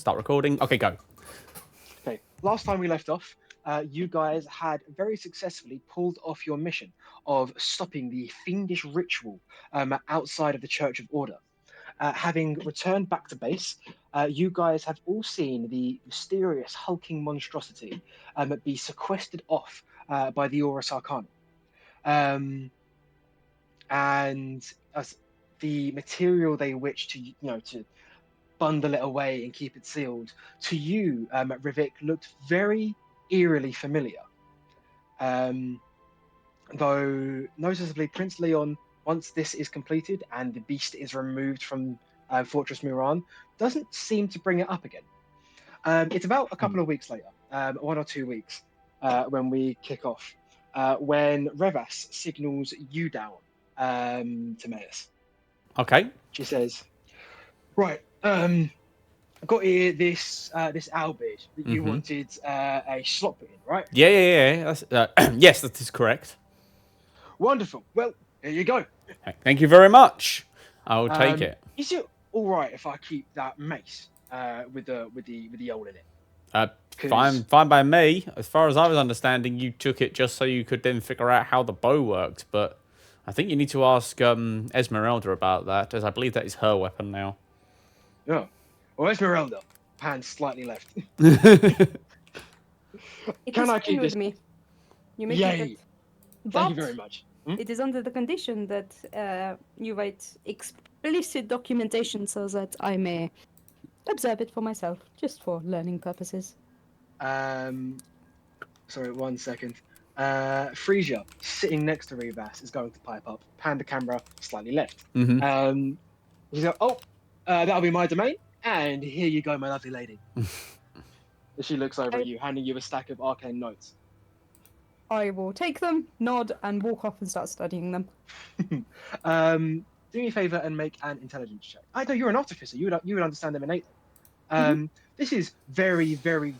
start recording. Okay, go. Okay, last time we left off, you guys had very successfully pulled off your mission of stopping the fiendish ritual outside of the Church of Order. Having returned back to base, you guys have all seen the mysterious hulking monstrosity be sequestered off by the Aurus Arcana. And as the material they wish to bundle it away and keep it sealed, to you, Rivik, looked very eerily familiar. Though noticeably, Prince Leon, once this is completed and the beast is removed from Fortress Muran, doesn't seem to bring it up again. It's about a couple of weeks later, 1 or 2 weeks, when we kick off, when Revas signals you down to Maeus. Okay. She says, "Right, I got here this Albid that you wanted a slot put in, right?" Yeah. That's, yes, that is correct. Wonderful. Well, here you go. Thank you very much. I'll take it. Is it all right if I keep that mace with the hole in it? Fine by me. As far as I was understanding, you took it just so you could then figure out how the bow worked. But I think you need to ask Esmeralda about that, as I believe that is her weapon now. Oh, well, Esmeralda, hand slightly left. Can I keep this? Me. You may keep it. Thank you very much. It is under the condition that you write explicit documentation so that I may observe it for myself, just for learning purposes. Sorry, 1 second. Frisia, sitting next to Revas, is going to pipe up. Pan the camera slightly left. He's like, that'll be my domain, and here you go, my lovely lady. She looks over at you, handing you a stack of arcane notes. I will take them, nod, and walk off and start studying them. Do me a favor and make an intelligence check. I know you're an artificer. You would understand them innately. This is very, very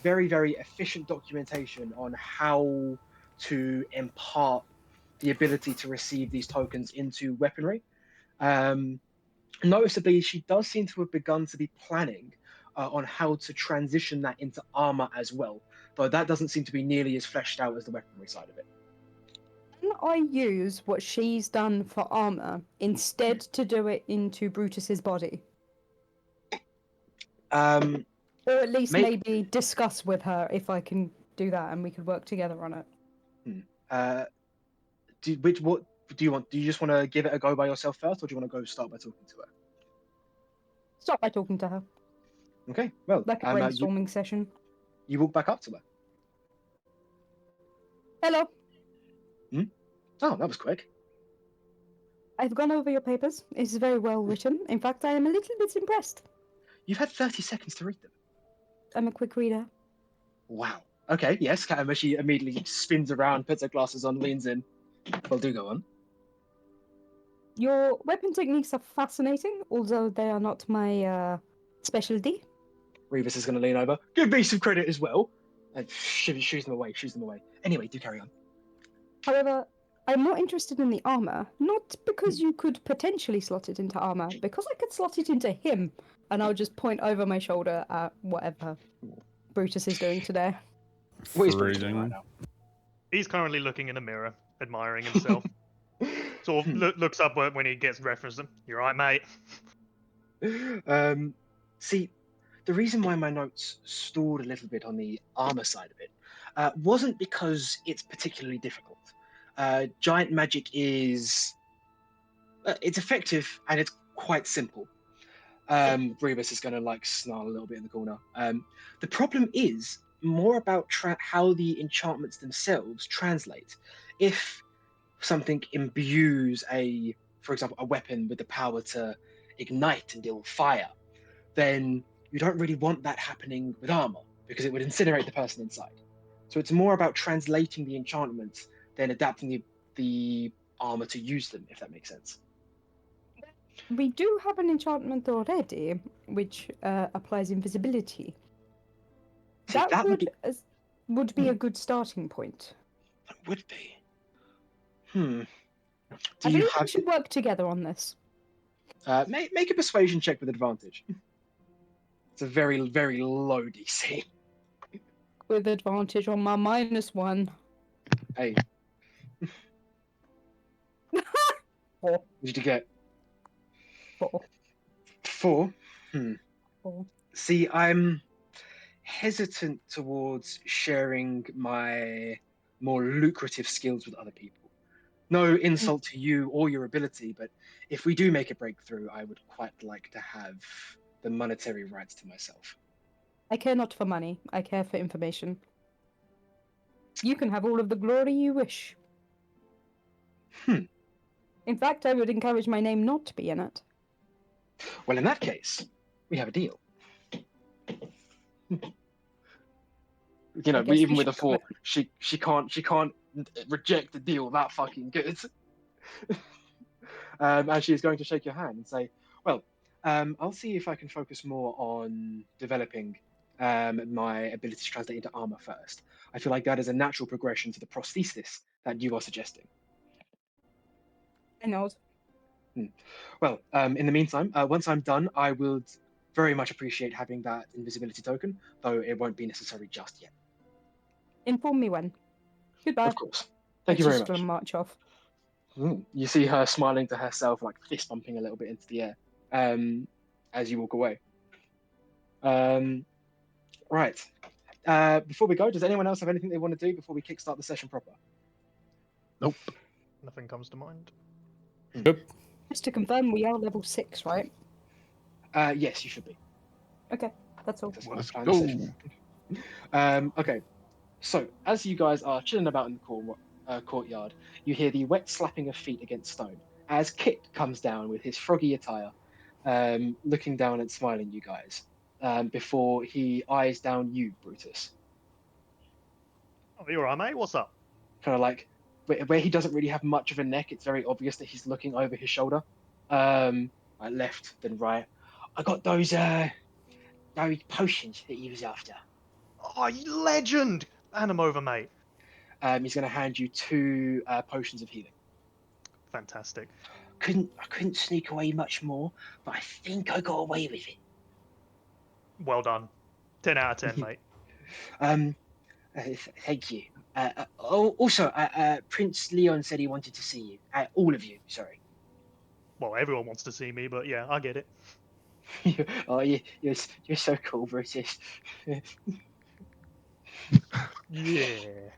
very efficient documentation on how to impart the ability to receive these tokens into weaponry. Noticeably, she does seem to have begun to be planning on how to transition that into armor as well, though that doesn't seem to be nearly as fleshed out as the weaponry side of it. Can I use what she's done for armor instead to do it into Brutus's body? Or at least maybe discuss with her if I can do that and we could work together on it. What do you want? Do you just want to give it a go by yourself first, or do you want to go start by talking to her? Start by talking to her. Okay, well, like a brainstorming session. You walk back up to her. Hello. Oh, that was quick. I've gone over your papers. It's very well written. In fact, I am a little bit impressed. You've had 30 seconds to read them. I'm a quick reader. Wow. Okay, yes, Katama, she immediately spins around, puts her glasses on, leans in. Well, do go on. Your weapon techniques are fascinating, although they are not my specialty. Revis is going to lean over. Give me some credit as well. And shoos them away. Anyway, do carry on. However, I'm more interested in the armor, not because you could potentially slot it into armor, because I could slot it into him, and I'll just point over my shoulder at whatever Brutus is doing today. What is Brutus doing right now? He's currently looking in a mirror, admiring himself. Sort of looks up when he gets referenced. You're right, mate. See, the reason why my notes stalled a little bit on the armor side of it wasn't because it's particularly difficult. Giant magic is... it's effective, and it's quite simple. Rebus is going to snarl a little bit in the corner. The problem is more about how the enchantments themselves translate. If something imbues for example, a weapon with the power to ignite and deal with fire, then you don't really want that happening with armor, because it would incinerate the person inside. So it's more about translating the enchantments than adapting the armor to use them, if that makes sense. We do have an enchantment already, which applies invisibility. That would be a good starting point. That would be. I believe we should work together on this. Make a persuasion check with advantage. It's a very, very low DC. With advantage on my -1. Hey, Four. what did you get? 4. 4? 4. See, I'm hesitant towards sharing my more lucrative skills with other people. No insult to you or your ability, but if we do make a breakthrough, I would quite like to have the monetary rights to myself. I care not for money. I care for information. You can have all of the glory you wish. Hmm. In fact, I would encourage my name not to be in it. Well, in that case, we have a deal. You know, I guess even we with a should go 4, she can't reject the deal that fucking good. And she is going to shake your hand and say, "Well, I'll see if I can focus more on developing my ability to translate into armor first. I feel like that is a natural progression to the prosthesis that you are suggesting." I know. Well, in the meantime, once I'm done, I would very much appreciate having that invisibility token, though it won't be necessary just yet. Inform me when. Goodbye. Of course. Thank you And very she's gonna much. march off. You see her smiling to herself, like fist bumping a little bit into the air as you walk away. Right. Before we go, does anyone else have anything they want to do before we kickstart the session proper? Nope. Nothing comes to mind. Good. Just to confirm, we are level 6, right? Yes, you should be. Okay, that's all. That's what I Let's planned go. the session. Okay. So, as you guys are chilling about in the courtyard, you hear the wet slapping of feet against stone as Kit comes down with his froggy attire, looking down and smiling you guys, before he eyes down you, Brutus. Oh, you're right, mate. What's up? Kind of like where he doesn't really have much of a neck, it's very obvious that he's looking over his shoulder. Like left, then right. I got those potions that he was after. Oh, you legend! Hand 'em over, mate. He's going to hand you 2 potions of healing. Fantastic. I couldn't sneak away much more, but I think I got away with it. Well done. 10 out of 10, mate. Thank you. Also, Prince Leon said he wanted to see you. All of you, sorry. Well, everyone wants to see me, but yeah, I get it. Oh, you're so cool, Brutus. Yeah.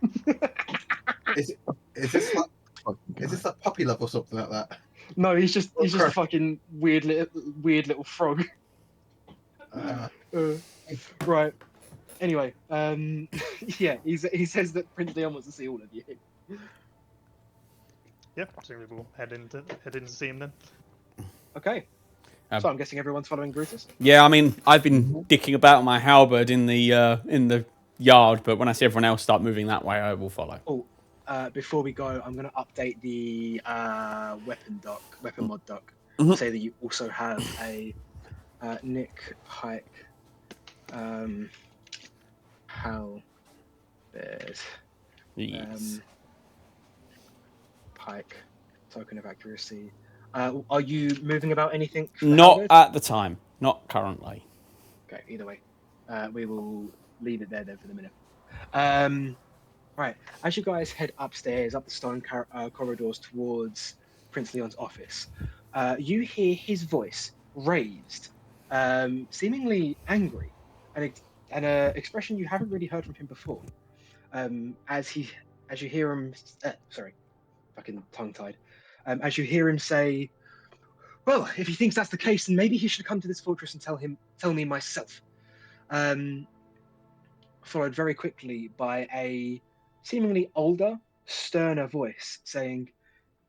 Is this like puppy love or something like that? No, he's just a crap. fucking weird little frog. Right. Anyway, yeah, he says that Prince Leon wants to see all of you. Yeah, presumably we'll head in to see him then. Okay. So I'm guessing everyone's following Brutus. Yeah, I mean, I've been dicking about my halberd in the yard, but when I see everyone else start moving that way, I will follow. Oh, before we go, I'm going to update the weapon mod doc. Mhm. Say that you also have a Nick Pike halberd. Yes. Pike token of accuracy. Are you moving about anything? For Not halberd? at the time. Not currently. Okay, either way, we will leave it there then for the minute. Right, as you guys head upstairs, up the stone corridors towards Prince Leon's office, you hear his voice raised, seemingly angry, and an expression you haven't really heard from him before. As you hear him, sorry, fucking tongue-tied. As you hear him say, "Well, if he thinks that's the case, then maybe he should come to this fortress and tell me myself." Followed very quickly by a seemingly older, sterner voice saying,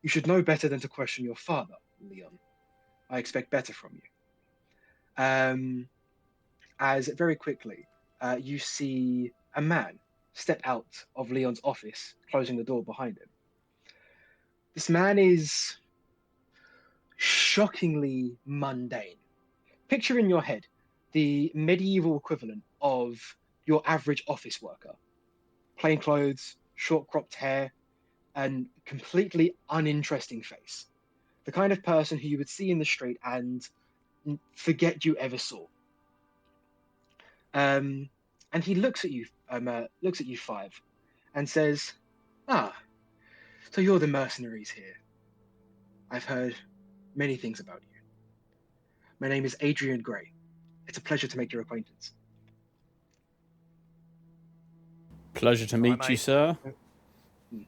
"You should know better than to question your father, Leon. I expect better from you." As very quickly, you see a man step out of Leon's office, closing the door behind him. This man is shockingly mundane. Picture in your head the medieval equivalent of your average office worker. Plain clothes, short cropped hair, and completely uninteresting face. The kind of person who you would see in the street and forget you ever saw. And he looks at you, Five, and says, "Ah, so you're the mercenaries here. I've heard many things about you. My name is Adrian Gray. It's a pleasure to make your acquaintance." Pleasure to All right, meet you, mate. sir. Mm.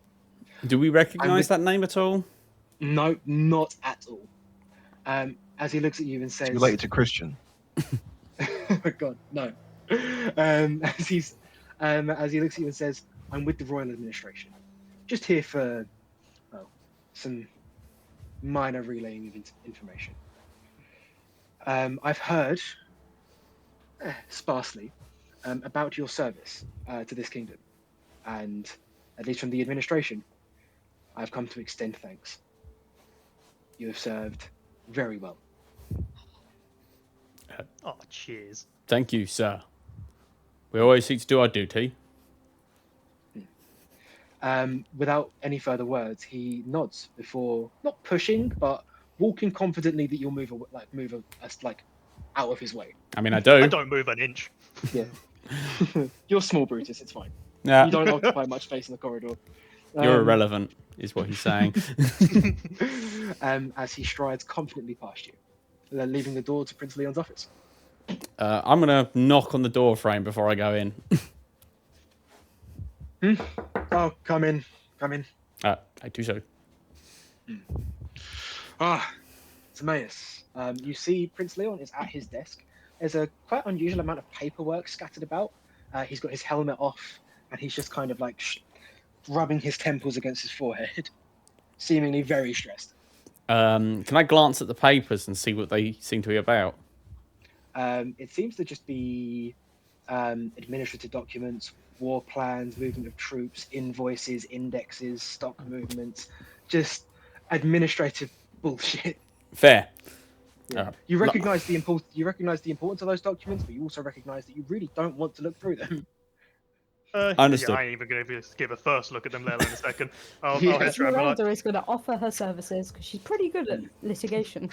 Do we recognise with- that name at all? No, not at all. As he looks at you and It's says, related to Christian. "Oh my God, no." As he looks at you and says, "I'm with the Royal Administration, just here for, well, some minor relaying of information. I've heard, sparsely, about your service to this kingdom, and at least from the administration, I've come to extend thanks. You have served very well." Oh, cheers. Thank you, sir. We always seek to do our duty. Without any further words, he nods before not pushing, but walking confidently that you'll move out of his way. I mean, I I do. don't move an inch. Yeah, you're small, Brutus. It's fine. Yeah, You don't occupy much space in the corridor. you're irrelevant, is what he's saying. As he strides confidently past you, leaving the door to Prince Leon's office. I'm going to knock on the door frame before I go in. Oh, come in. I do so. Timaeus. You see Prince Leon is at his desk. There's a quite unusual amount of paperwork scattered about. He's got his helmet off, and he's just kind of like rubbing his temples against his forehead, seemingly very stressed. Can I glance at the papers and see what they seem to be about? It seems to just be administrative documents, war plans, movement of troops, invoices, indexes, stock movements, just administrative bullshit. Fair. Yeah. You recognize the importance of those documents, but you also recognize that you really don't want to look through them. Understood. Yeah, I ain't even going to give a first look at them, let alone a second. I'll Yeah. head to him and like, Esmeralda is going to offer her services because she's pretty good at litigation.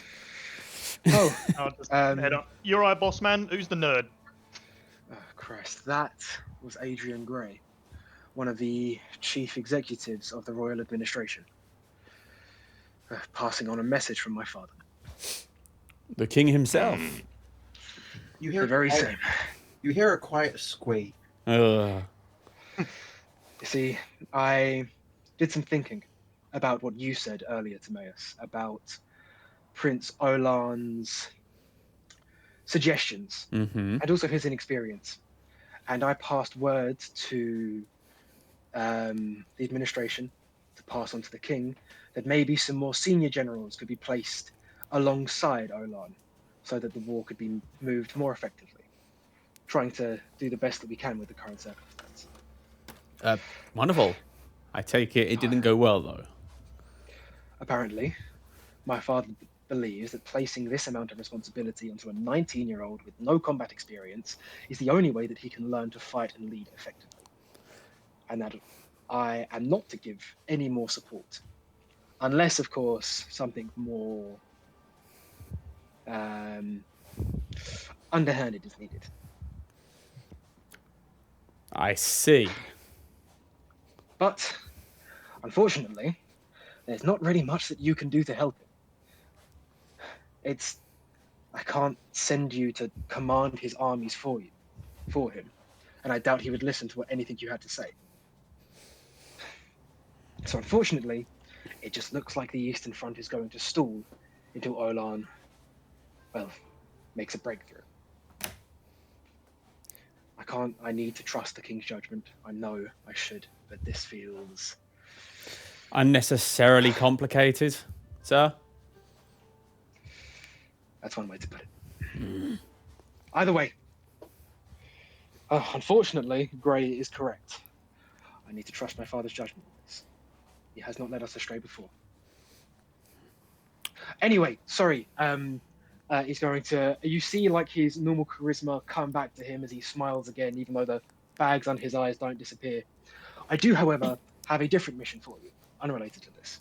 Oh, I'll just head up. You're right, boss man. Who's the nerd? oh, Christ, that was Adrian Gray, one of the chief executives of the Royal Administration, passing on a message from my father. The king himself. You The hear very quiet- same. You hear a quiet squeak. Ugh. You see, I did some thinking about what you said earlier, Timaeus, about Prince Olan's suggestions Mm-hmm. and also his inexperience. And I passed word to the administration to pass on to the king that maybe some more senior generals could be placed alongside Olan so that the war could be moved more effectively, trying to do the best that we can with the current circumstance. Wonderful. I take it didn't go well, though. Apparently, my father believes that placing this amount of responsibility onto a 19-year-old with no combat experience is the only way that he can learn to fight and lead effectively. And that I am not to give any more support, unless, of course, something more underhanded is needed. I see. But, unfortunately, there's not really much that you can do to help him. I can't send you to command his armies for him, and I doubt he would listen to anything you had to say. So unfortunately, it just looks like the Eastern Front is going to stall until Olan, well, makes a breakthrough. I need to trust the King's judgment. I know I should, but this feels... Unnecessarily complicated, sir? That's one way to put it. Either way, unfortunately, Gray is correct. I need to trust my father's judgment on this. He has not led us astray before. Anyway, sorry. He's going to... You see, like, his normal charisma come back to him as he smiles again, even though the bags under his eyes don't disappear. I do, however, have a different mission for you, unrelated to this.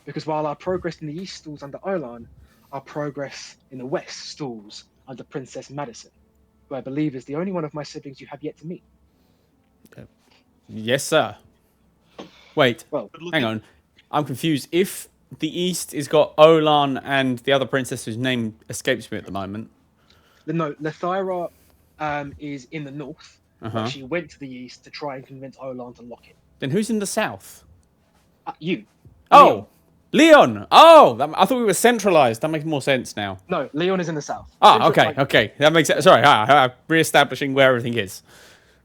Because while our progress in the east stalls under Olan, our progress in the west stalls under Princess Madison. who I believe is the only one of my siblings you have yet to meet. Yes, sir. Wait, Well, hang on. I'm confused. If the East has got Olan and the other princess whose name escapes me at the moment. no, Lethyra is in the north, Uh-huh. but she went to the east to try and convince Olan to lock it. Then who's in the south? You. Oh, Leon. Oh, I thought we were centralized. That makes more sense now. No, Leon is in the south. Ah, okay, okay. That makes sense. Sorry, re-establishing where everything is.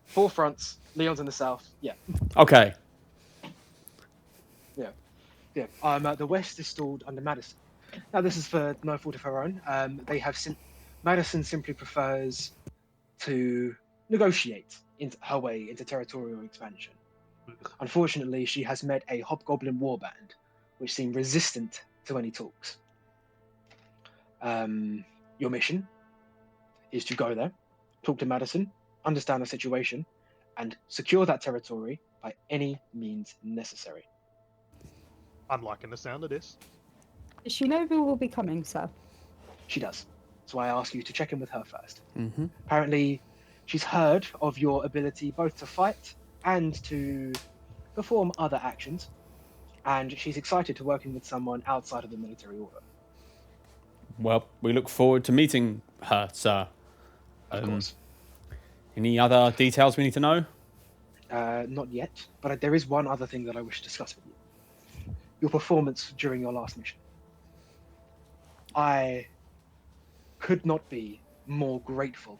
4 fronts. Leon's in the south. Yeah. Okay. Yeah. The west is stalled under Madison. Now, this is for no fault of her own. Madison simply prefers to negotiate her way into territorial expansion. Unfortunately, she has met a Hobgoblin warband, which seem resistant to any talks. Your mission is to go there, talk to Madison, understand the situation, and secure that territory by any means necessary. I'm liking the sound of this. Does she know who will be coming, sir? She does. So I ask you to check in with her first. Mm-hmm. Apparently, she's heard of your ability both to fight and to perform other actions, and she's excited to working with someone outside of the military order. Well, we look forward to meeting her, sir. Of course. Any other details we need to know? Not yet, but there is one other thing that I wish to discuss with you. Your performance during your last mission. I could not be more grateful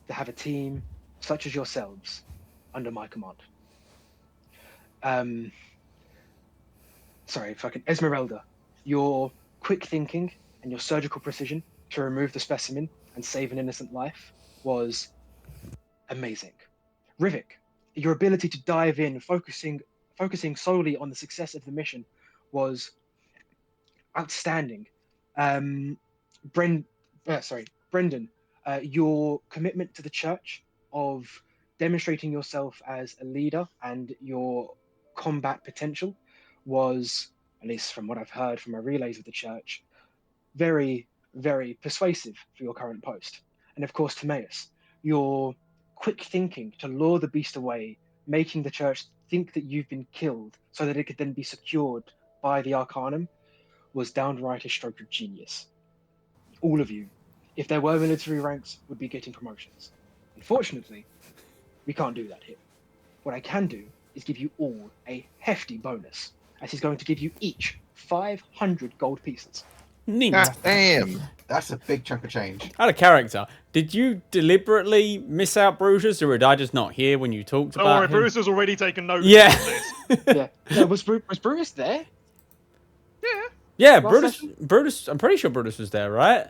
to have a team such as yourselves under my command. Sorry, if I can. Esmeralda, your quick thinking and your surgical precision to remove the specimen and save an innocent life was amazing. Rivik, your ability to dive in, focusing solely on the success of the mission, was outstanding. Brendan, your commitment to the church of demonstrating yourself as a leader and your combat potential was, at least from what I've heard from my relays with the church, very, very persuasive for your current post. And of course, Timaeus, your quick thinking to lure the beast away, making the church think that you've been killed so that it could then be secured by the Arcanum, was downright a stroke of genius. All of you, if there were military ranks, would be getting promotions. Unfortunately, we can't do that here. What I can do is give you all a hefty bonus, as he's going to give you each 500 gold pieces. Neat. God damn. That's a big chunk of change. Out of character. Did you deliberately miss out Brutus, or did I just not hear when you talked Don't about worry, him? Bruce has already taken notice Yeah. of this. Yeah. Was Brutus there? Yeah. Yeah, Last Brutus. I'm pretty sure Brutus was there, right?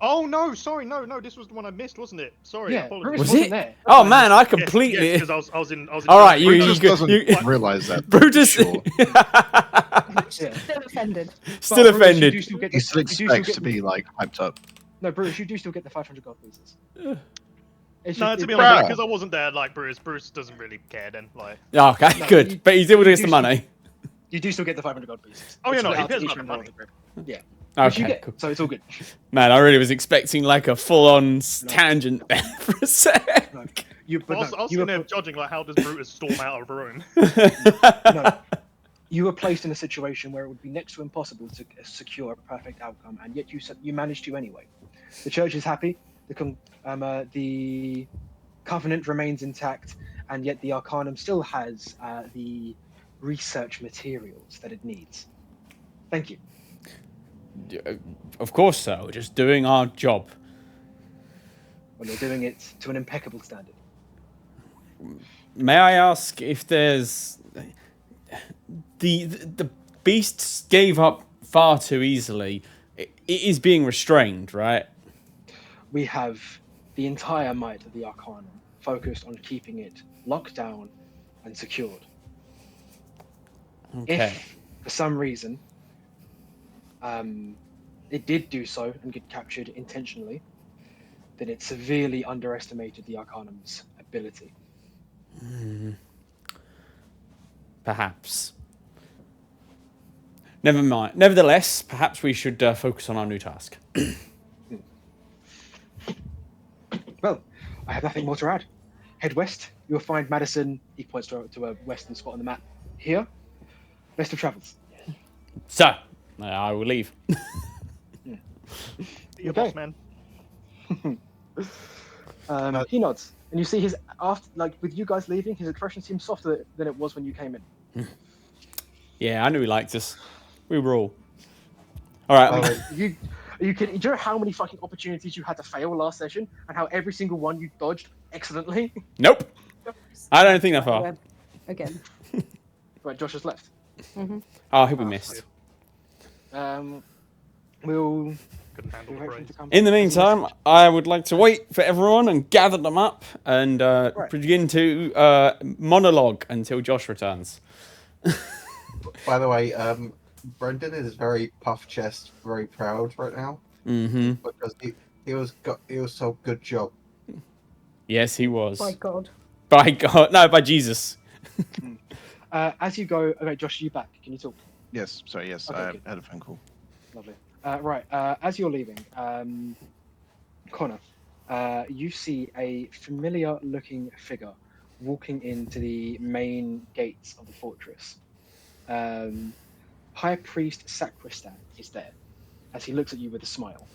Oh no, sorry, no, this was the one I missed, wasn't it? Sorry, Yeah, apologies. Brutus Was wasn't it? there. Oh man, I completely. Yes, because I was in. All right, you Brutus doesn't realise that. Brutus. Sure. Yeah. Still offended. Still But Brutus, offended. you do still get He still you do still expects get to be like hyped up. No, Brutus, you do still get the 500 gold pieces. It's No, just- to be it- honest, Bruh. because I wasn't there, like Bruce doesn't really care then. Like, Oh, okay, No, good. you- But he still you gets do the still- money. You do still get the 500 gold pieces. Oh, yeah, It's no, split he out to cares each about the member of money. the group. Yeah. Which you Okay, get, cool. so it's all good. Man, I really was expecting like a full-on tangent there for a sec. No, I was you sitting were there judging like, how does Brutus storm out of a room? no, you were placed in a situation where it would be next to impossible to secure a perfect outcome, and yet you managed to anyway. The church is happy. The covenant remains intact, and yet the Arcanum still has the research materials that it needs. Thank you. Of course, sir. We're just doing our job. Well, you're doing it to an impeccable standard. May I ask if there's the beasts gave up far too easily. It is being restrained, right? We have the entire might of the Arcanum focused on keeping it locked down and secured. Okay. If, for some reason, it did do so and get captured intentionally, then it severely underestimated the Arcanum's ability. Perhaps. Never mind. Nevertheless, perhaps we should focus on our new task. Well, I have nothing more to add. Head west. You'll find Madison. He points to a western spot on the map. Here. Best of travels. So, I will leave. Your Okay. boss man. He nods, and you see his after, like with you guys leaving, his expression seems softer than it was when you came in. Yeah, I knew he liked us. We were all. All right. By the way, Are you kidding? Do you know how many fucking opportunities you had to fail last session, and how every single one you dodged excellently? Nope. I don't think that far. Web again. Right, Josh has left. Oh, he'll be missed. We'll Couldn't handle the wait for him praise. to come. In the meantime, I would like to wait for everyone and gather them up and Right. begin to monologue until Josh returns. by the way, Brendan is very puff chest, very proud right now Mm-hmm. because he was so good job. Yes, he was. By God. By God. No, by Jesus. As you go, okay, Josh, are you back? Can you talk? Yes, sorry, yes, Okay, I good. had a phone call. Lovely. Right, as you're leaving, Connor, you see a familiar-looking figure walking into the main gates of the fortress. High Priest Sacristan is there, as he looks at you with a smile.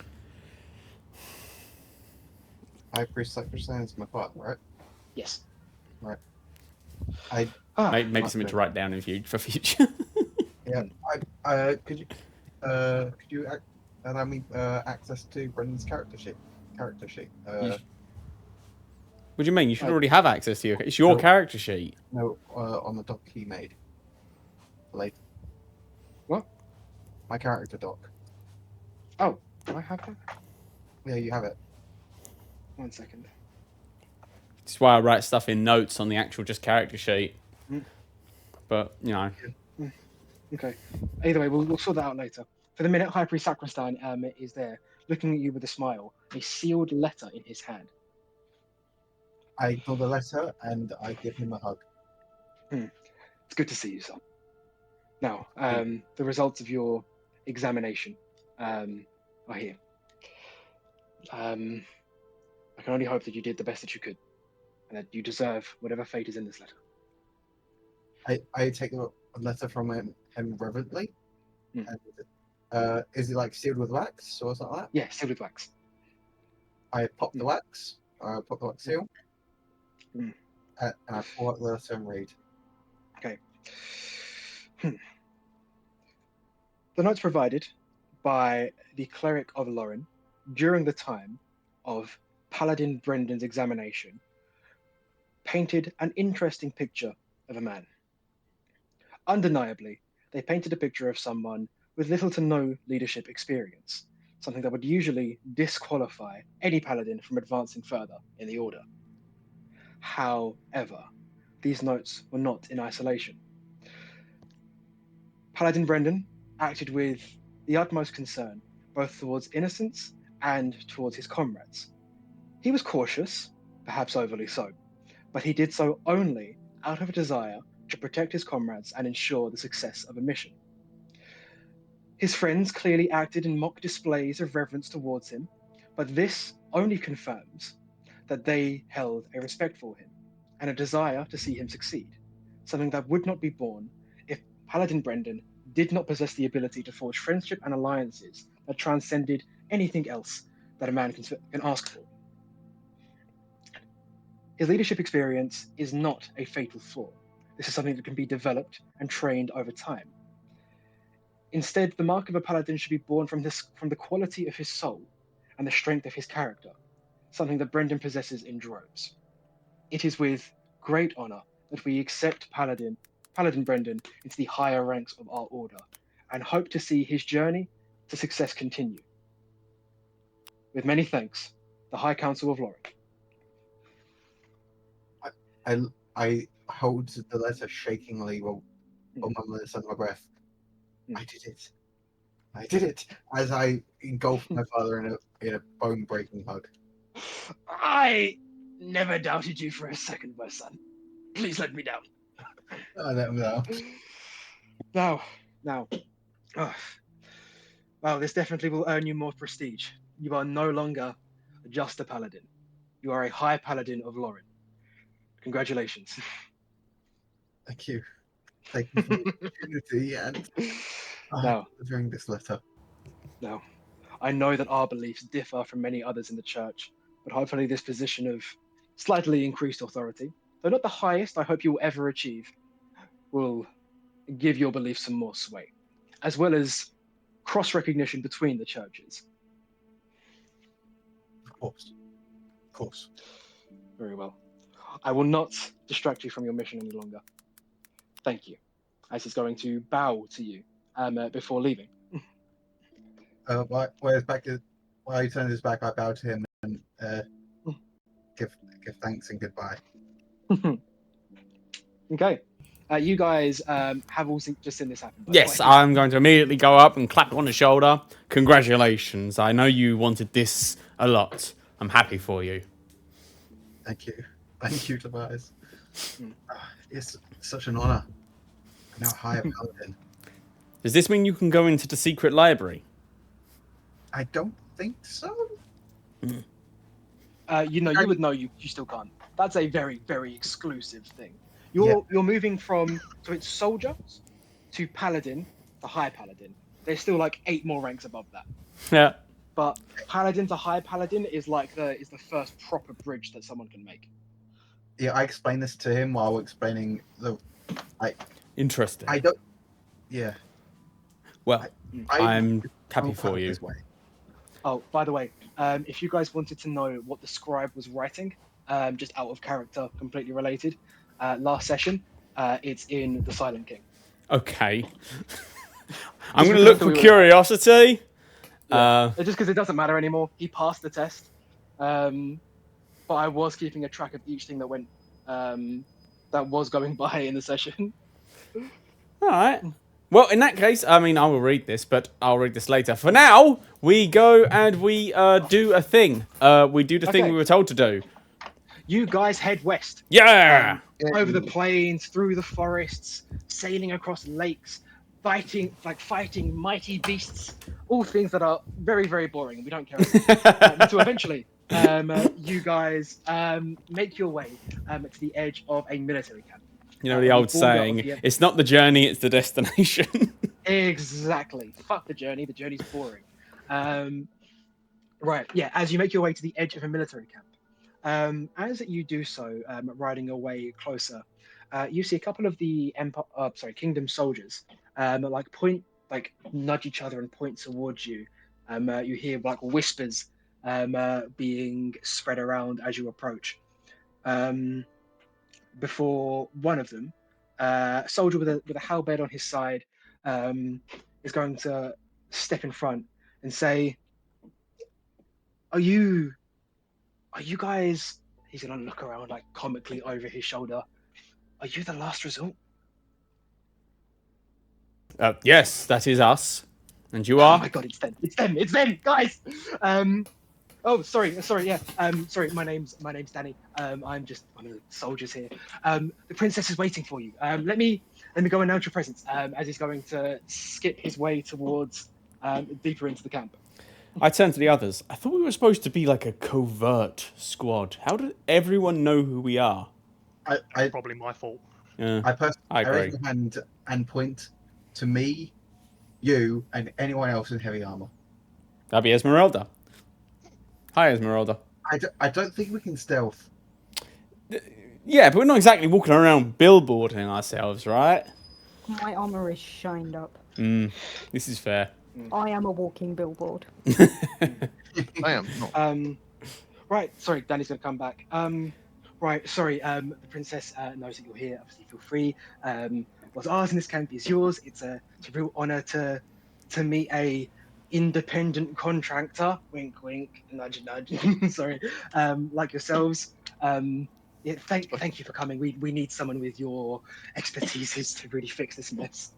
High Priest Sacristan is my father, right? Yes. Right. I Maybe something to write down for future. yeah. Could you allow me access to Brendan's character sheet? What do you mean? You should I- already have access to it's your No. character sheet. No, on the doc he made. Like What? my character doc. Oh, do I have that? Yeah, you have it. 1 second. That's why I write stuff in notes on the actual just character sheet. Mm. But, you know. Okay. Either way, we'll sort that out later. For the minute, High Priest Sacristan is there, looking at you with a smile, a sealed letter in his hand. I ignore the letter and I give him a hug. It's good to see you, son. Now, the results of your examination are here. I can only hope that you did the best that you could, and that you deserve whatever fate is in this letter. I take the letter from him reverently. Mm. And, is it like sealed with wax or something like that? Yeah, sealed with wax. I pop the wax. I pop the wax seal. Mm. And I pull out the letter and read. Okay. The notes provided by the cleric of Lauren during the time of Paladin Brendan's examination painted an interesting picture of a man. Undeniably, they painted a picture of someone with little to no leadership experience, something that would usually disqualify any paladin from advancing further in the order. However, these notes were not in isolation. Paladin Brendan acted with the utmost concern, both towards innocence and towards his comrades. He was cautious, perhaps overly so, but he did so only out of a desire to protect his comrades and ensure the success of a mission. His friends clearly acted in mock displays of reverence towards him, but this only confirms that they held a respect for him and a desire to see him succeed, something that would not be born if Paladin Brendan did not possess the ability to forge friendship and alliances that transcended anything else that a man can ask for. His leadership experience is not a fatal flaw. This is something that can be developed and trained over time. Instead, the mark of a paladin should be born from the quality of his soul and the strength of his character, something that Brendan possesses in droves. It is with great honor that we accept Paladin Brendan into the higher ranks of our order and hope to see his journey to success continue. With many thanks, the High Council of Loren. I hold the letter shakingly while mumbling under my breath. I did it. I did it. As I engulf my father in a bone-breaking hug. I never doubted you for a second, my son. Please let me down. I let him know. Now. Well, this definitely will earn you more prestige. You are no longer just a paladin. You are a High Paladin of Lauren. Congratulations. Thank you. Thank you for the opportunity and Now, delivering this letter. now, I know that our beliefs differ from many others in the church, but hopefully this position of slightly increased authority, though not the highest I hope you will ever achieve, will give your beliefs some more sway, as well as cross recognition between the churches. Of course. Of course. Very well. I will not distract you from your mission any longer. Thank you. As he's going to bow to you before leaving. While he turns his back, I bow to him and give thanks and goodbye. Okay. You guys have all just seen this happen. By Yes, the way. I'm going to immediately go up and clap you on the shoulder. Congratulations. I know you wanted this a lot. I'm happy for you. Thank you, Tobias. It's such an honor. I'm now High Paladin. Does this mean you can go into the secret library? I don't think so. You would know you still can't. That's a very, very exclusive thing. You're moving from it's soldier to paladin to high paladin. There's still like 8 more ranks above that. Yeah. But paladin to high paladin is the first proper bridge that someone can make. Yeah, I explained this to him while explaining Interesting. I don't. Yeah. Well, I'm happy for you. This way. Oh, by the way, if you guys wanted to know what the scribe was writing, just out of character, completely related, last session, it's in The Silent King. Okay. I'm going to look for curiosity. Just because it doesn't matter anymore. He passed the test. But I was keeping a track of each thing that went, that was going by in the session. All right. Well, in that case, I mean, I will read this, but I'll read this later. For now, we go and we do a thing. We do the thing we were told to do. You guys head west. Yeah! Over the plains, through the forests, sailing across lakes, fighting mighty beasts, all things that are very, very boring and we don't care about. So eventually, you guys make your way to the edge of a military camp. You know the old saying, it's not the journey, it's the destination. Exactly. Fuck the journey's boring. Right, yeah, as you make your way to the edge of a military camp, as you do so, riding your way closer, you see a couple of the kingdom soldiers nudge each other and point towards you. You hear like whispers being spread around as you approach. Before one of them, a soldier with a halberd on his side, is going to step in front and say, Are you guys? He's gonna look around like comically over his shoulder. Are you the last resort? Yes, that is us. And you are? Oh my god, it's them, guys. Oh, sorry, yeah. Sorry, my name's Danny. I'm one of the soldiers here. The princess is waiting for you. Let me go announce your presence. As he's going to skip his way towards deeper into the camp. I turn to the others. I thought we were supposed to be like a covert squad. How did everyone know who we are? That's probably my fault. Yeah, I agree. raise my hand and point to me, you, and anyone else in heavy armor. That'd be Esmeralda. Hi, Esmeralda. I don't think we can stealth. Yeah, but we're not exactly walking around billboarding ourselves, right? My armor is shined up. This is fair. I am a walking billboard. I am not. Right, sorry, Danny's gonna come back. Right, sorry, the princess knows that you're here. Obviously, feel free. What's ours in this camp is yours. It's a real honor to meet a independent contractor. Wink, wink. Nudge, nudge. Sorry. Like yourselves. Yeah, thank you for coming. We need someone with your expertise to really fix this mess.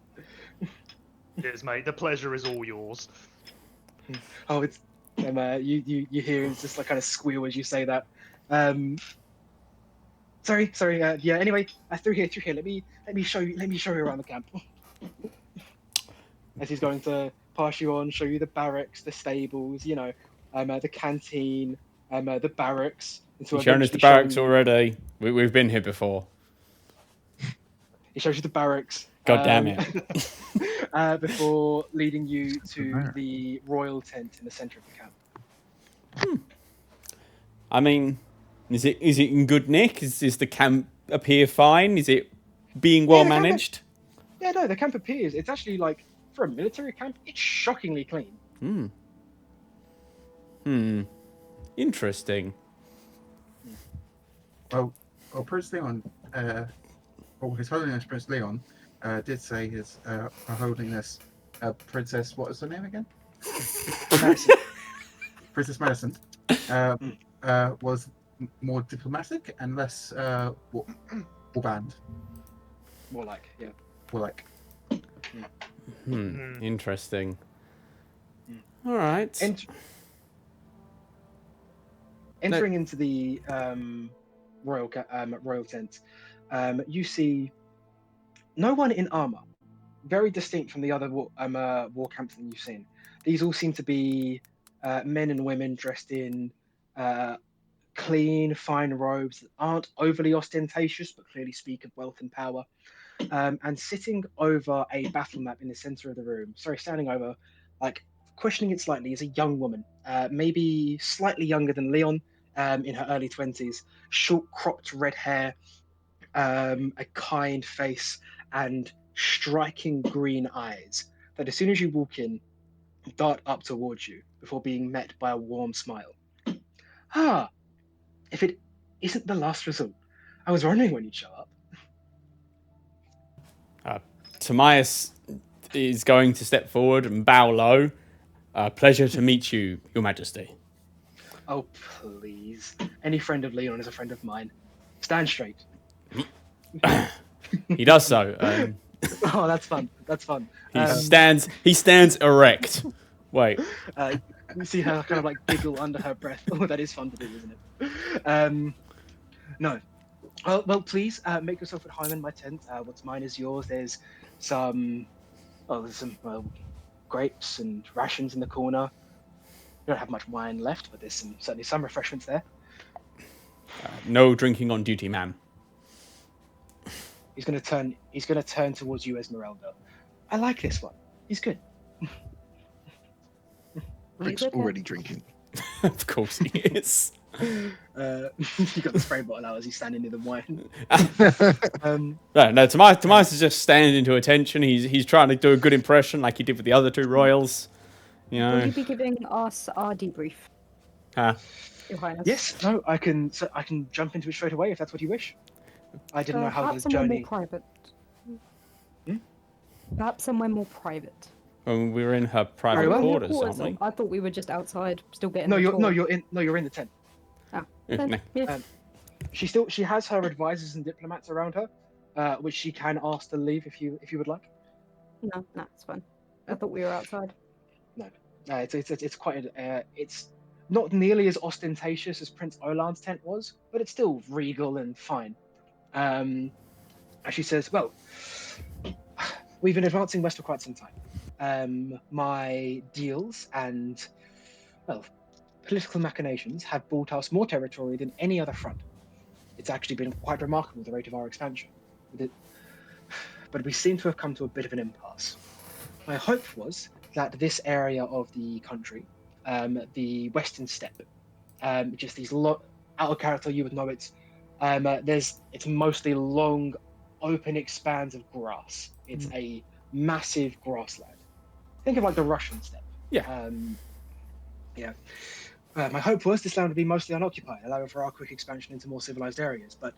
Yes, mate. The pleasure is all yours. Oh, it's you hear him just like kind of squeal as you say that. Sorry. Yeah. Anyway, through here. Let me show you around the camp. As he's going to pass you on, show you the barracks, the stables, the canteen, the barracks, into You've shown us the eventually barracks showing already. We've been here before. He shows you the barracks. God damn it. Before leading you to barracks. the royal tent in the center of the camp. I mean, is it in good nick? Is the camp appear fine? Is it being well the camp- managed? Yeah, no, the camp appears. It's actually like for a military camp, it's shockingly clean. Interesting. Well, Prince Leon, His Holiness Prince Leon, did say His Her Holiness Princess, what was her name again? Madison. Princess Madison, was more diplomatic and less warband. More like, yeah. More like. Interesting. All right. Entering into the royal tent, you see no one in armor. Very distinct from the other war camps that you've seen. These all seem to be men and women dressed in clean, fine robes that aren't overly ostentatious, but clearly speak of wealth and power. And sitting over a battle map in the center of the room, standing over, like questioning it slightly, is a young woman, maybe slightly younger than Leon, in her early 20s, short cropped red hair, a kind face, and striking green eyes that as soon as you walk in, dart up towards you before being met by a warm smile. Ah, if it isn't the last resort, I was wondering when you'd show up. Timaeus is going to step forward and bow low. Pleasure to meet you, Your Majesty. Oh, please. Any friend of Leon is a friend of mine. Stand straight. He does so. Oh, that's fun. That's fun. He stands erect. Wait. You see her kind of like giggle under her breath. Oh, that is fun to do, isn't it? No. Well, please make yourself at home in my tent. What's mine is yours. There's some grapes and rations in the corner. We don't have much wine left, but there's certainly some refreshments there. No drinking on duty, ma'am. He's gonna turn towards you, Esmeralda. I like this one. He's good. Rick's already drinking. Of course he is. You got the spray bottle out as he's standing near the wine. No, Timaeus is just standing to attention. He's trying to do a good impression like he did with the other two royals. You know. Will you be giving us our debrief, Huh? Your Highness? Yes, no, I can jump into it straight away if that's what you wish. I didn't know how Perhaps the somewhere journey. more private. Perhaps somewhere more private. We're in her private Very well. quarters, aren't we? I thought we were just outside, still getting. No, the you're tour. in the tent. Ah, No. then, yeah. She has her advisors and diplomats around her, which she can ask to leave if you would like. No, it's fine. I thought we were outside. No, it's quite it's not nearly as ostentatious as Prince Olan's tent was, but it's still regal and fine. And she says, "Well, we've been advancing west for quite some time. My deals and political machinations have brought us more territory than any other front. It's actually been quite remarkable the rate of our expansion. But we seem to have come to a bit of an impasse. My hope was that this area of the country, the Western Steppe, just these out of character, you would know it's mostly long, open expanse of grass. It's a massive grassland. Think of like the Russian steppe. Yeah. My hope was this land would be mostly unoccupied, allowing for our quick expansion into more civilized areas. But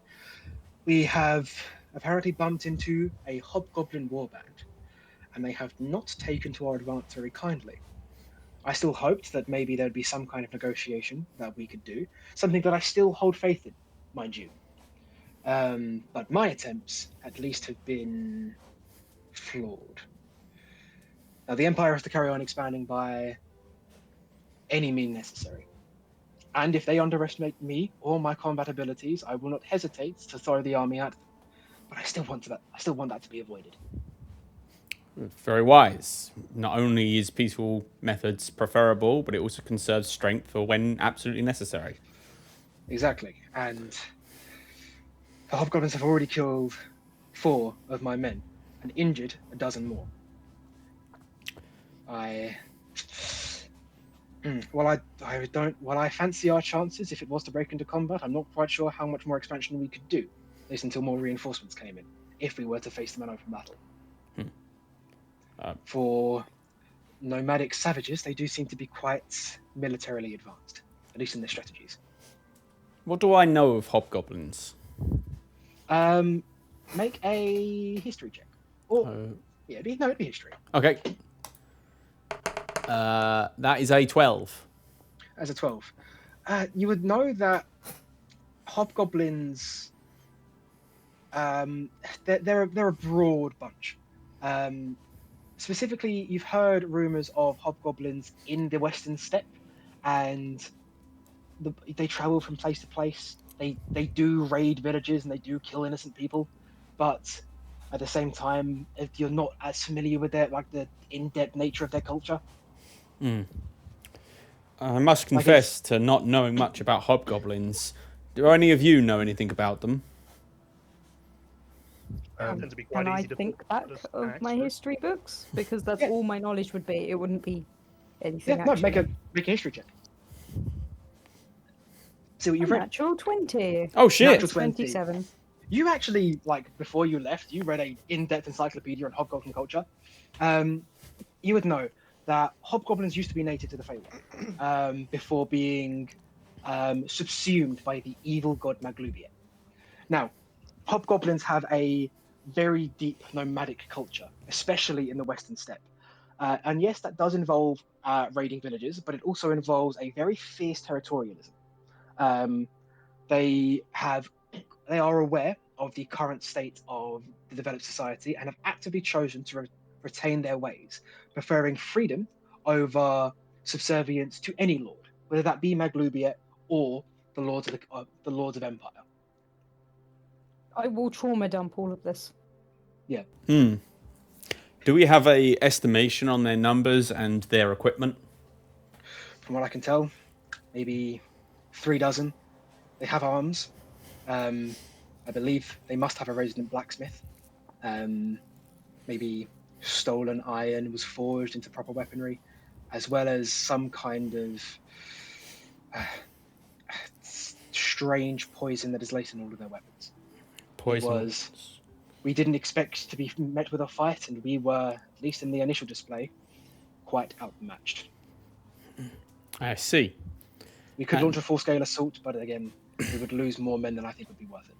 we have apparently bumped into a Hobgoblin warband, and they have not taken to our advance very kindly. I still hoped that maybe there'd be some kind of negotiation that we could do, something that I still hold faith in, mind you. But my attempts, at least, have been flawed. Now, the Empire has to carry on expanding by any means necessary. And if they underestimate me or my combat abilities, I will not hesitate to throw the army at them. But I still want that to be avoided. Very wise. Not only is peaceful methods preferable, but it also conserves strength for when absolutely necessary. Exactly. And the hobgoblins have already killed 4 of my men and injured a dozen more. While I fancy our chances if it was to break into combat, I'm not quite sure how much more expansion we could do, at least until more reinforcements came in, if we were to face them in open battle. For nomadic savages, they do seem to be quite militarily advanced, at least in their strategies. What do I know of hobgoblins? Make a history check. Or it'd be history. Okay. That is a 12. As a 12. You would know that hobgoblins, they're a broad bunch. Specifically, you've heard rumors of hobgoblins in the Western Steppe, and they travel from place to place. They do raid villages and they do kill innocent people, but at the same time, if you're not as familiar with the in-depth nature of their culture. I must confess to not knowing much about hobgoblins. Do any of you know anything about them? Tend to be quite Can I easy to think back just of axe my with. history books? Because that's Yeah. all my knowledge would be. It wouldn't be anything Yeah, no, actually. make a history check. See what you've read. Natural 20. Oh, shit. Natural 20. 27. You actually, before you left, you read a in-depth encyclopedia on hobgoblin culture. You would know that hobgoblins used to be native to the Feywild before being subsumed by the evil god Maglubiet. Now, hobgoblins have a very deep nomadic culture, especially in the Western Steppe. And yes, that does involve raiding villages, but it also involves a very fierce territorialism. They are aware of the current state of the developed society and have actively chosen to retain their ways, preferring freedom over subservience to any lord, whether that be Maglubiet or the lords of Empire. I will trauma dump all of this. Yeah. Do we have a estimation on their numbers and their equipment? From what I can tell, maybe 3 dozen. They have arms. I believe they must have a resident blacksmith. Maybe stolen iron was forged into proper weaponry, as well as some kind of strange poison that is laced in all of their weapons. Poison. We didn't expect to be met with a fight, and we were, at least in the initial display, quite outmatched. I see. We could launch a full-scale assault, but again, we would lose more men than I think would be worth it.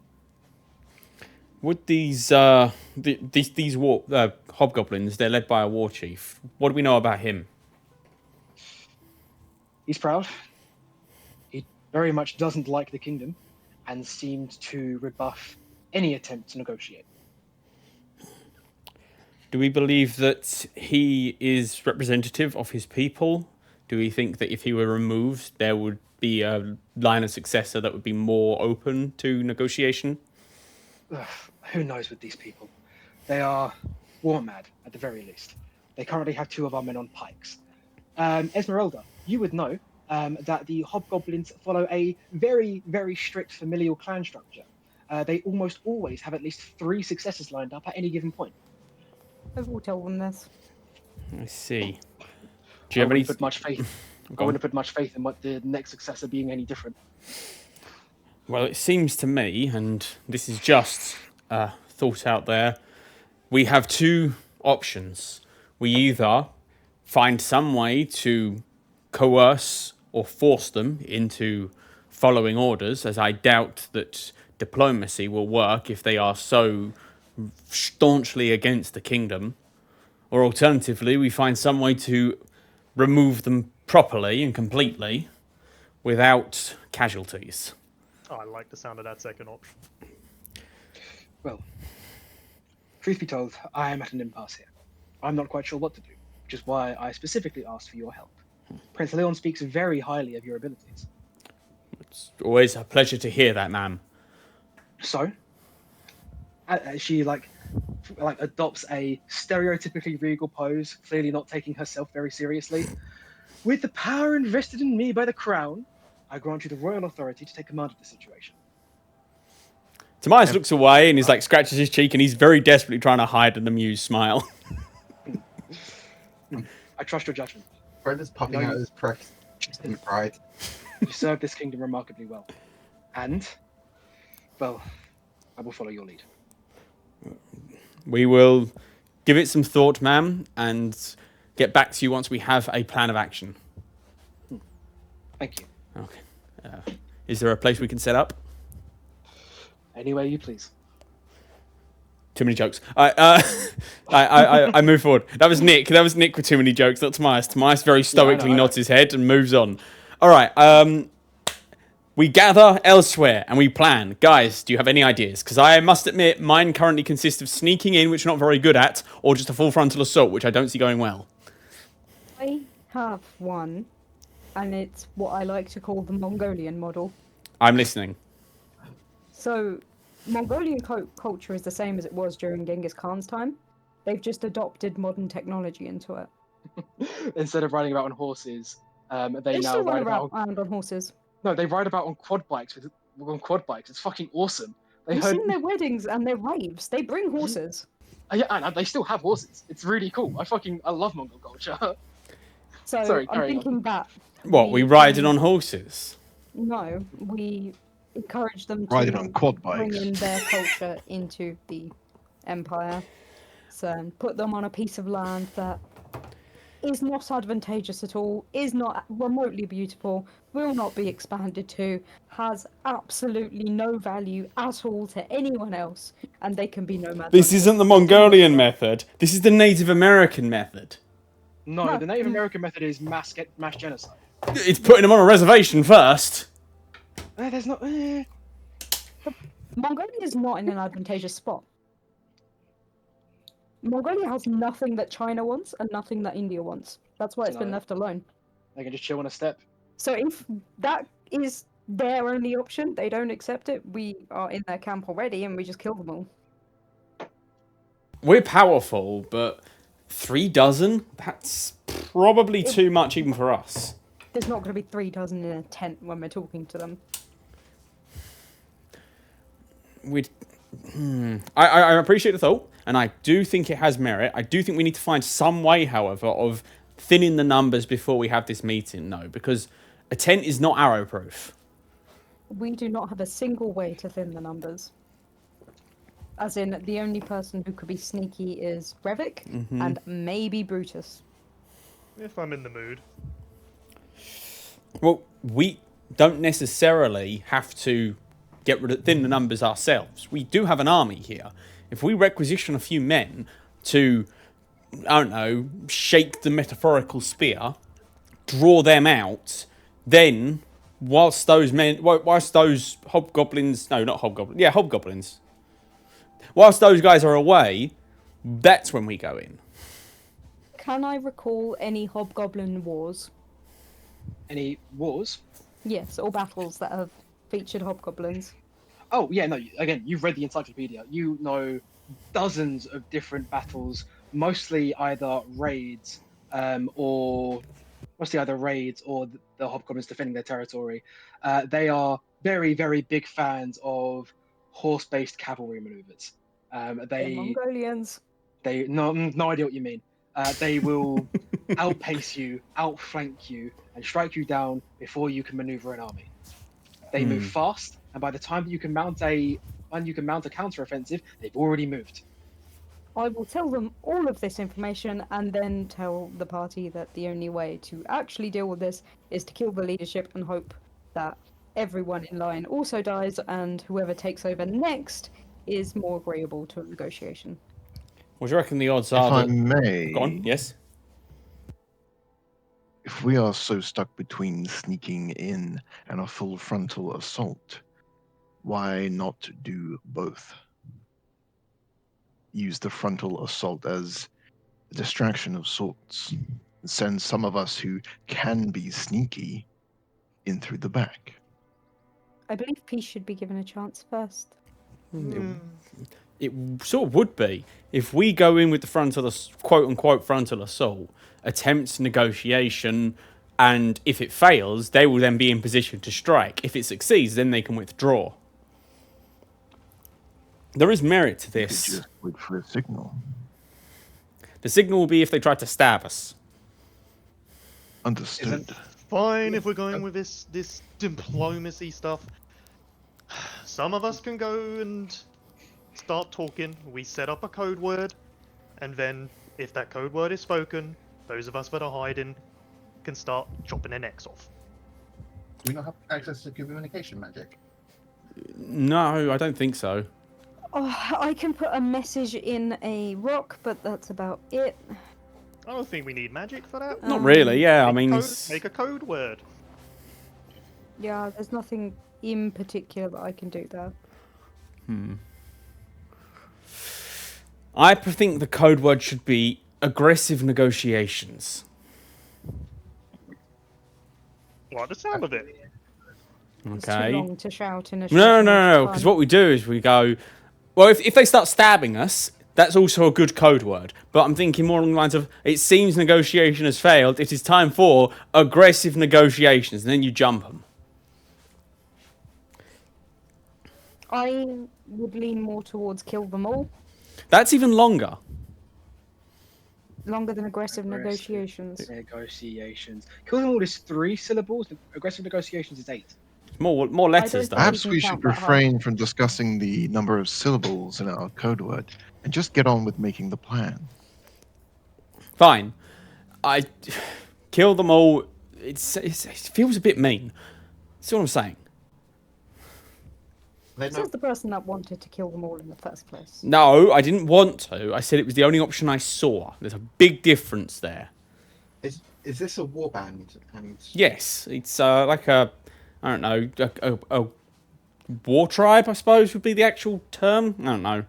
Would these hobgoblins? They're led by a war chief. What do we know about him? He's proud. He very much doesn't like the kingdom, and seemed to rebuff any attempt to negotiate. Do we believe that he is representative of his people? Do we think that if he were removed, there would be a line of successor that would be more open to negotiation? Who knows with these people? They are war mad, at the very least. They currently have 2 of our men on pikes. Esmeralda, you would know that the hobgoblins follow a very, very strict familial clan structure. They almost always have at least 3 successors lined up at any given point. I will tell them this. I see. Do you have any? I wouldn't put much faith in what the next successor being any different. Well, it seems to me, and this is just thought out there, we have 2 options. We either find some way to coerce or force them into following orders, as I doubt that diplomacy will work if they are so staunchly against the kingdom, or alternatively, we find some way to remove them properly and completely without casualties. Oh, I like the sound of that second option. Well, truth be told, I am at an impasse here. I'm not quite sure what to do, which is why I specifically asked for your help. Prince Leon speaks very highly of your abilities. It's always a pleasure to hear that, ma'am. So, she adopts a stereotypically regal pose, clearly not taking herself very seriously. With the power invested in me by the crown, I grant you the royal authority to take command of the situation. Tobias looks away and he's like scratches his cheek and he's very desperately trying to hide an amused smile. I trust your judgment. Brenda's popping No, out of his press. Just in pride. You serve this kingdom remarkably well. And, well, I will follow your lead. We will give it some thought, ma'am, and get back to you once we have a plan of action. Thank you. Okay. Is there a place we can set up? Anywhere you please. Too many jokes. I move forward. That was Nick. That was Nick with too many jokes, not Tobias. Tobias very stoically I know. nods his head and moves on. All right. We gather elsewhere and we plan. Guys, do you have any ideas? Because I must admit, mine currently consists of sneaking in, which I'm not very good at, or just a full frontal assault, which I don't see going well. I have one, and it's what I like to call the Mongolian model. I'm listening. So, Mongolian culture is the same as it was during Genghis Khan's time. They've just adopted modern technology into it. Instead of riding about on horses, they They now still ride run about. around on horses. No, they ride about on quad bikes. It's fucking awesome. They You've heard. seen their weddings and their raves. They bring horses. Yeah, and they still have horses. It's really cool. I love Mongol culture. So Sorry, I'm carry on. thinking that. What, we riding on horses? No, we encourage them Riding to on quad bring bikes. in their culture into the empire. So put them on a piece of land that is not advantageous at all, is not remotely beautiful, will not be expanded to, has absolutely no value at all to anyone else, and they can be nomads. This isn't the Mongolian method. This is the Native American method. No, the Native American method is mass genocide. It's putting them on a reservation first. There's not. Mongolia is not in an advantageous spot. Mongolia has nothing that China wants and nothing that India wants. That's why it's been No. left alone. They can just chill on a step. So if that is their only option, they don't accept it, we are in their camp already and we just kill them all. We're powerful, but 3 dozen? That's probably too much even for us. There's not going to be 3 dozen in a tent when we're talking to them. I appreciate the thought, and I do think it has merit. I do think we need to find some way, however, of thinning the numbers before we have this meeting, no, because a tent is not arrow-proof. We do not have a single way to thin the numbers. As in, the only person who could be sneaky is Revik and maybe Brutus. If I'm in the mood. Well, we don't necessarily have to thin the numbers ourselves. We do have an army here. If we requisition a few men to, I don't know, shake the metaphorical spear, draw them out, then whilst those hobgoblins, no, not hobgoblins, yeah, hobgoblins, whilst those guys are away, that's when we go in. Can I recall any hobgoblin wars? Any wars? Yes, or battles that have featured hobgoblins. Oh yeah, no. Again, you've read the encyclopedia. You know dozens of different battles, mostly either raids, or the hobgoblins defending their territory. They are very, very big fans of horse-based cavalry maneuvers. The They Mongolians. no idea what you mean. They will outpace you, outflank you, and strike you down before you can maneuver an army. They move fast, and by the time that you can mount a counter-offensive, they've already moved. I will tell them all of this information and then tell the party that the only way to actually deal with this is to kill the leadership and hope that everyone in line also dies and whoever takes over next is more agreeable to a negotiation. What do you reckon the odds If are? I may, Go on, yes? if we are so stuck between sneaking in and a full frontal assault, why not do both? Use the frontal assault as a distraction of sorts. Send some of us who can be sneaky in through the back. I believe peace should be given a chance first. It sort of would be. If we go in with the quote-unquote frontal assault, attempt negotiation, And if it fails, they will then be in position to strike. If it succeeds, then they can withdraw. There is merit to We could this. just wait for a signal. The signal will be if they try to stab us. Understood. Fine if we're going with this diplomacy stuff. Some of us can go and start talking. We set up a code word, and then if that code word is spoken, those of us that are hiding can start chopping their necks off. Do we not have access to communication magic? No, I don't think so. Oh, I can put a message in a rock, but that's about it. I don't think we need magic for that. Not really, yeah. I Make mean, make a code word. Yeah, there's nothing in particular that I can do there. I think the code word should be aggressive negotiations. Like the sound of it. It's too Okay. long to shout in a No. Because what we do is we go, well, if they start stabbing us, that's also a good code word. But I'm thinking more along the lines of, it seems negotiation has failed. It is time for aggressive negotiations. And then you jump them. I would lean more towards kill them all, That's even longer. longer than aggressive negotiations. Negotiations. Kill them all is 3 syllables. Aggressive negotiations is 8. More letters, though. think- Perhaps can we count should that high. refrain from discussing the number of syllables in our code word and just get on with making the plan. Fine. I kill them all. It feels a bit mean. See what I'm saying? They're This is not, the person that wanted to kill them all in the first place. No, I didn't want to. I said it was the only option I saw. There's a big difference there. is this a warband? And Yes, it's like a, I don't know, a war tribe, I suppose would be the actual term. I don't know.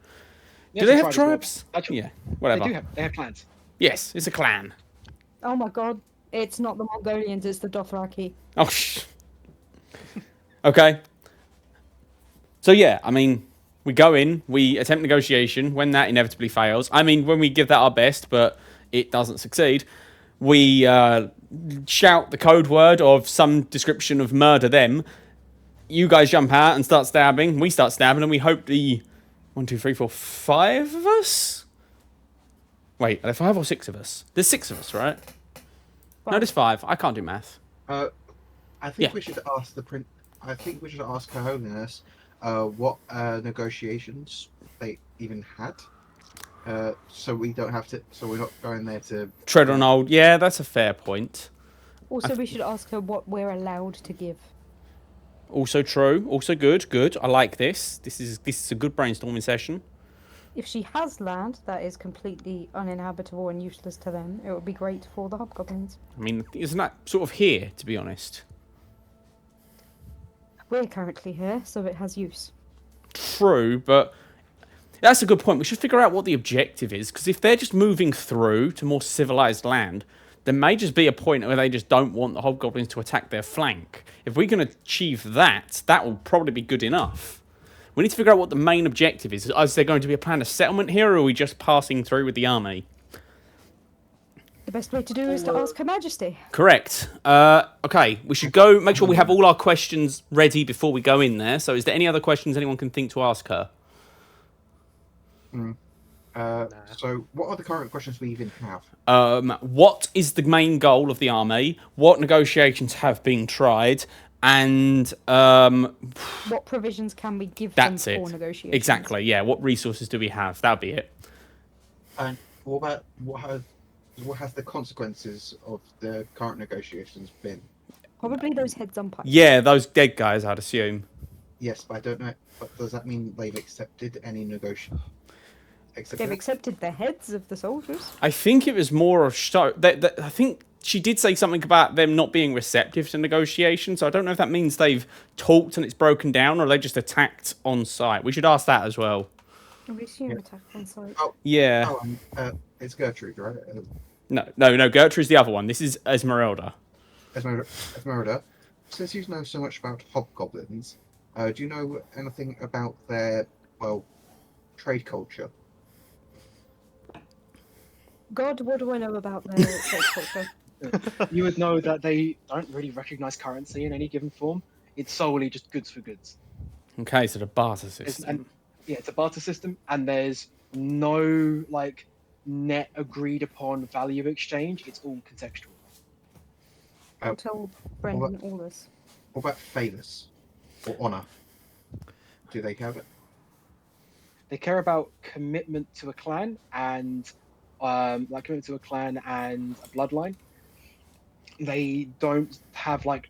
Do they have tribes? Yeah, whatever. They have clans. Yes, it's a clan. Oh my god, it's not the Mongolians, it's the Dothraki. Oh, okay. So yeah, I mean, we go in, we attempt negotiation. When that inevitably fails, I mean, when we give that our best, but it doesn't succeed, we shout the code word of some description of murder them. You guys jump out and start stabbing. We start stabbing, and we hope the 1, 2, 3, 4, 5 of us. Wait, are there 5 or 6 of us? There's 6 of us, right? No, there's 5. I can't do math. I think Yeah. we should ask I think we should ask Her Holiness what negotiations they even had. So we don't have to. So we're not going there to Tread on old. Yeah, that's a fair point. Also, we should ask her what we're allowed to give. Also true. Also good. Good. I like this. This is a good brainstorming session. If she has land that is completely uninhabitable and useless to them, it would be great for the Hobgoblins. I mean, isn't that sort of here, to be honest? We're currently here, so it has use. True, but that's a good point. We should figure out what the objective is, because if they're just moving through to more civilized land, there may just be a point where they just don't want the Hobgoblins to attack their flank. If we can achieve that, that will probably be good enough. We need to figure out what the main objective is. Is there going to be a plan of settlement here, or are we just passing through with the army? The best way to do is to ask Her Majesty. Correct. Okay, we should go make sure we have all our questions ready before we go in there. So is there any other questions anyone can think to ask her? So what are the current questions we even have? What is the main goal of the army? What negotiations have been tried? And What provisions can we give that's them it. for negotiations? Exactly, yeah. What resources do we have? That'll be it. And what about what has the consequences of the current negotiations been? Probably those heads umpires. Yeah, those dead guys, I'd assume. Yes, but I don't know. But does that mean they've accepted any negotiation? They've accepted the heads of the soldiers. I think it was more of I think she did say something about them not being receptive to negotiation, so I don't know if that means they've talked and it's broken down, or they just attacked on site. We should ask that as well. We assume attack on site. Yeah. Oh, it's Gertrude, right? No, Gertrude's the other one. This is Esmeralda. Esmeralda, since you know so much about hobgoblins, do you know anything about their, trade culture? God, what do I know about their state culture? You would know that they don't really recognize currency in any given form. It's solely just goods for goods. Okay, so the barter It's, system. and yeah, it's a barter system, and there's no like net agreed upon value exchange. It's all contextual. I'll tell Brendan all this. What about favors or honor? Do they have it? They care about commitment to a clan and like commitment to a clan and a bloodline. They don't have like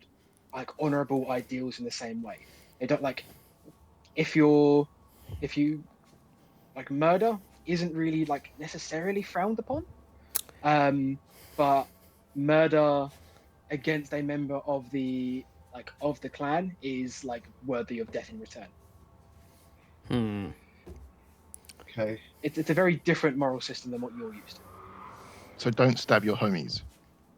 honorable ideals in the same way. They don't like if you like murder isn't really like necessarily frowned upon. But murder against a member of the clan is like worthy of death in return. Hmm. Okay. It's a very different moral system than what you're used to. So don't stab your homies.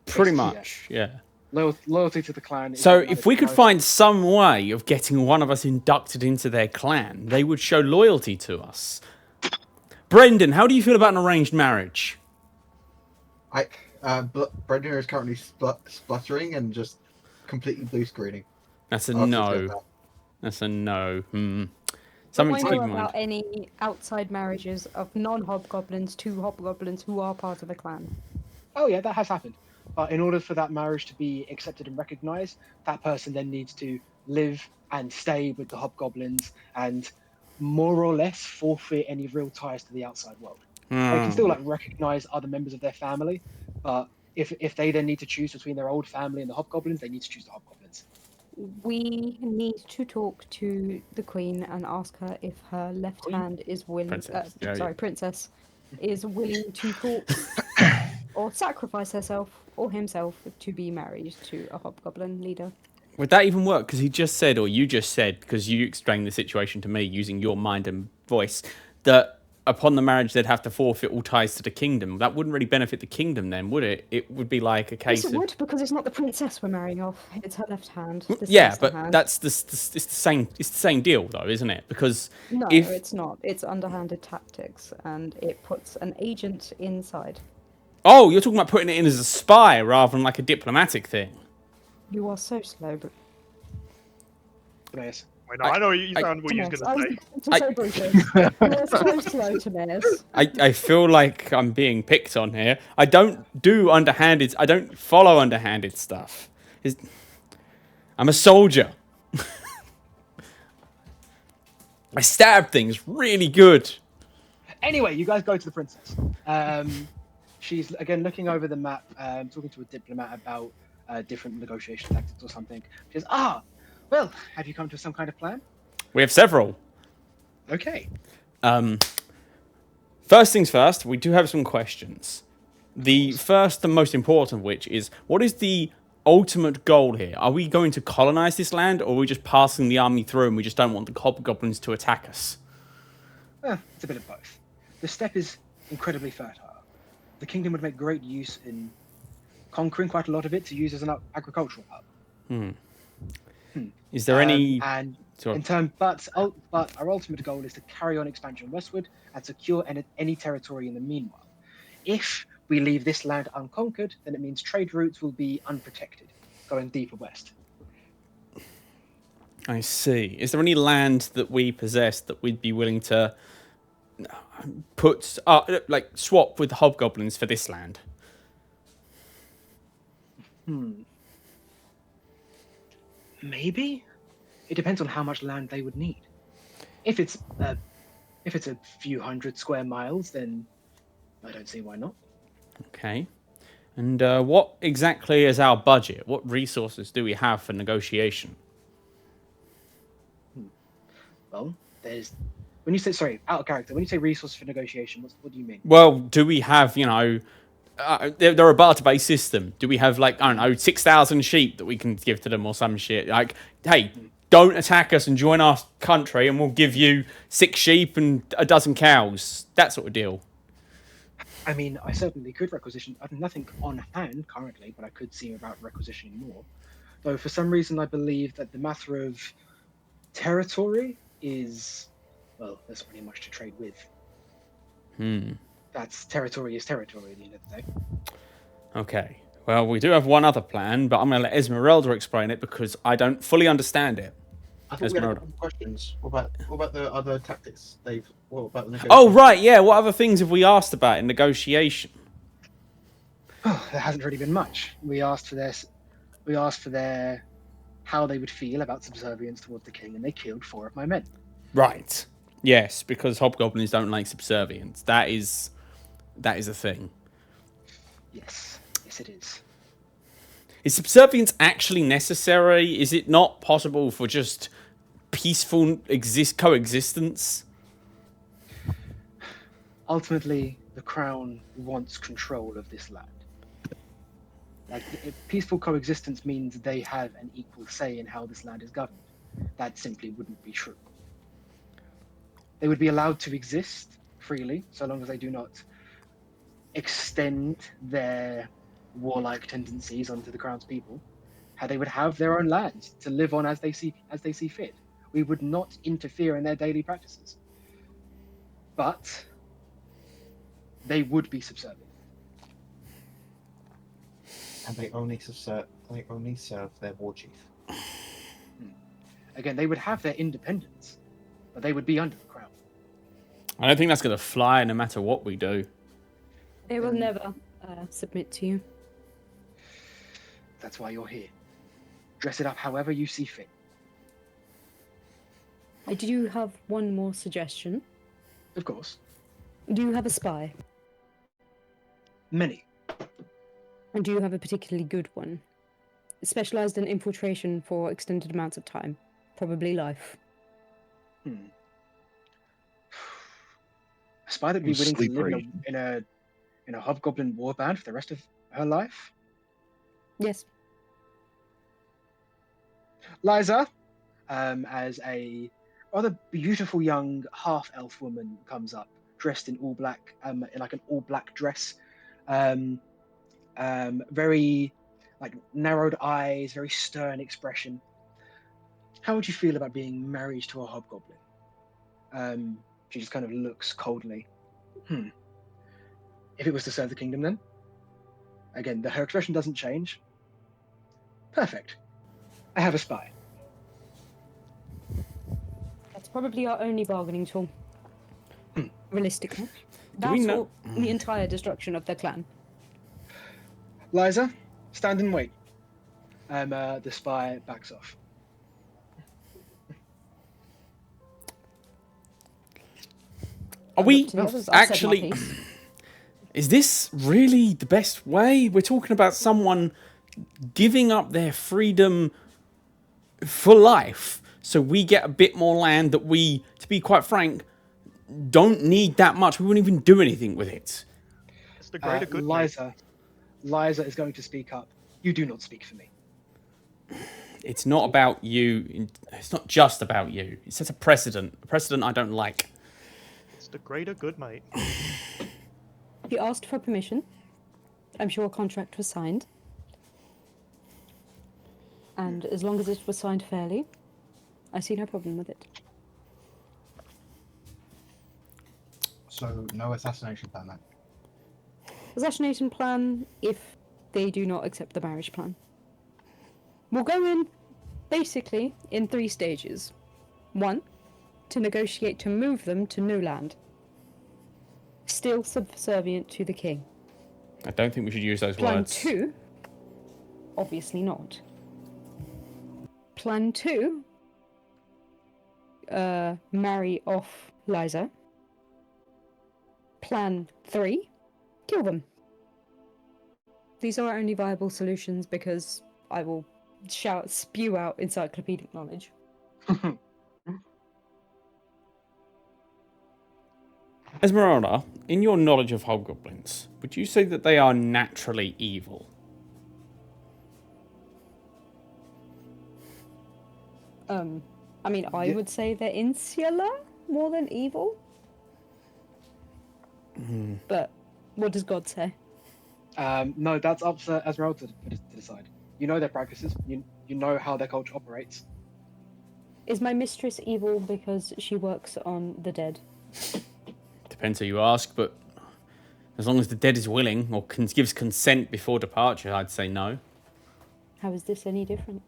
Pretty Basically, much, yeah. Loyalty to the clan. Is So what if matters we the could most. find some way of getting one of us inducted into their clan, they would show loyalty to us. Brendan, how do you feel about an arranged marriage? Brendan is currently spluttering and just completely blue screening. That's a After he said no. that. That's a no. Do Something I to know keep in mind. about any outside marriages of non-hobgoblins to hobgoblins who are part of a clan? Oh yeah, that has happened. But in order for that marriage to be accepted and recognized, that person then needs to live and stay with the hobgoblins and more or less forfeit any real ties to the outside world. They can still like recognize other members of their family, but if they then need to choose between their old family and the hobgoblins, they need to choose the hobgoblins. We need to talk to the queen and ask her if her left Queen? hand is willing. Princess. Yeah. Princess is willing to talk or sacrifice herself or himself to be married to a hobgoblin leader. Would that even work? Because he just said, or you just said, because you explained the situation to me using your mind and voice, that upon the marriage they'd have to forfeit all ties to the kingdom. That wouldn't really benefit the kingdom then, would it? It would be like a case Yes, it of... would, because it's not the princess we're marrying off. It's her left hand. The Yeah, sister but hand. that's it's the same. It's the same deal, though, isn't it? Because No, if it's not. It's underhanded tactics, and it puts an agent inside. oh, you're talking about putting it in as a spy rather than like a diplomatic thing. You are so slow, but Yes. Wait, no, I know you sound what you was I was going to say. going to say Brutus. You are so slow to miss. I feel like I'm being picked on here. I don't do underhanded. I don't follow underhanded stuff. I'm a soldier. I stab things really good. Anyway, you guys go to the princess. She's again looking over the map, talking to a diplomat about different negotiation tactics or something. She says, well, have you come to some kind of plan? We have several. Okay. First things first, we do have some questions. The first and most important of which is, what is the ultimate goal here? Are we going to colonize this land, or are we just passing the army through and we just don't want the hobgoblins to attack us? It's a bit of both. The steppe is incredibly fertile. The kingdom would make great use in conquering quite a lot of it to use as an agricultural hub. Is there any... And Sorry. in turn, but our ultimate goal is to carry on expansion westward and secure any territory in the meanwhile. If we leave this land unconquered, then it means trade routes will be unprotected, going deeper west. I see. Is there any land that we possess that we'd be willing to put, swap with the hobgoblins for this land? Maybe. It depends on how much land they would need. If it's a few hundred square miles, then I don't see why not. Okay. And what exactly is our budget? What resources do we have for negotiation? Well, when you say out of character, when you say resource for negotiation, what do you mean? Well, do we have, they're a barter-based system. Do we have, 6,000 sheep that we can give to them or some shit? Like, hey, don't attack us and join our country and we'll give you 6 sheep and a dozen cows. That sort of deal. I mean, I certainly could requisition. I have nothing on hand currently, but I could see about requisitioning more. Though for some reason I believe that the matter of territory is, well, there's pretty much to trade with. That's territory is territory at the end of the day. Okay. Well, we do have one other plan, but I'm going to let Esmeralda explain it because I don't fully understand it. I thought we had a Esmeralda. couple of questions. What about the other tactics? What about the negotiation? Oh, right, yeah. What other things have we asked about in negotiation? Oh, there hasn't really been much. We asked for this. We asked for their how they would feel about subservience towards the king, and they killed 4 of my men. Right. Yes, because hobgoblins don't like subservience. That is a thing. Yes, it is. Is subservience actually necessary? Is it not possible for just peaceful coexistence? Ultimately, the crown wants control of this land. Peaceful coexistence means they have an equal say in how this land is governed. That simply wouldn't be true. They would be allowed to exist freely, so long as they do not extend their warlike tendencies onto the crown's people. How they would have their own land to live on as they see fit. We would not interfere in their daily practices. But they would be subservient. And they only serve their war chief. Again, they would have their independence, but they would be under the crown. I don't think that's going to fly no matter what we do. They will never submit to you. That's why you're here. Dress it up however you see fit. I do have one more suggestion. Of course. Do you have a spy? Many. And do you have a particularly good one? Specialized in infiltration for extended amounts of time. Probably life. A spy that'd be willing to live Slippery. in a hobgoblin warband for the rest of her life? Yes. Liza, as a rather beautiful young half-elf woman comes up, dressed in all black, in like an all-black dress, very like narrowed eyes, very stern expression. How would you feel about being married to a hobgoblin? She just kind of looks coldly. If it was to serve the kingdom, then? Again, her expression doesn't change. Perfect. I have a spy. That's probably our only bargaining tool. Realistically. Do we That's know- the entire destruction of their clan. Liza, stand and wait. The spy backs off. Are we To the others, I've said my actually... piece. Is this really the best way? We're talking about someone giving up their freedom for life so we get a bit more land that we, to be quite frank, don't need that much. We wouldn't even do anything with it. It's the greater good. mate. Liza is going to speak up. You do not speak for me. It's not about you. It's not just about you. It sets a precedent I don't like. It's the greater good, mate. He asked for permission. I'm sure a contract was signed. And as long as it was signed fairly, I see no problem with it. So no assassination plan then. Assassination plan if they do not accept the marriage plan. We'll go in, basically, in 3 stages. 1, to negotiate to move them to new land. Still subservient to the king. I don't think we should use those Plan words. 2, obviously not. Plan 2, marry off Liza. Plan 3, kill them. These are our only viable solutions because I will spew out encyclopedic knowledge. Esmeralda, in your knowledge of hobgoblins, would you say that they are naturally evil? I mean, I would say they're insular more than evil. But what does God say? No, that's up to Esmeralda to decide. You know their practices. You know how their culture operates. Is my mistress evil because she works on the dead? Depends who you ask, but As long as the dead is willing or gives consent before departure, I'd say no. How is this any different?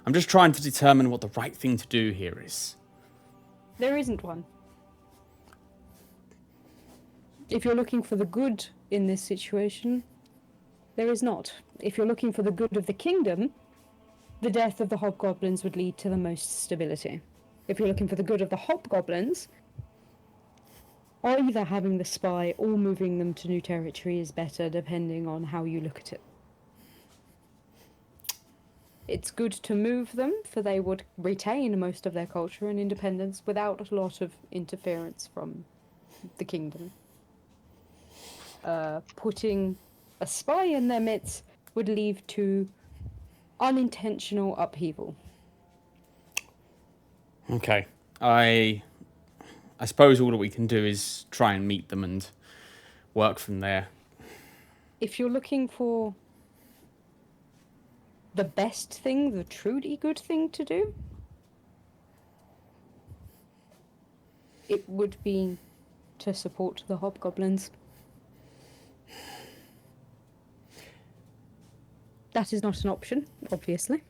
I'm just trying to determine what the right thing to do here is. There isn't one. If you're looking for the good in this situation, there is not. If you're looking for the good of the kingdom, the death of the hobgoblins would lead to the most stability. If you're looking for the good of the hobgoblins, either having the spy or moving them to new territory is better, depending on how you look at it. It's good to move them, for they would retain most of their culture and independence without a lot of interference from the kingdom. Putting a spy in their midst would lead to unintentional upheaval. Okay. I suppose all that we can do is try and meet them and work from there. If you're looking for the best thing, the truly good thing to do, it would be to support the hobgoblins. That is not an option, obviously.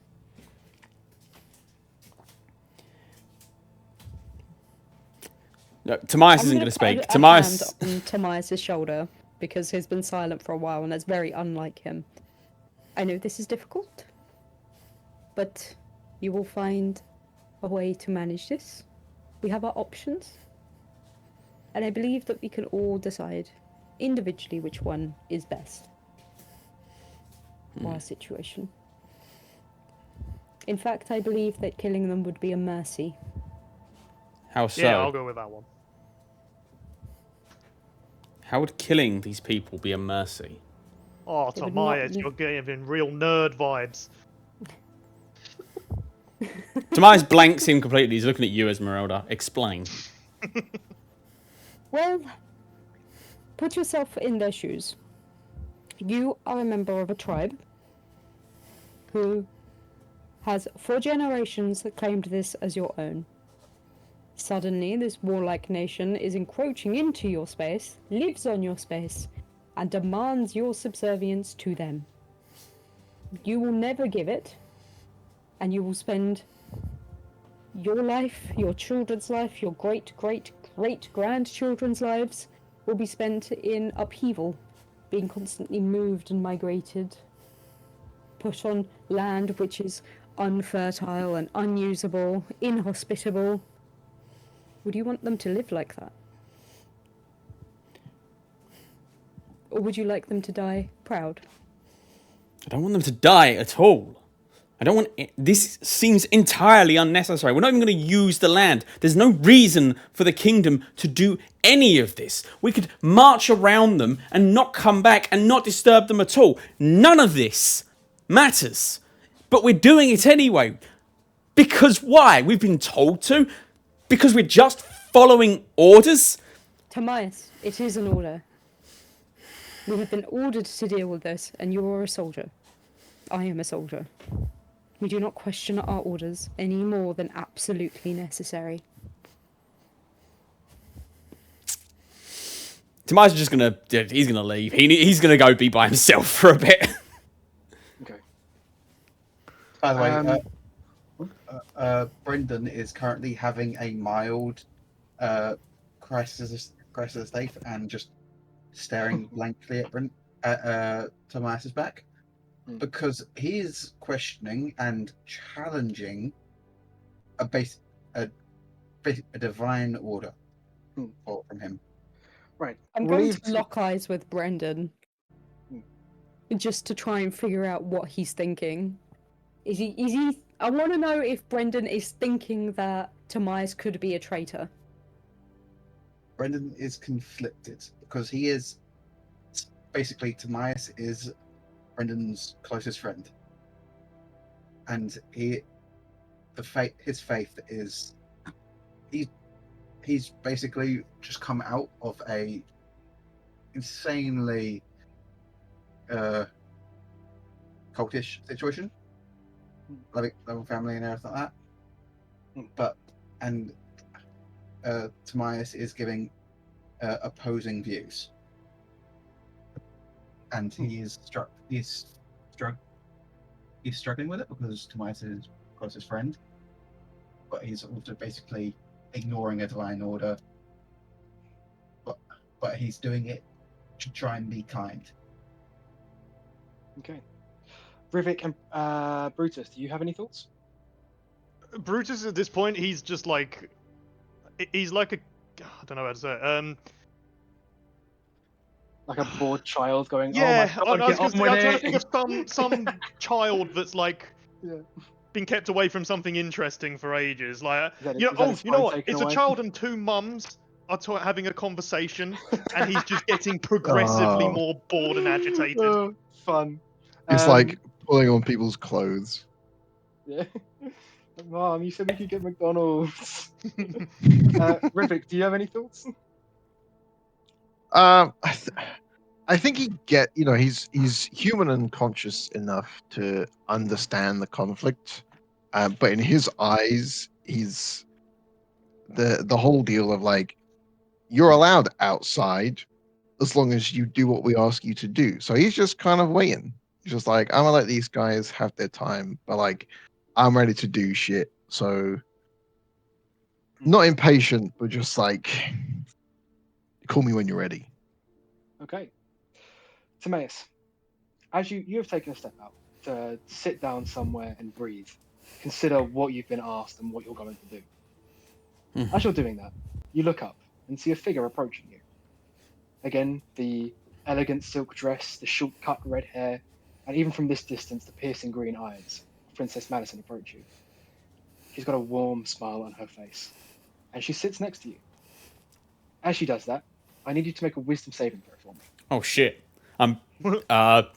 No, Tomias I'm isn't gonna going to speak. put a Tomias. hand on Tomias' shoulder because he's been silent for a while, and that's very unlike him. I know this is difficult, but you will find a way to manage this. We have our options, and I believe that we can all decide individually which one is best for our situation. In fact, I believe that killing them would be a mercy. How so? Yeah, I'll go with that one. How would killing these people be a mercy? Oh, It would Tomias, not- you're giving real nerd vibes. Tomias blanks him completely. He's looking at you, Esmeralda. Explain. Well, put yourself in their shoes. You are a member of a tribe who has for generations claimed this as your own. Suddenly, this warlike nation is encroaching into your space, lives on your space, and demands your subservience to them. You will never give it, and you will spend your life, your children's life, your great-great-great-grandchildren's lives will be spent in upheaval, being constantly moved and migrated, put on land which is unfertile and unusable, inhospitable. Would you want them to live like that? Or would you like them to die proud? I don't want them to die at all. I don't want... This seems entirely unnecessary. We're not even going to use the land. There's no reason for the kingdom to do any of this. We could march around them and not come back and not disturb them at all. None of this matters. But we're doing it anyway. Because why? We've been told to? Because we're just following orders? Tomias, it is an order. We have been ordered to deal with this, and you are a soldier. I am a soldier. We do not question our orders any more than absolutely necessary. Tomias is just going to... He's going to leave. He's going to go be by himself for a bit. Okay. By the way, Brendan is currently having a mild crisis of state and just staring blankly at Tomias's back because he is questioning and challenging a divine order from him. Right. I'm We'll going leave to lock eyes with Brendan. Just to try and figure out what he's thinking. Is he... I want to know if Brendan is thinking that Tomias could be a traitor. Brendan is conflicted because he is basically Tomias is Brendan's closest friend, and his faith is he's basically just come out of a insanely cultish situation, loving family and everything like that. But Tomias is giving opposing views, and he's struggling with it because Tomias is closest friend, but he's also basically ignoring a divine order. But he's doing it to try and be kind. Okay. Rivik and Brutus, do you have any thoughts? Brutus at this point, he's just like, he's like a, I don't know how to say it. Like a bored child going, Yeah, "Oh my I was God, gonna get say, on I'm trying with to think it!" of some child that's like Yeah. been kept away from something interesting for ages. Like, Is that you know, is that oh, his you know phone what? taken It's a away? child and two mums are having a conversation, and he's just getting progressively Oh. more bored and agitated. Oh, fun. It's like pulling on people's clothes. Yeah. Mom, you said we could get McDonald's. Rivik, do you have any thoughts? I think he's human and conscious enough to understand the conflict, but in his eyes, he's the whole deal of like, you're allowed outside as long as you do what we ask you to do. So he's just kind of waiting. He's just like, I'm gonna let these guys have their time, but like, I'm ready to do shit. So not impatient, but just like, call me when you're ready. Okay. Timaeus, as you have taken a step out to sit down somewhere and breathe, consider what you've been asked and what you're going to do. As you're doing that, you look up and see a figure approaching you. Again, the elegant silk dress, the short cut red hair, and even from this distance, the piercing green eyes of Princess Madison approach you. She's got a warm smile on her face, and she sits next to you. As she does that, I need you to make a wisdom saving throw for me. Oh shit. I'm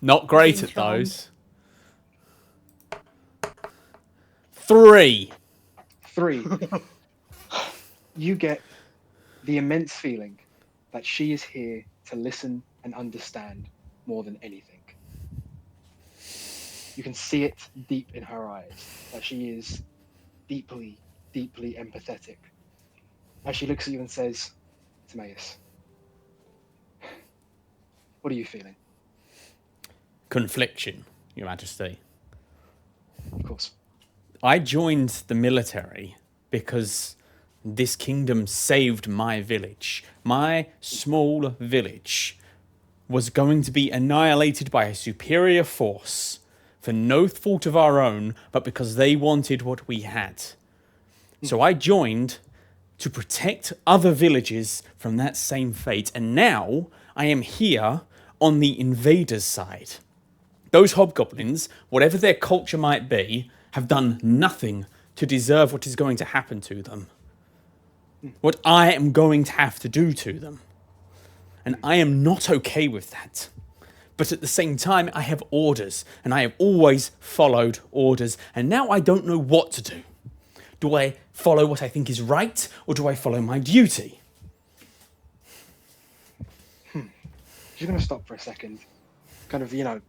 not great Being at charmed. those. 3. 3. You get the immense feeling that she is here to listen and understand more than anything. You can see it deep in her eyes that she is deeply, deeply empathetic. As she looks at you and says, Timaeus, what are you feeling? Confliction, Your Majesty. Of course. I joined the military because this kingdom saved my village. My small village was going to be annihilated by a superior force for no fault of our own, but because they wanted what we had. So I joined to protect other villages from that same fate, and now I am here on the invaders' side. Those hobgoblins, whatever their culture might be, have done nothing to deserve what is going to happen to them. What I am going to have to do to them. And I am not okay with that. But at the same time, I have orders, and I have always followed orders, and now I don't know what to do. Do I follow what I think is right, or do I follow my duty? She's going to stop for a second. Kind of,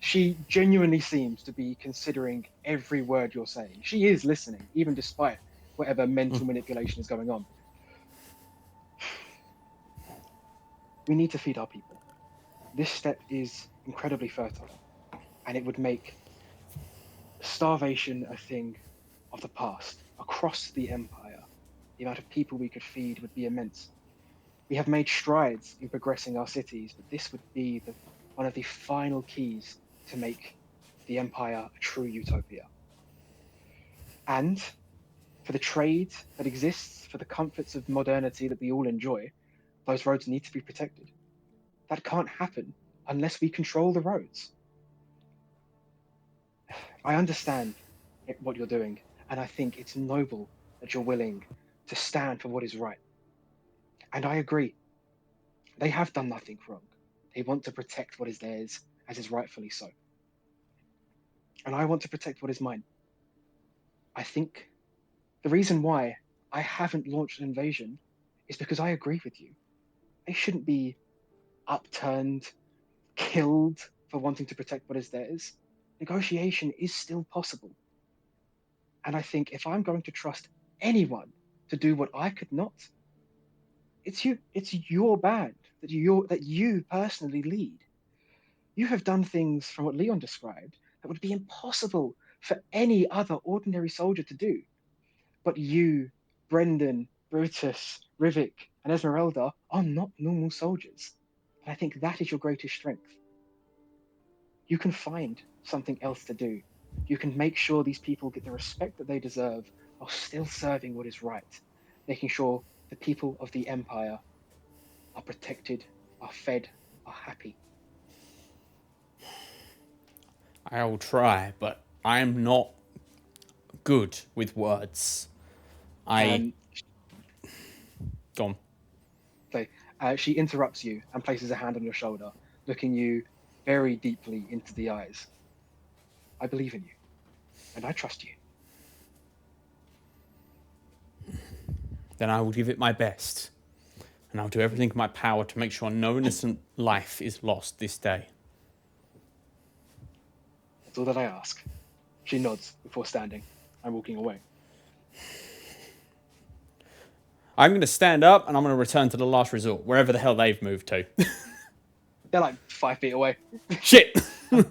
she genuinely seems to be considering every word you're saying. She is listening, even despite whatever mental manipulation is going on. We need to feed our people. This step is incredibly fertile, and it would make starvation a thing of the past. Across the empire, the amount of people we could feed would be immense. We have made strides in progressing our cities, but this would be one of the final keys to make the empire a true utopia. And for the trade that exists, for the comforts of modernity that we all enjoy, those roads need to be protected. That can't happen unless we control the roads. I understand what you're doing, and I think it's noble that you're willing to stand for what is right. And I agree. They have done nothing wrong. They want to protect what is theirs, as is rightfully so. And I want to protect what is mine. I think the reason why I haven't launched an invasion is because I agree with you. They shouldn't be upturned, killed for wanting to protect what is theirs. Negotiation is still possible. And I think if I'm going to trust anyone to do what I could not, It's your band that you personally lead. You have done things from what Leon described that would be impossible for any other ordinary soldier to do. But you, Brendan, Brutus, Rivik, and Esmeralda are not normal soldiers. And I think that is your greatest strength. You can find something else to do. You can make sure these people get the respect that they deserve while still serving what is right, making sure the people of the Empire are protected, are fed, are happy. I'll try, but I'm not good with words. Go on. So she interrupts you and places a hand on your shoulder, looking you very deeply into the eyes. I believe in you, and I trust you. Then I will give it my best. And I'll do everything in my power to make sure no innocent life is lost this day. That's all that I ask. She nods before standing and walking away. I'm going to stand up and I'm going to return to the last resort, wherever the hell they've moved to. They're like 5 feet away. Shit!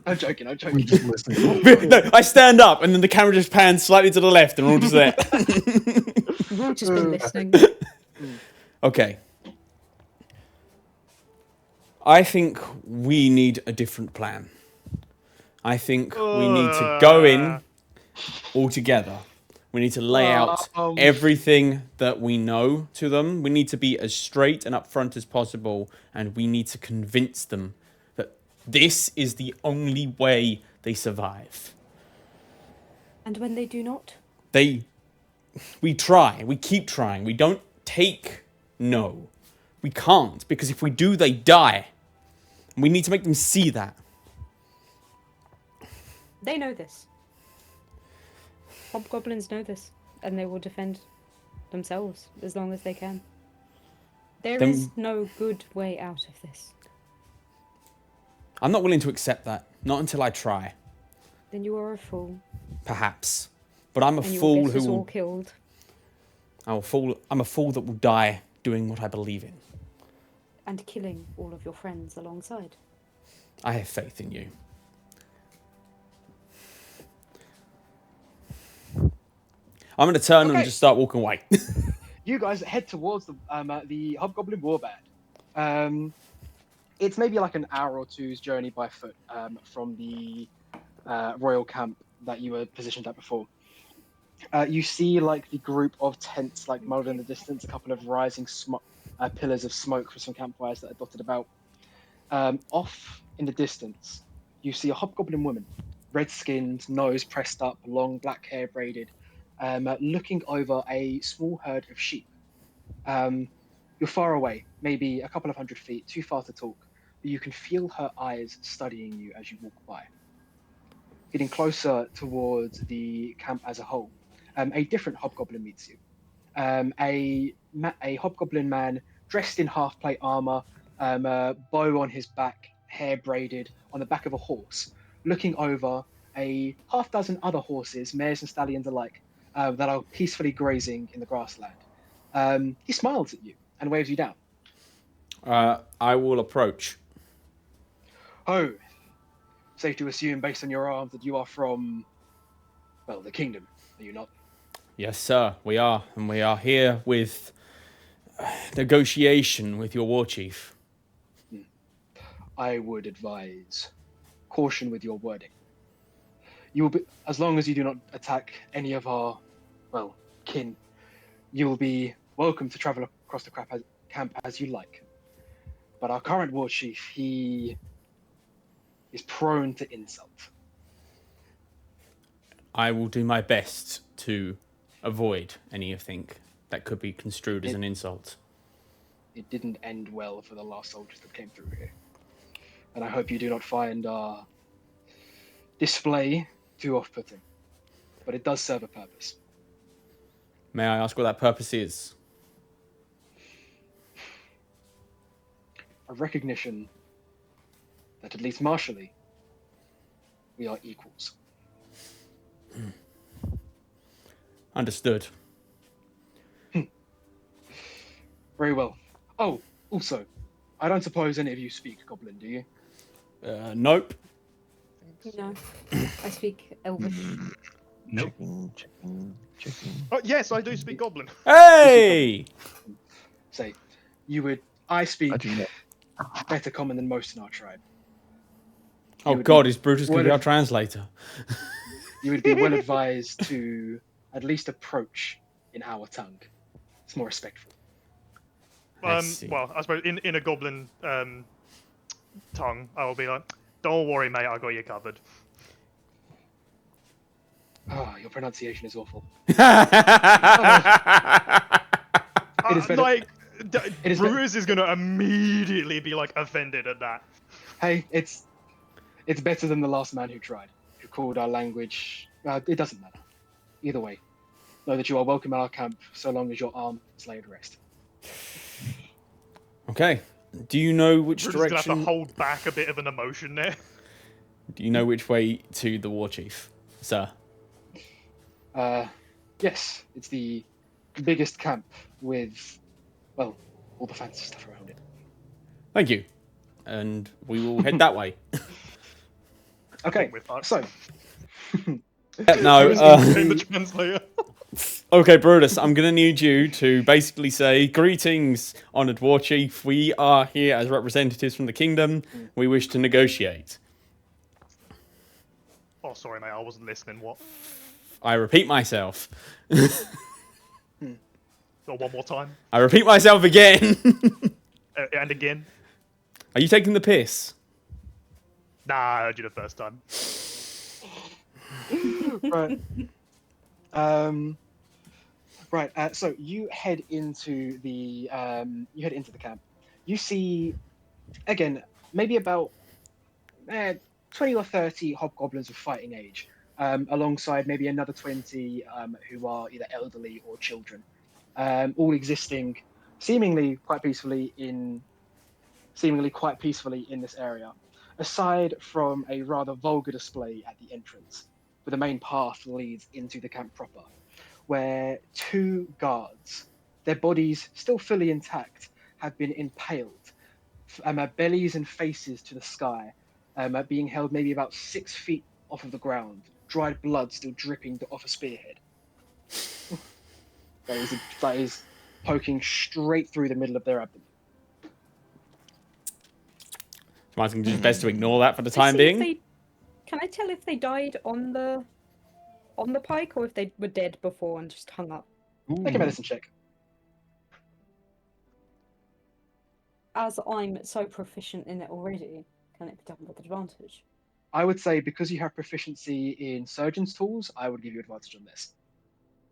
I'm joking. We're just listening. No, I stand up and then the camera just pans slightly to the left and we're all just there. We've all just been listening. Okay. I think we need a different plan. I think we need to go in all together. We need to lay out everything that we know to them. We need to be as straight and upfront as possible, and we need to convince them that this is the only way they survive. And when they do not? We try. We keep trying. We don't take no. We can't, because if we do, they die. We need to make them see that. They know this. Hobgoblins know this, and they will defend themselves as long as they can. There is no good way out of this. I'm not willing to accept that. Not until I try. Then you are a fool. Perhaps. But I'm a and fool you will get who us will... all killed. I'm a fool that will die doing what I believe in. And killing all of your friends alongside. I have faith in you. I'm going to turn and just start walking away. You guys head towards the Hobgoblin Warband. It's maybe like an hour or two's journey by foot from the royal camp that you were positioned at before. You see like the group of tents like muddled in the distance, a couple of rising pillars of smoke from some campfires that are dotted about. Off in the distance, you see a Hobgoblin woman, red-skinned, nose pressed up, long black hair braided, looking over a small herd of sheep. You're far away, maybe a couple of 100 feet, too far to talk, but you can feel her eyes studying you as you walk by. Getting closer towards the camp as a whole, a different Hobgoblin meets you. A Hobgoblin man dressed in half-plate armor, bow on his back, hair braided, on the back of a horse, looking over a half dozen other horses, mares and stallions alike, that are peacefully grazing in the grassland. He smiles at you and waves you down. I will approach. Oh, safe to assume, based on your arms, that you are from, well, the kingdom, are you not? Yes, sir, we are. And we are here with negotiation with your war chief. I would advise caution with your wording. You will be, as long as you do not attack any of our, well, kin, you will be welcome to travel across the camp as you like. But our current war chief, he is prone to insult. I will do my best to avoid anything that could be construed as an insult. It didn't end well for the last soldiers that came through here. And I hope you do not find our display too off-putting. But it does serve a purpose. May I ask what that purpose is? A recognition that, at least martially, we are equals. Understood. Very well. Oh, also, I don't suppose any of you speak Goblin, do you? Nope. No, I speak Elvish. Nope. Checking. Oh, yes, I do speak Goblin. Hey! Say, I I speak do not. better common than most in our tribe. Oh would God, be is Brutus going to be well our translator? You would be well advised to at least approach in our tongue. It's more respectful. I see. Well, I suppose in a Goblin tongue, I'll be like, "Don't worry, mate, I got you covered." Ah, your pronunciation is awful. Oh, It is better. Like, It is Brutus is gonna immediately be like offended at that. Hey, it's better than the last man who tried, who called our language. It doesn't matter. Either way, know that you are welcome at our camp so long as your arm is laid at rest. Okay. Do you know which Brutus is gonna have direction? to hold back a bit of an emotion there. Do you know which way to the war chief, sir? Yes, it's the biggest camp with, well, all the fancy stuff around it. Thank you. And we will head that way. Okay, We're fucked. so No. In the translator. Okay, Brutus, I'm going to need you to basically say, "Greetings, honoured war chief. We are here as representatives from the kingdom. We wish to negotiate." Oh, sorry, mate, I wasn't listening. What? I repeat myself. Oh, one more time. I repeat myself again. And again. Are you taking the piss? Nah, I heard you the first time. right. Right. So you head into the camp. You see, again, maybe about 20 or 30 hobgoblins of fighting age, alongside maybe another 20 who are either elderly or children, all existing seemingly quite peacefully in this area, aside from a rather vulgar display at the entrance, where the main path leads into the camp proper, where two guards, their bodies still fully intact, have been impaled, bellies and faces to the sky, being held maybe about 6 feet off of the ground, dried blood still dripping off a spearhead. that is poking straight through the middle of their abdomen. So I think it's best to ignore that for the I time see if being. Can I tell if they died on the pike or if they were dead before and just hung up? Make a medicine check. As I'm so proficient in it already, can it be done with advantage? I would say because you have proficiency in surgeon's tools, I would give you advantage on this.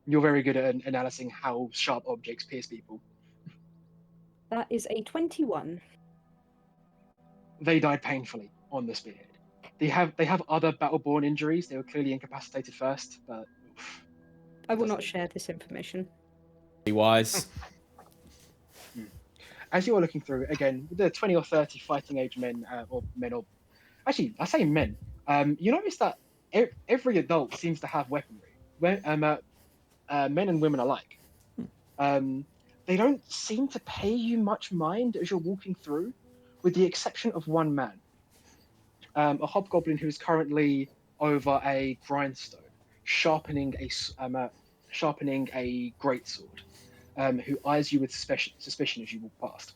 You're very good at analyzing how sharp objects pierce people. That is a 21. They died painfully on the spearhead. They have other battle-borne injuries. They were clearly incapacitated first, but I will not share this information. Be wise. as you are looking through, again, the 20 or 30 fighting age men, actually, I say men, you notice that every adult seems to have weaponry, men and women alike. They don't seem to pay you much mind as you're walking through, with the exception of one man, a hobgoblin who is currently over a grindstone, sharpening a greatsword, who eyes you with suspicion as you walk past.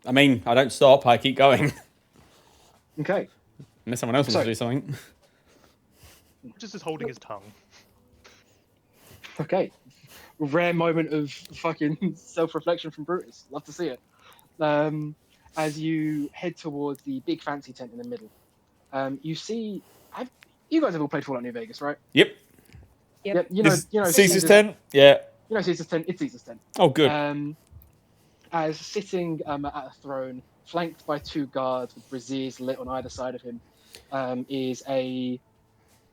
I mean, I don't stop. I keep going. Okay. Unless someone else wants to do something. Just is holding his tongue. Okay. Rare moment of fucking self-reflection from Brutus. Love to see it. As you head towards the big fancy tent in the middle, you see. You guys have all played Fallout New Vegas, right? Yep. Yep. You know Caesar's tent? Yeah. You know Caesar's tent. It's Caesar's tent. Oh, good. As sitting at a throne, flanked by two guards with braziers lit on either side of him, is a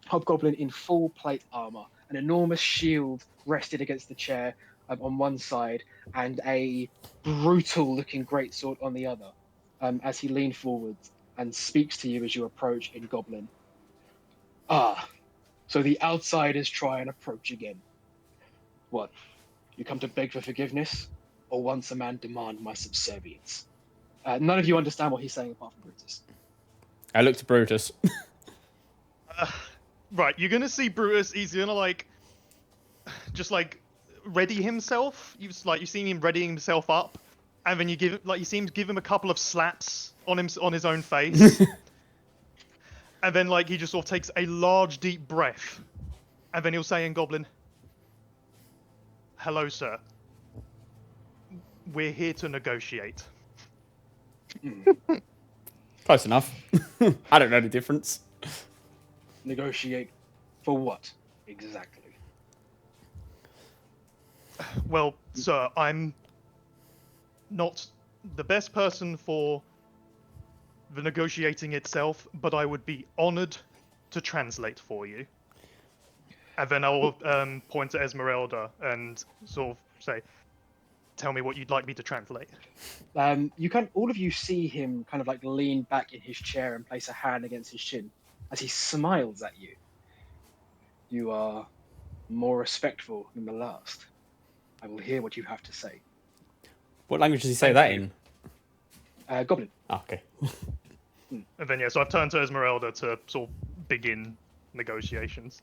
hobgoblin in full plate armor, an enormous shield rested against the chair on one side, and a brutal-looking greatsword on the other. As he leans forward and speaks to you as you approach in Goblin. Ah, so the outsiders try and approach again. What? You come to beg for forgiveness, or once a man demand my subservience? None of you understand what he's saying apart from Brutus. I looked at Brutus. Uh, right, you're gonna see Brutus. He's gonna like, just like, ready himself. You see him readying himself up, and then you see him give him a couple of slaps on his own face, and then like he just sort of takes a large deep breath, and then he'll say in Goblin, "Hello, sir. We're here to negotiate." Close enough. I don't know the difference. Negotiate for what exactly? Well, sir, I'm not the best person for the negotiating itself, but I would be honored to translate for you. And then I'll point to Esmeralda and sort of say, "Tell me what you'd like me to translate." All of you see him kind of like lean back in his chair and place a hand against his chin as he smiles at you. You are more respectful than the last. I will hear what you have to say. What language does he say Thank that you. in? Goblin. Oh, okay. And then, yeah, so I've turned to Esmeralda to sort of begin negotiations.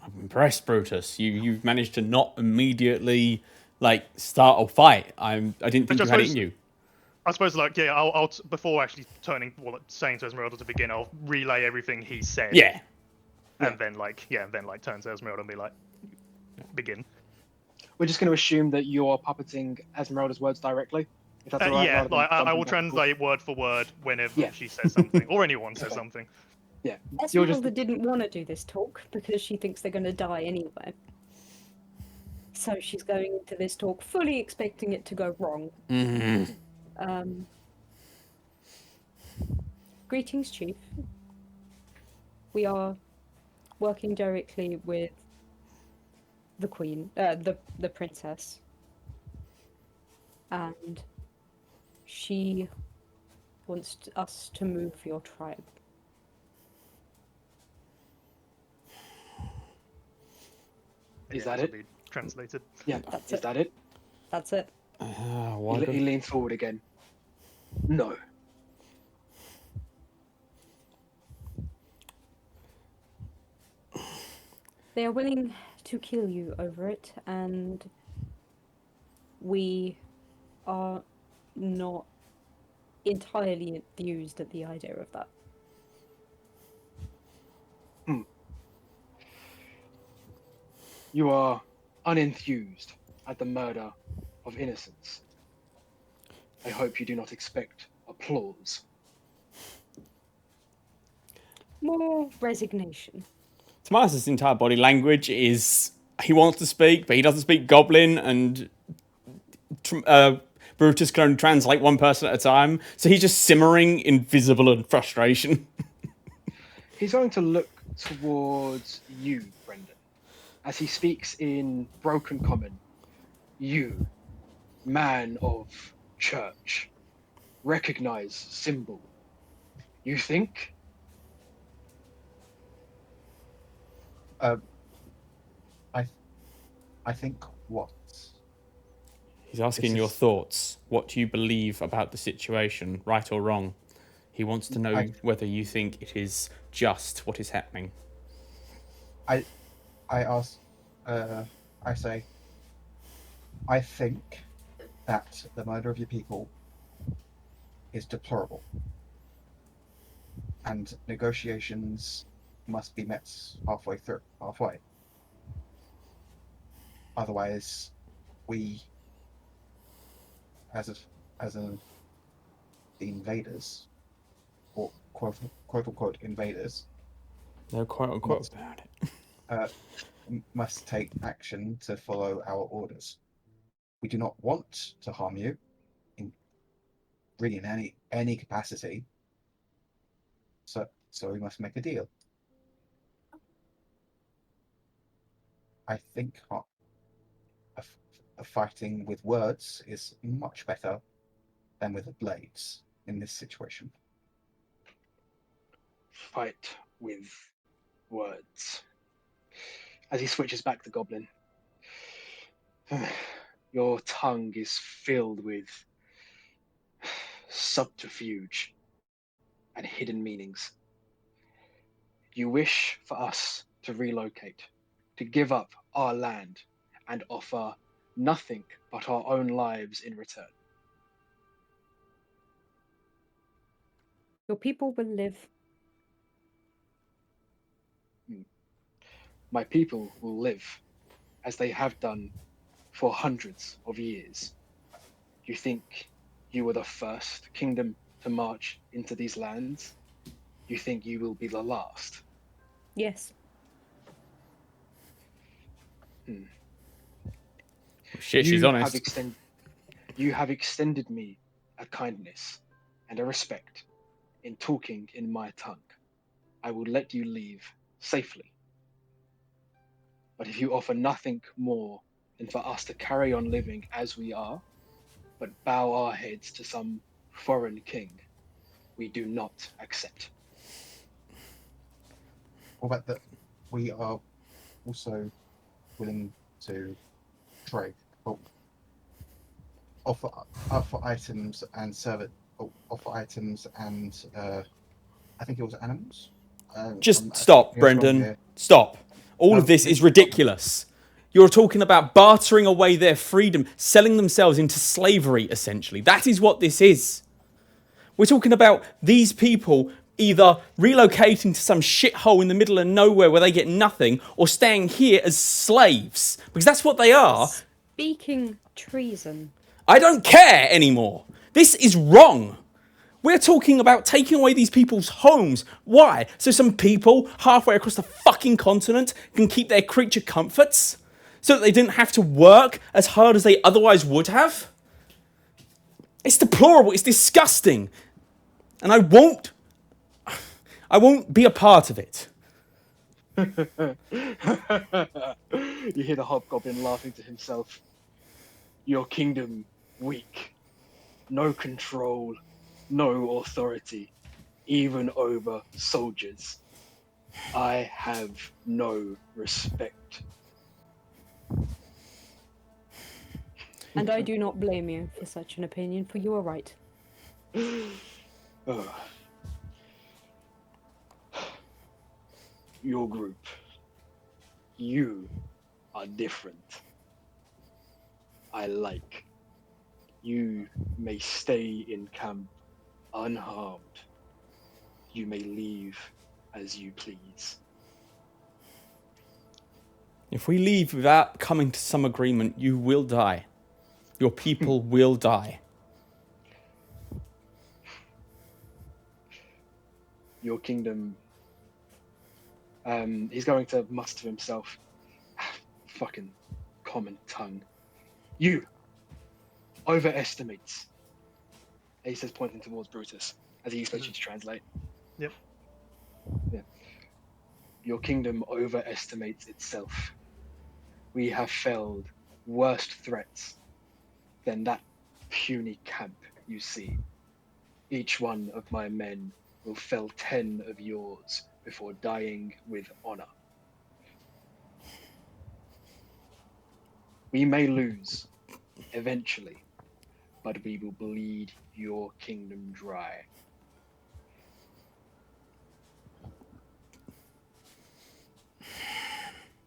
I'm impressed, Brutus. You've managed to not immediately like start a fight. I didn't think you had it in you. I suppose, like, yeah, I'll before actually saying to Esmeralda to begin, I'll relay everything he said. Yeah. And then, turn to Esmeralda and be like, begin. We're just going to assume that you're puppeting Esmeralda's words directly. If that's all right. Yeah, rather than like I jumping will back and forth. translate word for word whenever Yeah. she says something, or anyone says Okay. something. Yeah. You're Esmeralda just didn't want to do this talk because she thinks they're going to die anyway. So she's going into this talk fully expecting it to go wrong. Mm-hmm. Greetings, Chief. We are working directly with the Queen, the Princess. And she wants us to move your tribe. Is Yeah, that this it? will be translated. Yeah. That's Is it. that it? That's it. He leans forward again. No. They are willing to kill you over it, and we are not entirely enthused at the idea of that. You are unenthused at the murder of innocents. I hope you do not expect applause. More resignation. Tomas' entire body language is he wants to speak, but he doesn't speak Goblin, and Brutus can only translate one person at a time. So he's just simmering in visible frustration. He's going to look towards you, Brendan, as he speaks in broken common. You, man of church, recognize symbol. You think? I think what? He's asking This your is- thoughts. What do you believe about the situation, right or wrong? He wants to know whether you think it is just what is happening. I ask. I say. I think that the murder of your people is deplorable, and negotiations must be met halfway through. Halfway. Otherwise, we, as the invaders, or quote unquote invaders, No quote unquote about it. must take action to follow our orders. We do not want to harm you in really in any capacity. So we must make a deal. I think a fighting with words is much better than with the blades in this situation. Fight with words. As he switches back to Goblin. Your tongue is filled with subterfuge and hidden meanings. You wish for us to relocate, to give up our land and offer nothing but our own lives in return. Your people will live. My people will live as they have done for hundreds of years. You think you were the first kingdom to march into these lands? You think you will be the last? Yes. Shit, she's honest. You have extended me a kindness and a respect in talking in my tongue. I will let you leave safely. But if you offer nothing more than for us to carry on living as we are, but bow our heads to some foreign king, we do not accept. What about that? We are also willing to trade, or offer items and offer items and I think it was animals. Just stop, yes, wrong Brendan. here. Stop. All of No, this this- is ridiculous. You're talking about bartering away their freedom, selling themselves into slavery, essentially. That is what this is. We're talking about these people either relocating to some shithole in the middle of nowhere where they get nothing, or staying here as slaves. Because that's what they are. Speaking treason. I don't care anymore. This is wrong. We're talking about taking away these people's homes. Why? So some people halfway across the fucking continent can keep their creature comforts? So that they didn't have to work as hard as they otherwise would have? It's deplorable. It's disgusting. And I won't be a part of it. You hear the hobgoblin laughing to himself. Your kingdom weak. No control, no authority, even over soldiers. I have no respect. And I do not blame you for such an opinion, for you are right. Ugh. Your group. You are different. I like. You may stay in camp unharmed. You may leave as you please. If we leave without coming to some agreement, you will die. Your people will die. Your kingdom. He's going to muster himself. Fucking common tongue. You overestimates. He says, pointing towards Brutus, as he expects you to translate. Yep. Yeah. Your kingdom overestimates itself. We have felled worse threats than that puny camp you see. Each one of my men will fell 10 of yours before dying with honor. We may lose eventually, but we will bleed your kingdom dry.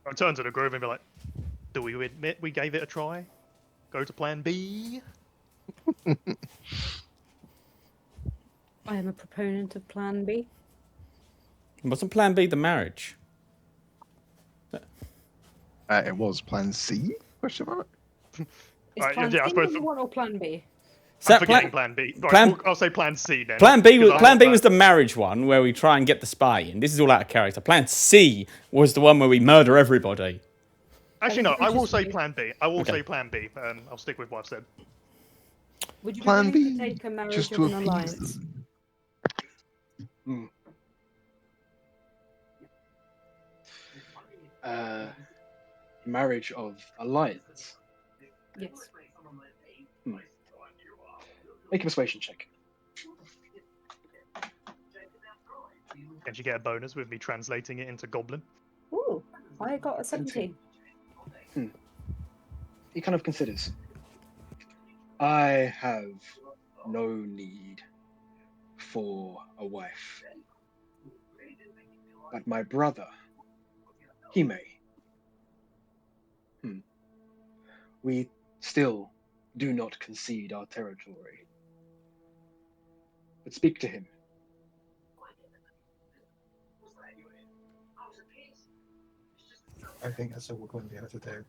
I turn to the group and be like, do we admit we gave it a try? Go to plan B? I am a proponent of Plan B. Wasn't Plan B the marriage? It was Plan C? Question mark. Is Alright, Plan yeah, I C suppose- what you want or Plan B? I'm forgetting plan B. Right, plan- I'll say plan C then. Plan B was because I Plan B thought was that- the marriage one where we try and get the spy in. This is all out of character. Plan C was the one where we murder everybody. Actually, no, I will Just say be- plan B. I will Okay. say plan B. I'll stick with what I've said. Would you Plan be willing B, to take a marriage just of to an appease alliance? them. Marriage of alliance. Yes. Make a persuasion check. Can you get a bonus with me translating it into Goblin? Ooh, I got a 17. He kind of considers. I have no need for a wife. But my brother, he may. We still do not concede our territory. But speak to him. I think that's all we're going to be able to do.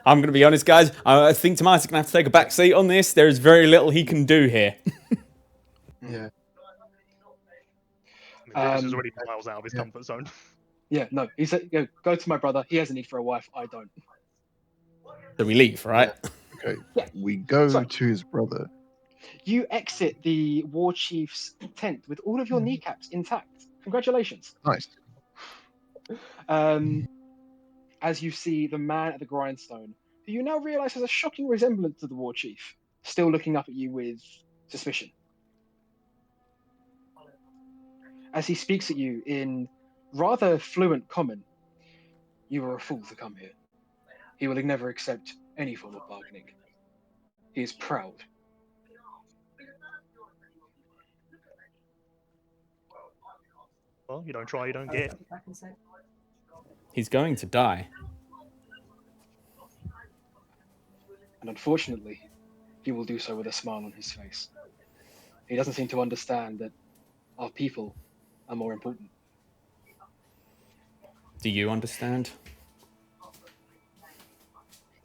I'm going to be honest, guys. I think Tomas is going to have to take a back seat on this. There is very little he can do here. Yeah. I mean, Brutus is already miles out of his comfort zone. Yeah, no. He said, go to my brother. He has a need for a wife. I don't. So we leave, right? Okay. Yeah. We go So- to his brother. You exit the war chief's tent with all of your kneecaps intact. Congratulations. Nice. As you see the man at the grindstone, who you now realize has a shocking resemblance to the war chief, still looking up at you with suspicion. As he speaks at you in rather fluent common, you are a fool to come here. He will never accept any form of bargaining. He is proud. Well, you don't try, you don't get. He's going to die. And unfortunately, he will do so with a smile on his face. He doesn't seem to understand that our people are more important. Do you understand?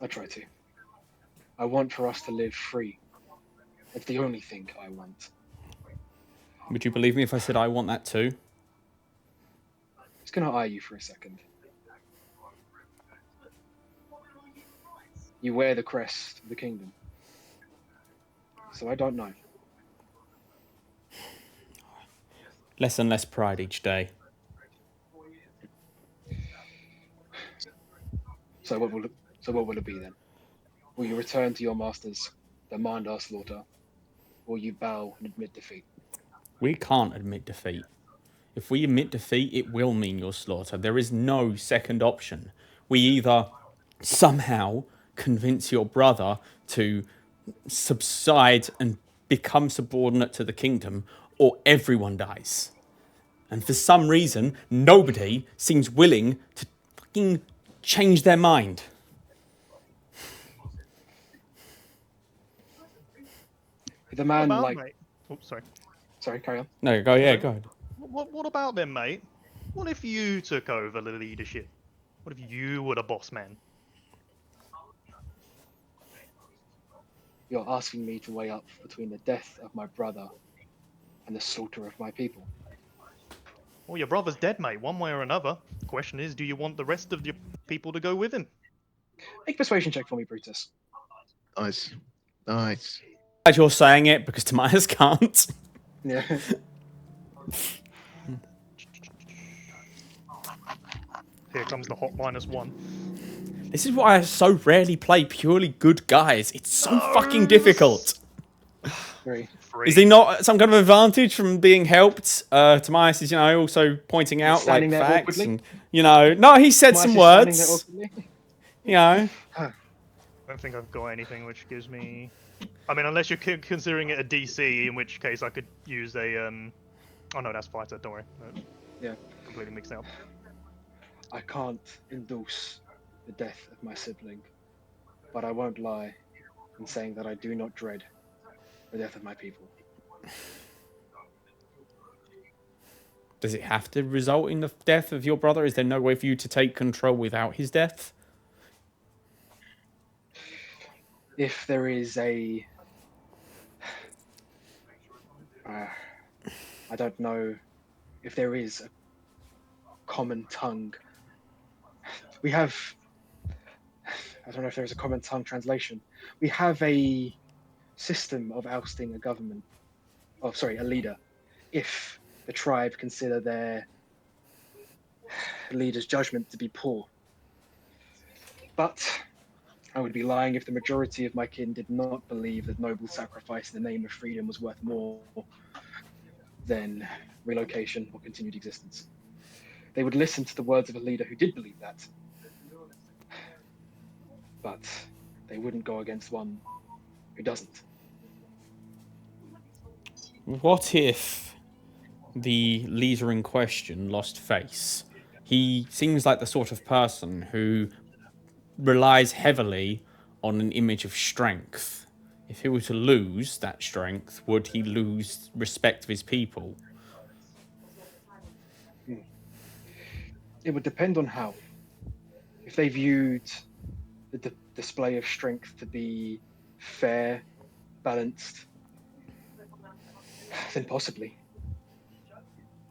I try to. I want for us to live free. It's the only thing I want. Would you believe me if I said I want that too? Just gonna eye you for a second. You wear the crest of the kingdom. So I don't know. Less and less pride each day. So what will it be then? Will you return to your masters, demand our slaughter, or you bow and admit defeat? We can't admit defeat. If we admit defeat, it will mean your slaughter. There is no second option. We either somehow convince your brother to subside and become subordinate to the kingdom, or everyone dies. And for some reason, nobody seems willing to fucking change their mind. The man What about, like... mate? Oh, sorry. Sorry, carry on. No, go ahead. What about them, mate? What if you took over the leadership? What if you were the boss man? You're asking me to weigh up between the death of my brother and the slaughter of my people. Well, your brother's dead, mate, one way or another. The question is, do you want the rest of your people to go with him? Make a persuasion check for me, Brutus. Nice. Nice. Glad you're saying it because Tomas can't. Yeah. Here comes the hot -1. This is why I so rarely play purely good guys. It's so fucking difficult. 3. Free. Is there not some kind of advantage from being helped? Tomas is, also pointing out Standing there facts awkwardly? and, no, he said some words. I don't think I've got anything which gives me... I mean, unless you're considering it a DC, in which case I could use a... Oh no, that's fighter, don't worry. Yeah. Completely mixed up. I can't endorse the death of my sibling, but I won't lie in saying that I do not dread the death of my people. Does it have to result in the death of your brother? Is there no way for you to take control without his death? If there is a... I don't know if there is a common tongue. We have... I don't know if there is a common tongue translation. We have a system of ousting a government... Oh, sorry, a leader. If the tribe consider their leader's judgment to be poor. But I would be lying if the majority of my kin did not believe that noble sacrifice in the name of freedom was worth more than relocation or continued existence. They would listen to the words of a leader who did believe that. But they wouldn't go against one who doesn't. What if the leader in question lost face? He seems like the sort of person who relies heavily on an image of strength. If he were to lose that strength, would he lose respect of his people? It would depend on how. If they viewed the display of strength to be fair, balanced, then possibly.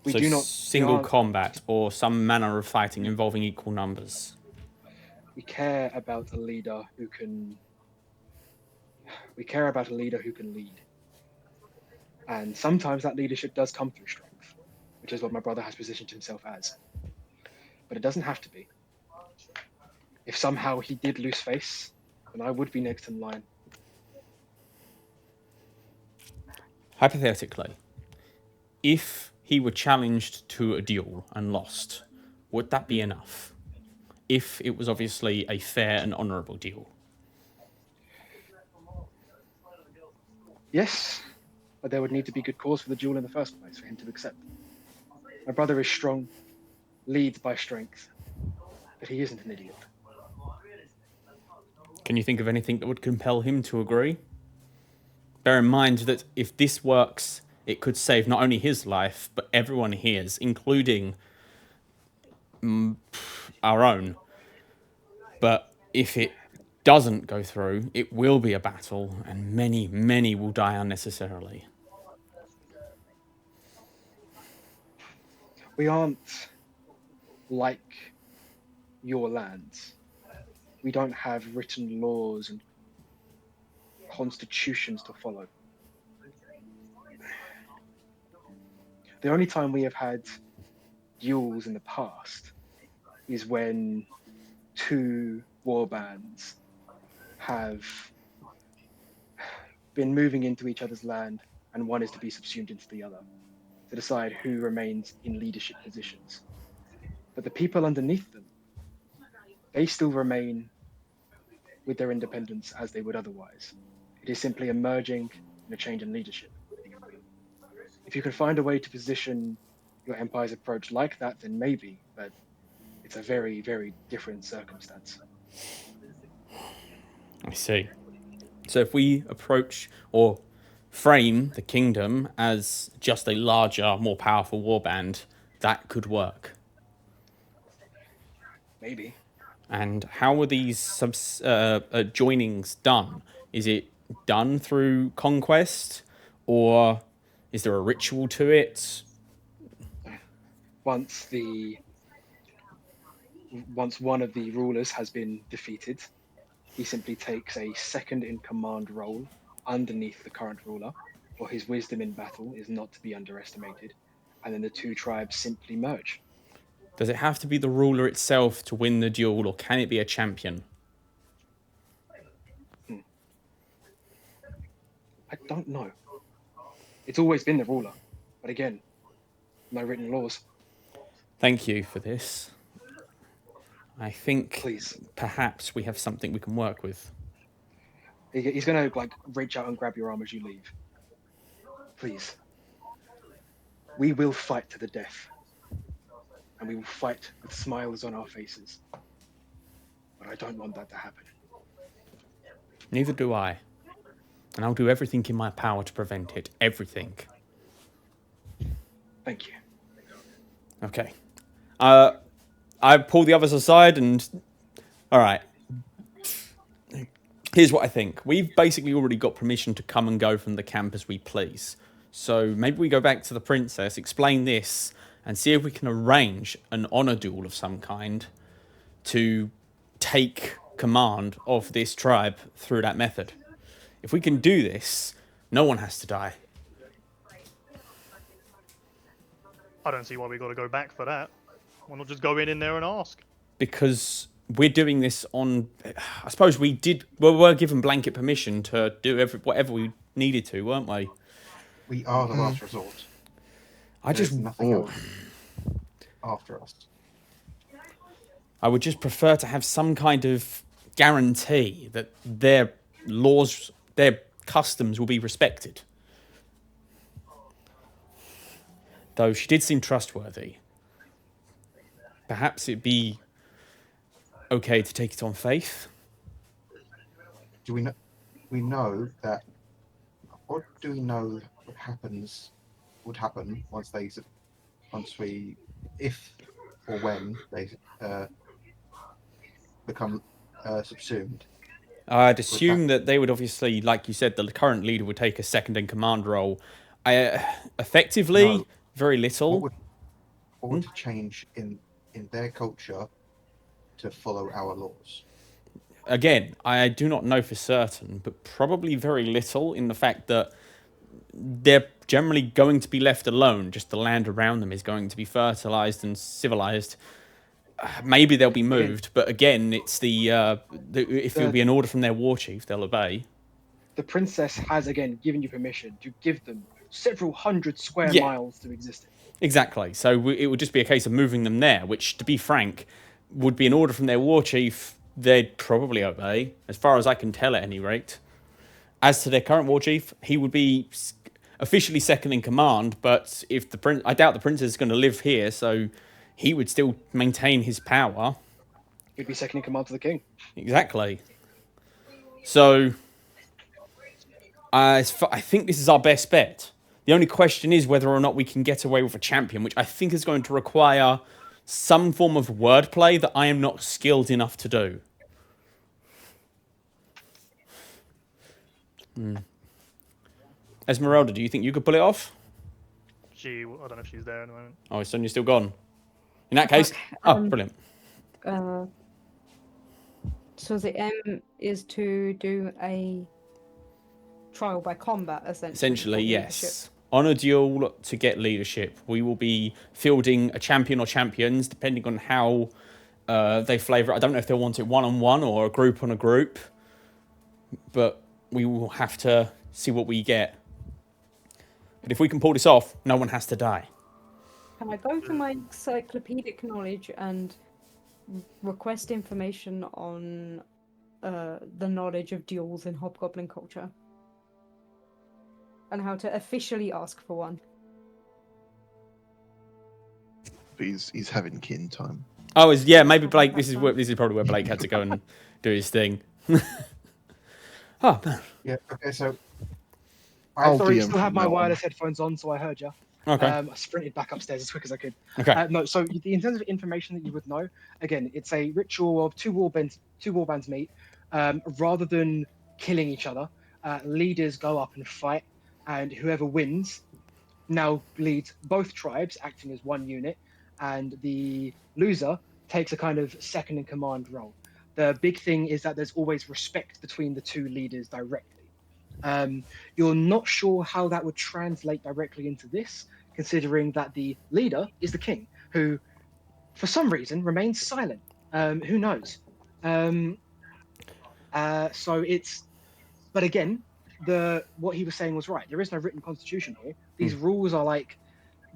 We So do not single we aren't- combat or some manner of fighting involving equal numbers. We care about a leader who can. We care about a leader who can lead, and sometimes that leadership does come through strength, which is what my brother has positioned himself as. But it doesn't have to be. If somehow he did lose face, then I would be next in line. Hypothetically, if he were challenged to a duel and lost, would that be enough? If it was obviously a fair and honourable duel. Yes, but there would need to be good cause for the duel in the first place for him to accept. My brother is strong, leads by strength, but he isn't an idiot. Can you think of anything that would compel him to agree? Bear in mind that if this works, it could save not only his life, but everyone here's, including our own. But if it doesn't go through, it will be a battle, and many, many will die unnecessarily. We aren't like your lands. We don't have written laws and constitutions to follow. The only time we have had duels in the past is when two war bands have been moving into each other's land and one is to be subsumed into the other to decide who remains in leadership positions. But the people underneath them, they still remain with their independence as they would otherwise. It is simply a merging and a change in leadership. If you can find a way to position your empire's approach like that, then maybe, but it's a very, very different circumstance. I see. So if we approach or frame the kingdom as just a larger, more powerful warband, that could work. Maybe. And how are these joinings done? Is it done through conquest, or is there a ritual to it? Once one of the rulers has been defeated, he simply takes a second in command role underneath the current ruler, for his wisdom in battle is not to be underestimated, and then the two tribes simply merge. Does it have to be the ruler itself to win the duel, or can it be a champion? I don't know. It's always been the ruler, but again, no written laws. Thank you for this. I think Please. perhaps we have something we can work with. He's gonna reach out and grab your arm as you leave. Please. We will fight to the death. And we will fight with smiles on our faces. But I don't want that to happen. Neither do I. And I'll do everything in my power to prevent it. Everything. Thank you. Okay. I pull the others aside and... Alright. Here's what I think. We've basically already got permission to come and go from the camp as we please. So maybe we go back to the princess, explain this, and see if we can arrange an honour duel of some kind to take command of this tribe through that method. If we can do this, no one has to die. I don't see why we got to go back for that. Why not just go in there and ask? Because we're doing this on... I suppose we were given blanket permission to do whatever we needed to, weren't we? We are the last resort. I There's just... nothing else after us. I would just prefer to have some kind of guarantee that their laws, their customs will be respected. Though she did seem trustworthy. Perhaps it'd be okay to take it on faith. Do we know? We know that. What do we know would happen once we, if or when they become subsumed? I'd assume that they would obviously, like you said, the current leader would take a second in command role. Effectively, No. very little. What would change in their culture to follow our laws? Again, I do not know for certain, but probably very little in the fact that they're generally going to be left alone. Just the land around them is going to be fertilized and civilized. Maybe they'll be moved, but again, it's if it will be an order from their war chief, they'll obey. The princess has again given you permission to give them several hundred square miles to exist in. Exactly. So it would just be a case of moving them there, which, to be frank, would be an order from their war chief. They'd probably obey, as far as I can tell at any rate. As to their current war chief, he would be officially second in command, but if I doubt the princess is going to live here, so he would still maintain his power. He'd be second in command to the king. Exactly. So I think this is our best bet. The only question is whether or not we can get away with a champion, which I think is going to require some form of wordplay that I am not skilled enough to do. Esmeralda, do you think you could pull it off? I don't know if she's there at the moment. Oh, Sonia's still gone. In that case, brilliant. So the aim is to do a trial by combat, essentially. Essentially, yes. On a duel to get leadership, we will be fielding a champion or champions, depending on how they flavour it. I don't know if they'll want it one-on-one or a group on a group, but we will have to see what we get. But if we can pull this off, no one has to die. Can I go through my encyclopedic knowledge and request information on the knowledge of duels in Hobgoblin culture? And how to officially ask for one? He's having kin time. Oh, maybe Blake. This is probably where Blake had to go and do his thing. Oh man. Yeah. Okay. So. Sorry, you still have my wireless headphones on, so I heard you. Okay. I sprinted back upstairs as quick as I could. Okay. No, so in terms of information that you would know, again, it's a ritual of two warbands meet. Rather than killing each other, leaders go up and fight, and whoever wins now leads both tribes, acting as one unit, and the loser takes a kind of second in command role. The big thing is that there's always respect between the two leaders directly. You're not sure how that would translate directly into this, considering that the leader is the king, who, for some reason, remains silent. Who knows? But again, what he was saying was right. There is no written constitution here. These rules are like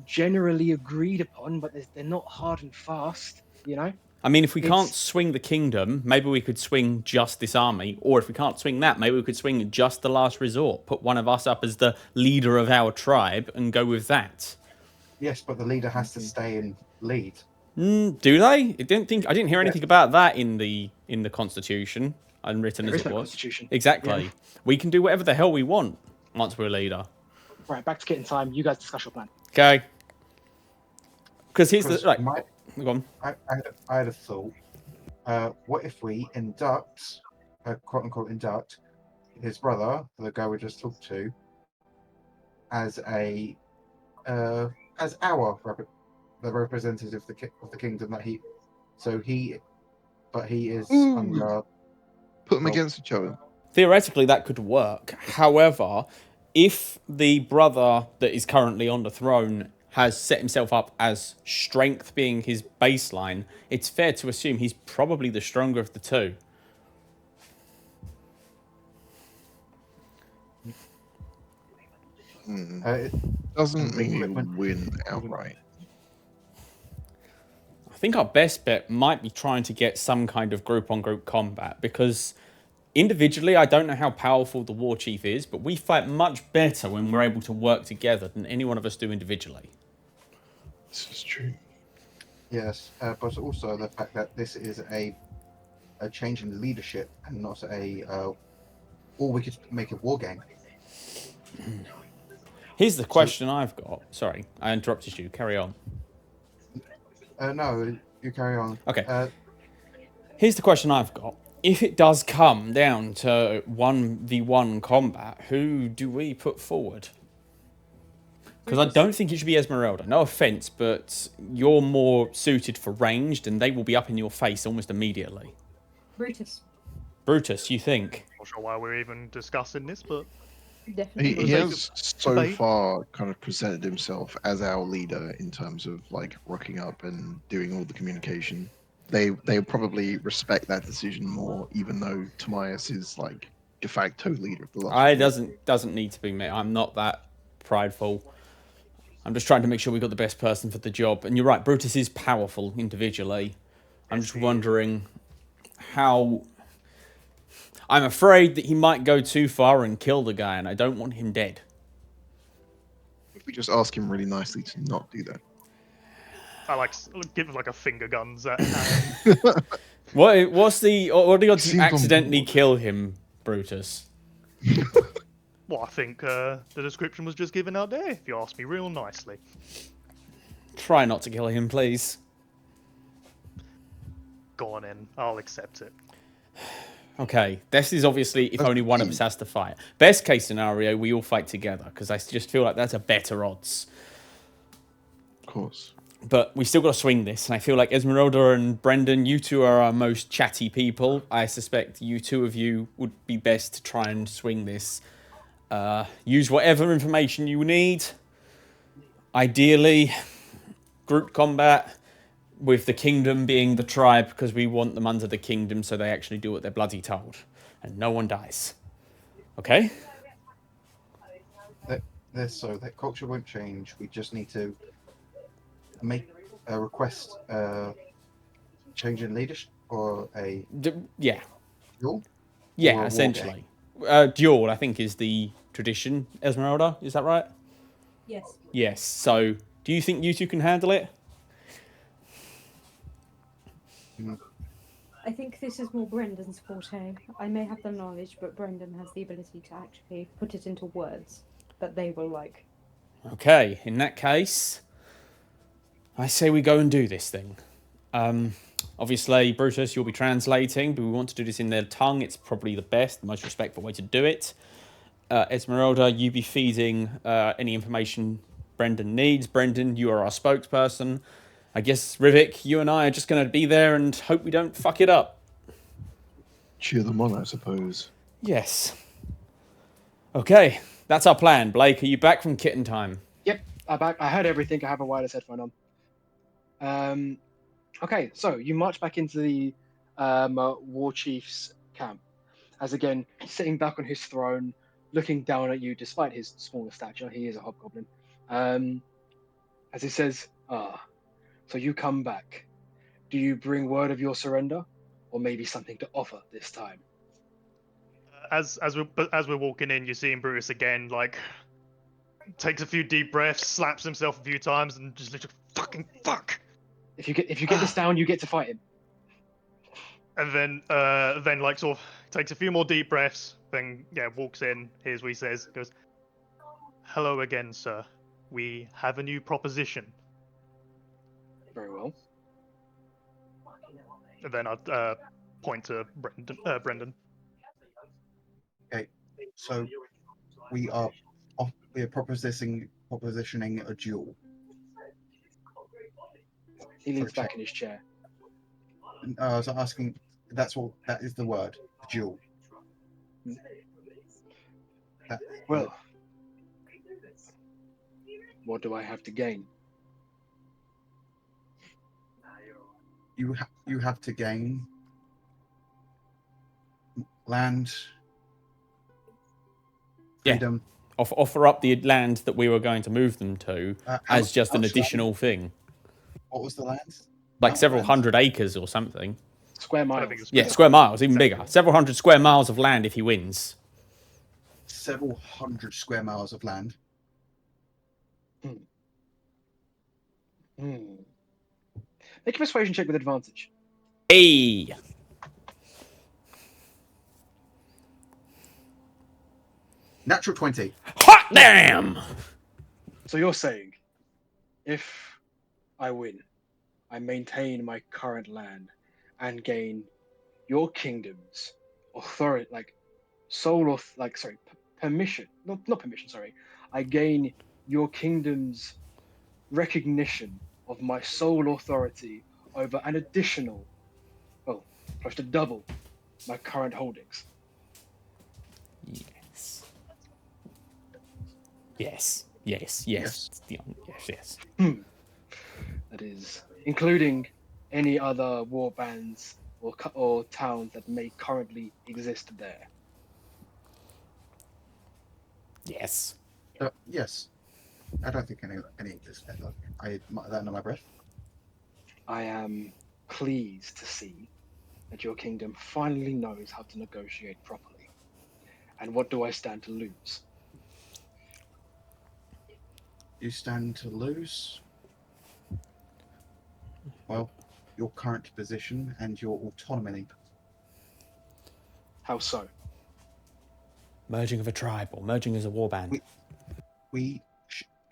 generally agreed upon, but they're not hard and fast. You know. I mean, if we can't swing the kingdom, maybe we could swing just this army. Or if we can't swing that, maybe we could swing just the last resort. Put one of us up as the leader of our tribe and go with that. Yes, but the leader has to stay and lead. Do they? I didn't hear anything about that in the Constitution, unwritten There as is it no was. constitution. Exactly. Yeah. We can do whatever the hell we want once we're a leader. Right, back to getting time. You guys discuss your plan. Okay. Because here's the go on. I had a thought. What if we induct, quote unquote, induct his brother, the guy we just talked to, as the representative of the kingdom that he is under. Put them against each other. Theoretically, that could work. However, if the brother that is currently on the throne has set himself up as strength being his baseline, it's fair to assume he's probably the stronger of the two. It doesn't mean you win outright. I think our best bet might be trying to get some kind of group-on-group combat, because individually, I don't know how powerful the War Chief is, but we fight much better when we're able to work together than any one of us do individually. This is true. Yes, but also the fact that this is a change in leadership and not or we could make a war game. Here's the question I've got. Sorry, I interrupted you. Carry on. No, you carry on. Okay. Here's the question I've got. If it does come down to 1v1 combat, who do we put forward? Because I don't think it should be Esmeralda. No offense, but you're more suited for ranged, and they will be up in your face almost immediately. Brutus. Brutus, you think? Not sure why we're even discussing this, but Definitely. He Brutus. has so Debate. far kind of presented himself as our leader in terms of like rocking up and doing all the communication. They probably respect that decision more, even though Timaeus is like de facto leader of the last. I doesn't need to be me. I'm not that prideful. I'm just trying to make sure we got the best person for the job. And you're right, Brutus is powerful individually. I'm just wondering how. I'm afraid that he might go too far and kill the guy, and I don't want him dead. If we just ask him really nicely to not do that. I like give him like a finger guns at What are the odds to Seems accidentally on board. kill him, Brutus? Well, I think the description was just given out there, if you ask me real nicely. Try not to kill him, please. Go on in, I'll accept it. Okay, this is obviously if only one of us has to fight. Best case scenario, we all fight together, because I just feel like that's a better odds. Of course. But we still got to swing this, and I feel like Esmeralda and Brendan, you two are our most chatty people. I suspect you two of you would be best to try and swing this. Use whatever information you need. Ideally, group combat with the kingdom being the tribe, because we want them under the kingdom so they actually do what they're bloody told. And no one dies. Okay? So that culture won't change. We just need to make a request, change in leadership, or a Yeah. duel? Or a Yeah, war essentially. Duel, I think, is the tradition. Esmeralda, is that right? Yes. Yes. So, do you think you two can handle it? I think this is more Brendan's forte. I may have the knowledge, but Brendan has the ability to actually put it into words that they will like. Okay, in that case, I say we go and do this thing. Obviously, Brutus, you'll be translating, but we want to do this in their tongue. It's probably the best, the most respectful way to do it. Esmeralda, you be feeding any information Brendan needs. Brendan, you are our spokesperson. I guess, Rivik, you and I are just going to be there and hope we don't fuck it up. Cheer them on, I suppose. Yes. Okay, that's our plan. Blake, are you back from kitten time? Yep, I'm back. I heard everything. I have a wireless headphone on. Okay, so you march back into the War Chief's camp. As again, sitting back on his throne, looking down at you, despite his smaller stature, he is a hobgoblin. As he says, so you come back. Do you bring word of your surrender, or maybe something to offer this time? As we're walking in, you're seeing Brutus again, like takes a few deep breaths, slaps himself a few times, and just literally fucking fuck. If you get this down, you get to fight him. And then like sort of takes a few more deep breaths, then walks in, hears what he says, goes, "Hello again, sir. We have a new proposition." Very well. And then I'd point to Brendan. Okay, so we are propositioning a duel. He leans For a back in his chair. I was asking. That is the word, duel. Well, what do I have to gain? You have to gain land, Yeah. freedom. Offer up the land that we were going to move them to as just an additional thing. What was the land? Like several Land. hundred acres or something. Square I miles. think it's Yeah, square miles, even Exactly. bigger. Several hundred square miles of land if he wins. Several hundred square miles of land. Hmm. Make a persuasion check with advantage. Hey! Natural 20. Hot damn! So you're saying, if I win, I maintain my current land and gain your kingdom's authority, like permission. Not permission. Sorry, I gain your kingdom's recognition of my sole authority over an additional, well, close to double my current holdings. Yes. Yes. Yes. Yes. Yes. Yes. That is, including any other war bands or towns that may currently exist there. Yes. Yes. I don't think any exist there, though. I mark that under my breath. I am pleased to see that your kingdom finally knows how to negotiate properly. And what do I stand to lose? You stand to lose. Well, your current position and your autonomy. How so? Merging of a tribe or merging as a warband.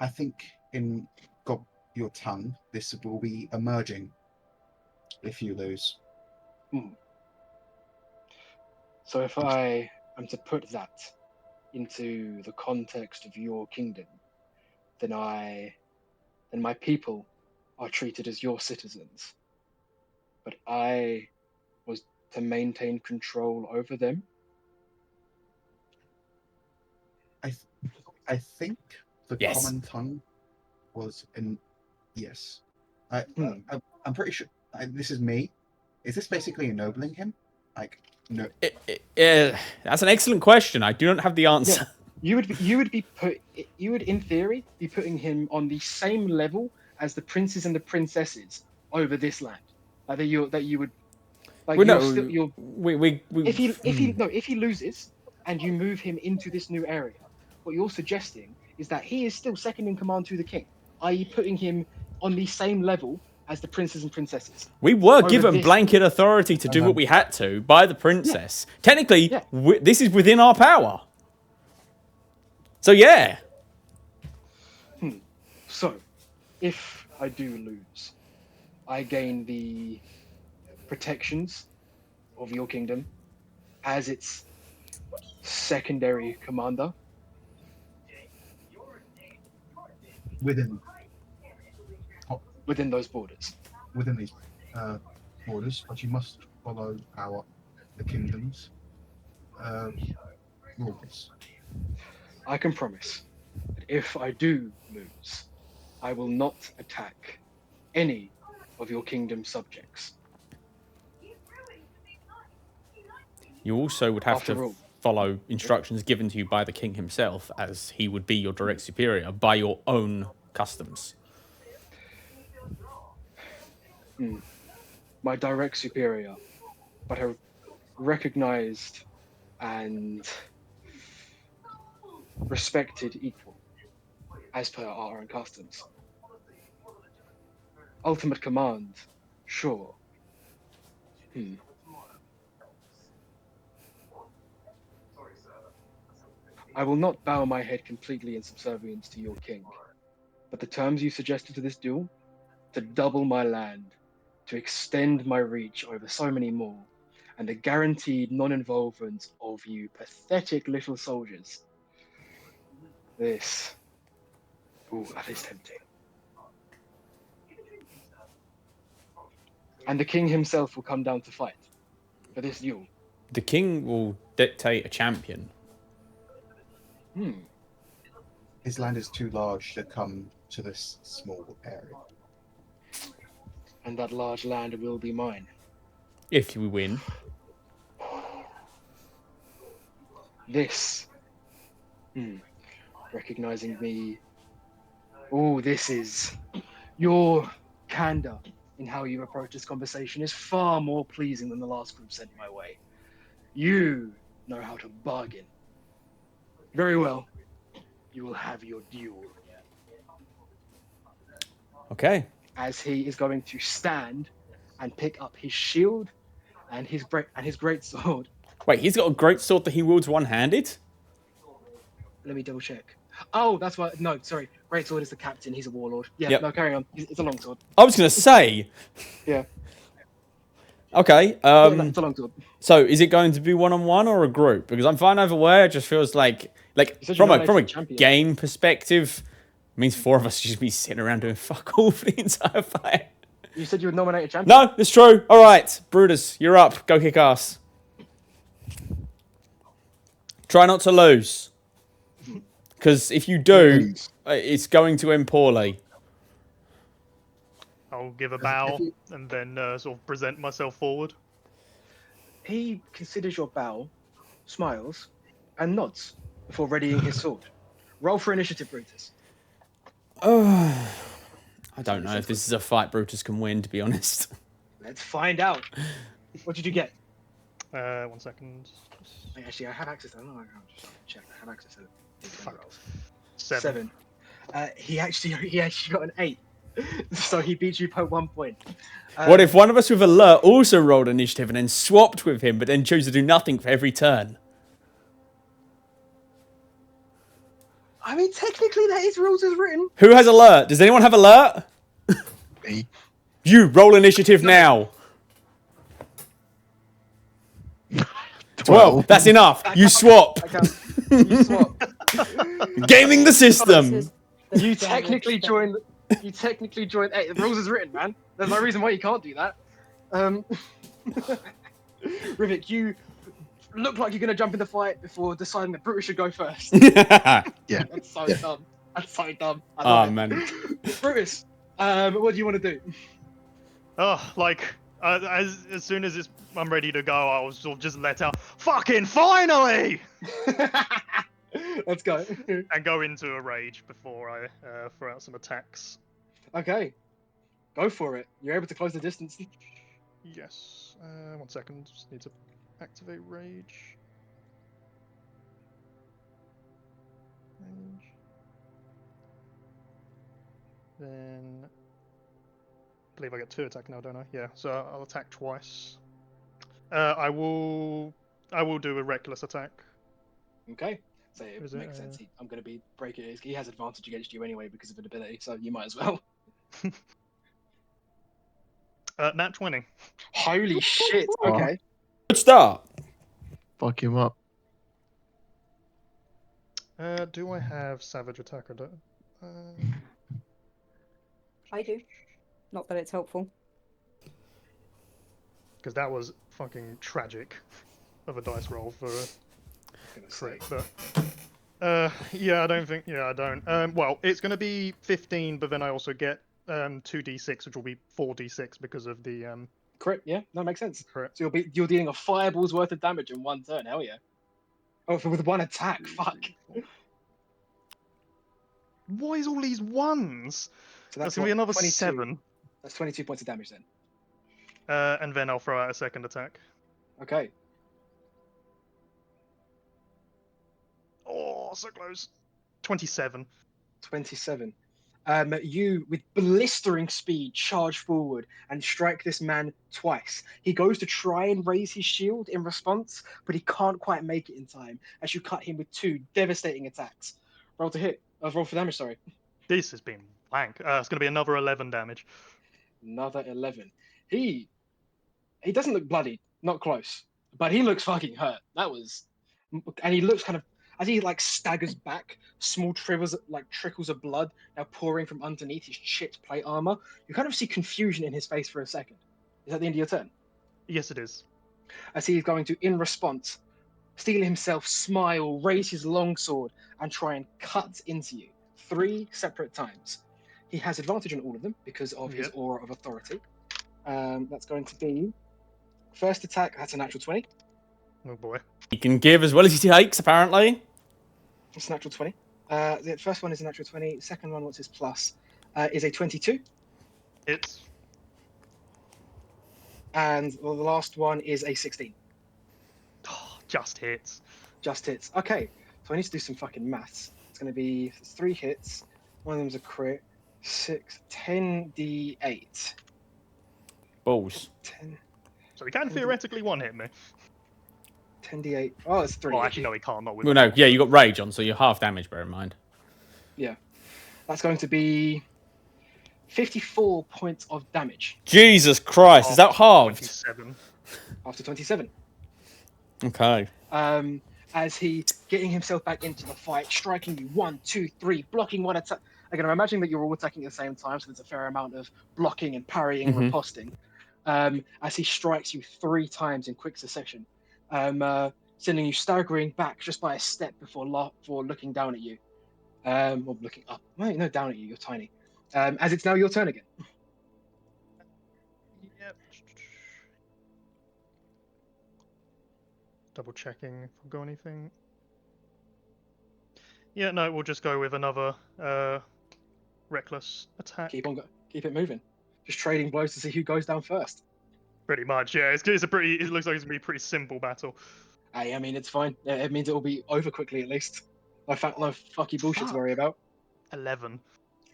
I think in Got Your Tongue, this will be emerging if you lose. So if I am to put that into the context of your kingdom, then my people are treated as your citizens. But I was to maintain control over them. I think the Yes. common tongue was in. Yes. I'm pretty sure. This is me. Is this basically ennobling him? Like, no. That's an excellent question. I do not have the answer. You would in theory be putting him on the same level as the princes and the princesses over this land. Like that you would like Well, you're no, still you're we if he loses and you move him into this new area, what you're suggesting is that he is still second in command to the king, i.e., putting him on the same level as the princes and princesses. we were over given this- blanket authority to do what we had to by the princess. Technically, Yeah. this is within our power. So yeah. So, if I do lose, I gain the protections of your kingdom as its secondary commander. Within Within those borders. these borders, but you must follow the kingdom's rules. I can promise that if I do lose, I will not attack any of your kingdom subjects. You also would have After to all- follow instructions given to you by the king himself, as he would be your direct superior, by your own customs. My direct superior, but a recognized and respected equal, as per our own customs. Ultimate command, sure. I will not bow my head completely in subservience to your king, but the terms you suggested to this duel, to double my land, to extend my reach over so many more, and the guaranteed non-involvement of you pathetic little soldiers. That is tempting. And the king himself will come down to fight for this duel. The king will dictate a champion. His land is too large to come to this small area. And that large land will be mine. If we win. This, recognizing me, this is your candor in how you approach this conversation is far more pleasing than the last group sent my way. You know how to bargain. Very well. You will have your duel. Okay. As he is going to stand and pick up his shield and his great sword. Wait, he's got a great sword that he wields one-handed? Let me double check. Oh, that's why. No, sorry. Great sword is the captain. He's a warlord. Yeah, Yep. no, carry on. It's a long sword. I was going to say. Yeah. Okay. Yeah, no, it's a long sword. So is it going to be one-on-one or a group? Because I'm fine over where it just feels like said from you a nominated champion. game perspective, it means 4 of us should just be sitting around doing fuck all for the entire fight. You said you would nominate a champion. No, it's true. All right, Brutus, you're up. Go kick ass. Try not to lose. Because if you do, Please. it's going to end poorly. I'll give a bow and then sort of present myself forward. He considers your bow, smiles, and nods before readying his sword. Roll for initiative, Brutus. I don't know if this is a fight Brutus can win, to be honest. Let's find out. What did you get? 1 second. Actually, I have access. I don't know. I'll just check. I have access to it. Fuck. Rolls. 7. He actually got an 8, so he beat you by 1 point. What if one of us with alert also rolled initiative and then swapped with him, but then chose to do nothing for every turn? I mean, technically, that is rules as written. Who has alert? Does anyone have alert? Me. You roll initiative now. 12. That's enough. You swap. You swap. Gaming the system. This is You the technically damage joined. You technically joined. Hey, the rules is written, man. There's no reason why you can't do that. Rivik, you look like you're gonna jump in the fight before deciding that Brutus should go first. Yeah. That's so Yeah. dumb. That's so dumb. I Oh, love it. man. Brutus, what do you want to do? Oh, like, as soon as I'm ready to go, I'll sort of just let out, fucking finally! Let's go. And go into a rage before I throw out some attacks. Okay, go for it. You're able to close the distance. Yes. 1 second. Just need to activate rage. Rage. Then I believe I get 2 attack now, don't I? Yeah. So I'll attack twice. I will do a reckless attack. Okay, so it Is it, makes sense. I'm going to be breaking it. He has advantage against you anyway because of an ability, so you might as well. Nat 20. Holy shit! Okay. Good start. Fuck him up. Do I have savage attack or don't? I do. Not that it's helpful. Because that was fucking tragic of a dice roll for a crit. But yeah, I don't. Well, it's going to be 15, but then I also get 2d6, which will be 4d6 because of the Crit, yeah, that makes sense. crit. So you're dealing a fireball's worth of damage in 1 turn. Hell yeah! Oh, with 1 attack. Fuck. Why is all these ones? So That's going to be another 22. 7. That's 22 points of damage then. And then I'll throw out a second attack. Okay. Oh, so close. 27. 27. You, with blistering speed, charge forward and strike this man twice. He goes to try and raise his shield in response, but he can't quite make it in time as you cut him with 2 devastating attacks. Roll to hit. Roll for damage, sorry. This has been blank. It's going to be another 11 damage. Another 11. He doesn't look bloody, not close, but he looks fucking hurt. And he looks kind of, as he like staggers back, small trickles of blood now pouring from underneath his chipped plate armor. You kind of see confusion in his face for a second. Is that the end of your turn? Yes, it is. As he is going to, in response, steel himself, smile, raise his longsword, and try and cut into you 3 separate times. He has advantage on all of them because of his aura of authority. That's going to be first attack. That's a natural 20. Oh boy. He can give as well as he takes, apparently. It's a natural 20. The first one is a natural 20. Second one, what's his plus? Is a 22. It's And the last one is a 16. Just hits. Just hits. Okay, so I need to do some fucking maths. It's going to be 3 hits. One of them's a crit. 10d8. Balls. 10, So he can theoretically one hit me. 10d8. Oh, it's 3. Well, actually, no, he can't. Not with. Well, no, yeah, you got rage on, so you're half damage. Bear in mind. Yeah. That's going to be 54 points of damage Jesus Christ, is that halved? 27. after 27. Okay. As he getting himself back into the fight, striking you 1, 2, 3, blocking one attack. Again, I'm imagining that you're all attacking at the same time, so there's a fair amount of blocking and parrying and riposting. As he strikes you 3 times in quick succession, sending you staggering back just by a step before looking down at you, or looking up. No, down at you. You're tiny. As it's now your turn again. Yep. Double checking if I've got anything. Yeah, no, we'll just go with another reckless attack. Keep it moving. Just trading blows to see who goes down first. Pretty much, yeah. It's a pretty. It looks like it's gonna be a pretty simple battle. Hey, I mean, it's fine. It means it will be over quickly at least. No fucky bullshit to worry about. 11.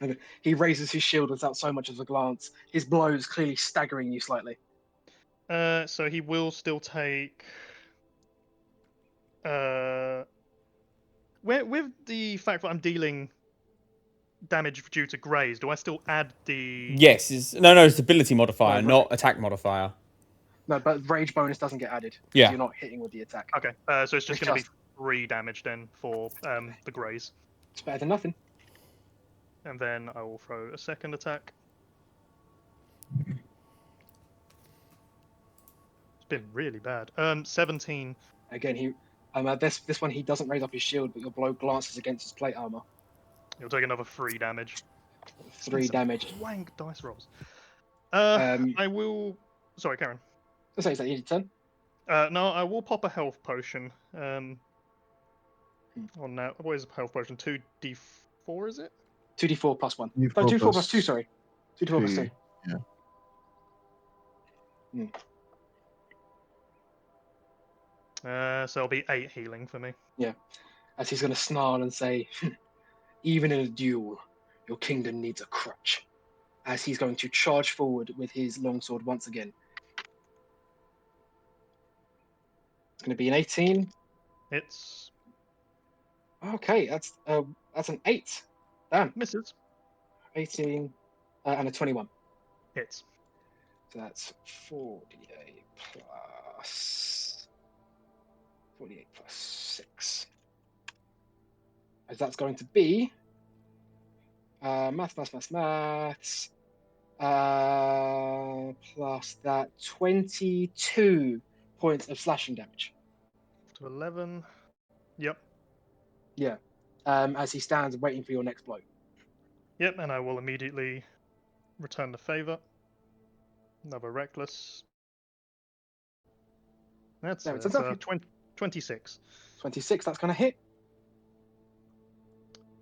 And he raises his shield without so much as a glance. His blows clearly staggering you slightly. So he will still take. With the fact that I'm dealing damage due to graze, do I still add the? Yes, it's ability modifier, No, not attack modifier. No, but rage bonus doesn't get added. Yeah. You're not hitting with the attack. Okay, so it's just It's going to be just- 3 damage then for the graze, It's better than nothing. and then I will throw a second attack. It's been really bad. 17. Again, this one he doesn't raise up his shield, but your blow glances against his plate armor. You'll take another 3 damage. 3 damage. Wank dice rolls. Um, I will. Sorry, Karen. So is that your turn? No, I will pop a health potion. On now, what is a health potion? 2d4, is it? 2d4 plus 1. D4 No, 2d4 plus plus 2, sorry. 2d4 plus 2. Yeah. So it'll be 8 healing for me. As he's going to snarl and say, even in a duel, your kingdom needs a crutch. As he's going to charge forward with his longsword once again. It's going to be an 18. It's Okay, that's an 8. Damn, misses. 18 and a 21. Hits. So that's 48 plus 6. As that's going to be maths. Plus that 22 points of slashing damage. To 11. Yep. Yeah. As he stands waiting for your next blow. Yep, and I will immediately return the favor. Another reckless. That's No, it's enough. 26. 26, that's going to hit.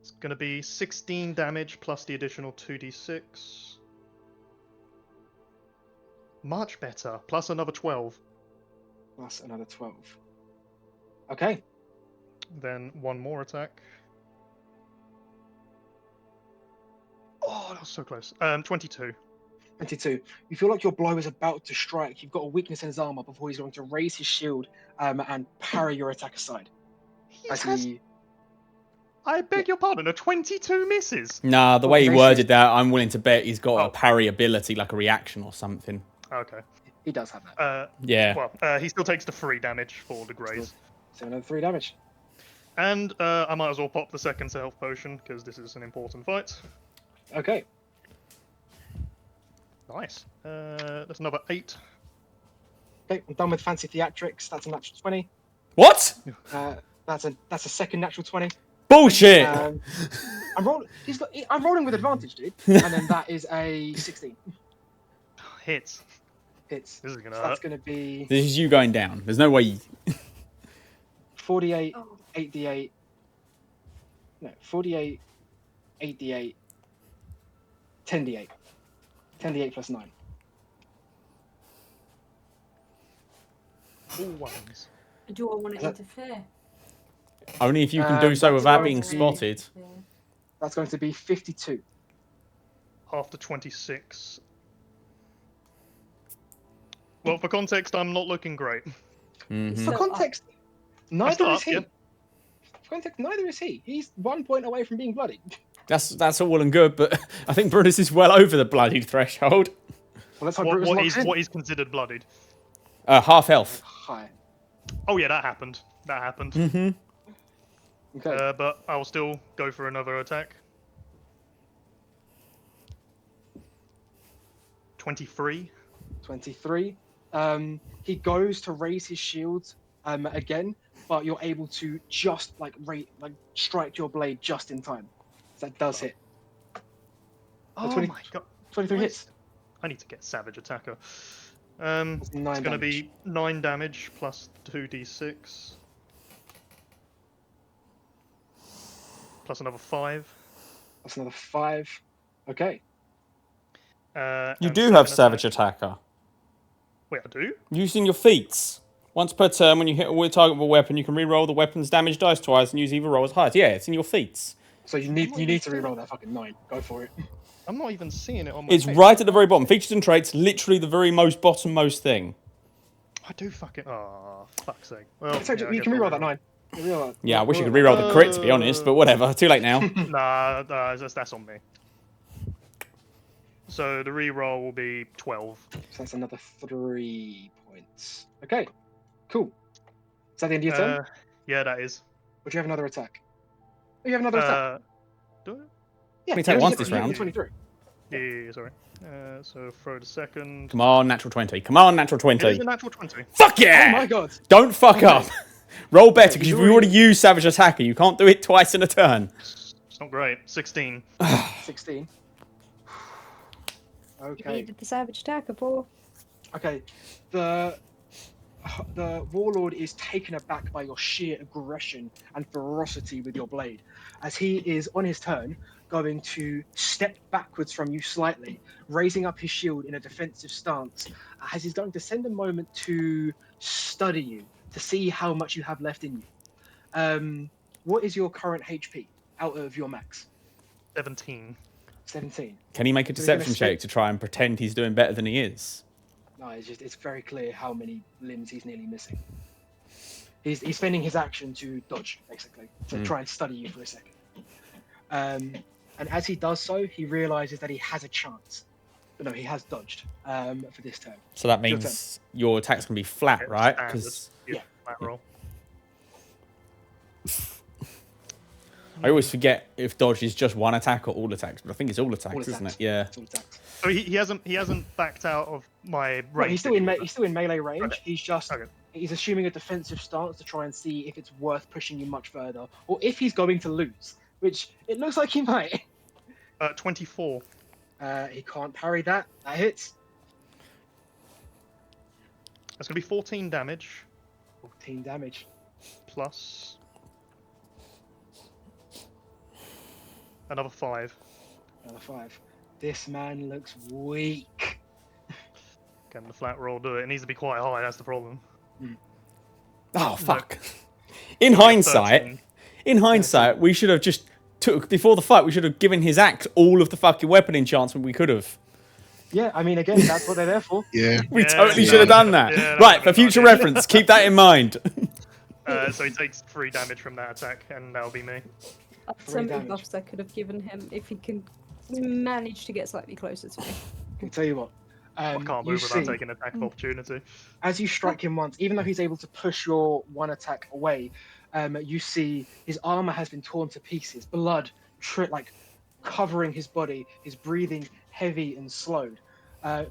It's going to be 16 damage plus the additional 2d6. Much better. Plus another 12. Plus another 12. Okay. Then one more attack. Oh, that was so close. 22. 22. You feel like your blow is about to strike. You've got a weakness in his armor before he's going to raise his shield and parry your attack aside. I beg your pardon, a 22 misses? Nah, the Well, way he they worded said- that, I'm willing to bet he's got Oh. a parry ability, like a reaction or something. Okay. He does have that. Yeah. Well, he still takes the 3 damage for the graze. So another 3 damage. And I might as well pop the second health potion, because this is an important fight. Okay. Nice. That's another 8. Okay, I'm done with fancy theatrics. That's a natural 20. What? That's a second natural 20. Bullshit! I'm rolling with advantage, dude. And then that is a 16. Hits. Hits. This is gonna So hurt. that's going to be This is you going down. There's no way. 48, 8d8. No, 48, 8d8, 10d8. 10d8 plus 9. All ones. Do I want Is to that- interfere? Only if you can do so That's without going being to be- spotted. Yeah. That's going to be 52. After 26. Well, for context, I'm not looking great. Mhm. For So, context, neither still is up, he. yeah. For context, neither is he. He's 1 point away from being bloodied. That's all well and good, but I think Brutus is well over the bloodied threshold. Well, let's hope Brutus locks in. What is considered bloodied? Half health. Hi. Oh yeah, that happened. That happened. Mm-hmm. Okay. But I'll still go for another attack. 23. 23. He goes to raise his shield again, but you're able to just strike your blade just in time. So that does hit. Oh 20 my god. 23 hits. I need to get Savage Attacker. That's It's 9 going to damage. be 9 damage plus 2d6. Plus another 5. That's another 5. Okay. You And do have second Savage attack- Attacker. Wait, I do? Using your feats. Once per turn, when you hit a target with a weapon, you can re-roll the weapon's damage dice twice and use either roll as highest. Yeah, it's in your feats. So you need to reroll that fucking 9. Go for it. I'm not even seeing it on my It's page. right at the very bottom. Features and traits, literally the very most bottommost thing. I do fucking... Oh, fuck's sake. Well, So yeah, I you guess can I'll reroll that reroll. 9. Reroll that. Yeah, I wish you could Reroll re-roll the crit, to be honest, but whatever. Too late now. Nah, that's on me. So the reroll will be 12. So that's another 3 points. Okay. Cool. Is that the end of your turn? Yeah, that is. Or do you have another attack? Oh, you have another attack. Do I? Yeah, we take you once hit- this you hit round. 23. Yeah, sorry. So throw the second. Come on, natural 20. Come on, natural It is 20. a natural 20. Fuck Oh yeah! my god. Don't fuck Okay. up. Roll better, because he's if you already already- used Savage Attacker, you can't do it twice in a turn. It's not great. 16. 16. You Okay. needed the savage attacker for. Okay. The warlord is taken aback by your sheer aggression and ferocity with your blade, as he is on his turn going to step backwards from you slightly, raising up his shield in a defensive stance, as he's going to spend a moment to study you to see how much you have left in you. What is your current HP out of your max? 17. 17. Can he make a So he's gonna deception stay- check to try and pretend he's doing better than he is? No, it's very clear how many limbs he's nearly missing. He's spending his action to dodge, basically, to try and study you for a second. And as he does so, he realizes that he has a chance. But no, he has dodged for this turn. So that Your means your attacks can be flat, Yeah, right? standard. Because Yeah, Yeah. flat roll. I always forget if dodge is just one attack or all attacks, but I think it's all attacks, All isn't attacks. it? Yeah. It's all attacks. So he hasn't backed out of my range. Right, he's still did in he? he's still in melee range. Okay. He's just Okay. he's assuming a defensive stance to try and see if it's worth pushing you much further, or if he's going to lose, which it looks like he might. 24. He can't parry that. That hits. That's gonna be 14 damage 14 damage. plus another 5. Another 5. This man looks weak. Can the flat roll do it? It needs to be quite high. That's the problem. Oh fuck. In hindsight, 13. we should have just took before the fight. We should have given his axe all of the fucking weapon enchantment we could have. Yeah, I mean, again, that's what they're there for. Yeah. We Yeah, totally yeah. should have done that. Yeah, that Right, would've for been future nice. reference, keep that in mind. So he takes 3 damage from that attack, and that'll be me. That's 3 some damage. buffs I could have given him if he can manage to get slightly closer to me. I can tell you what. I can't you move without see, taking attack of opportunity. as you strike him once, even though he's able to push your one attack away, you see his armor has been torn to pieces, blood covering his body, his breathing heavy and slowed.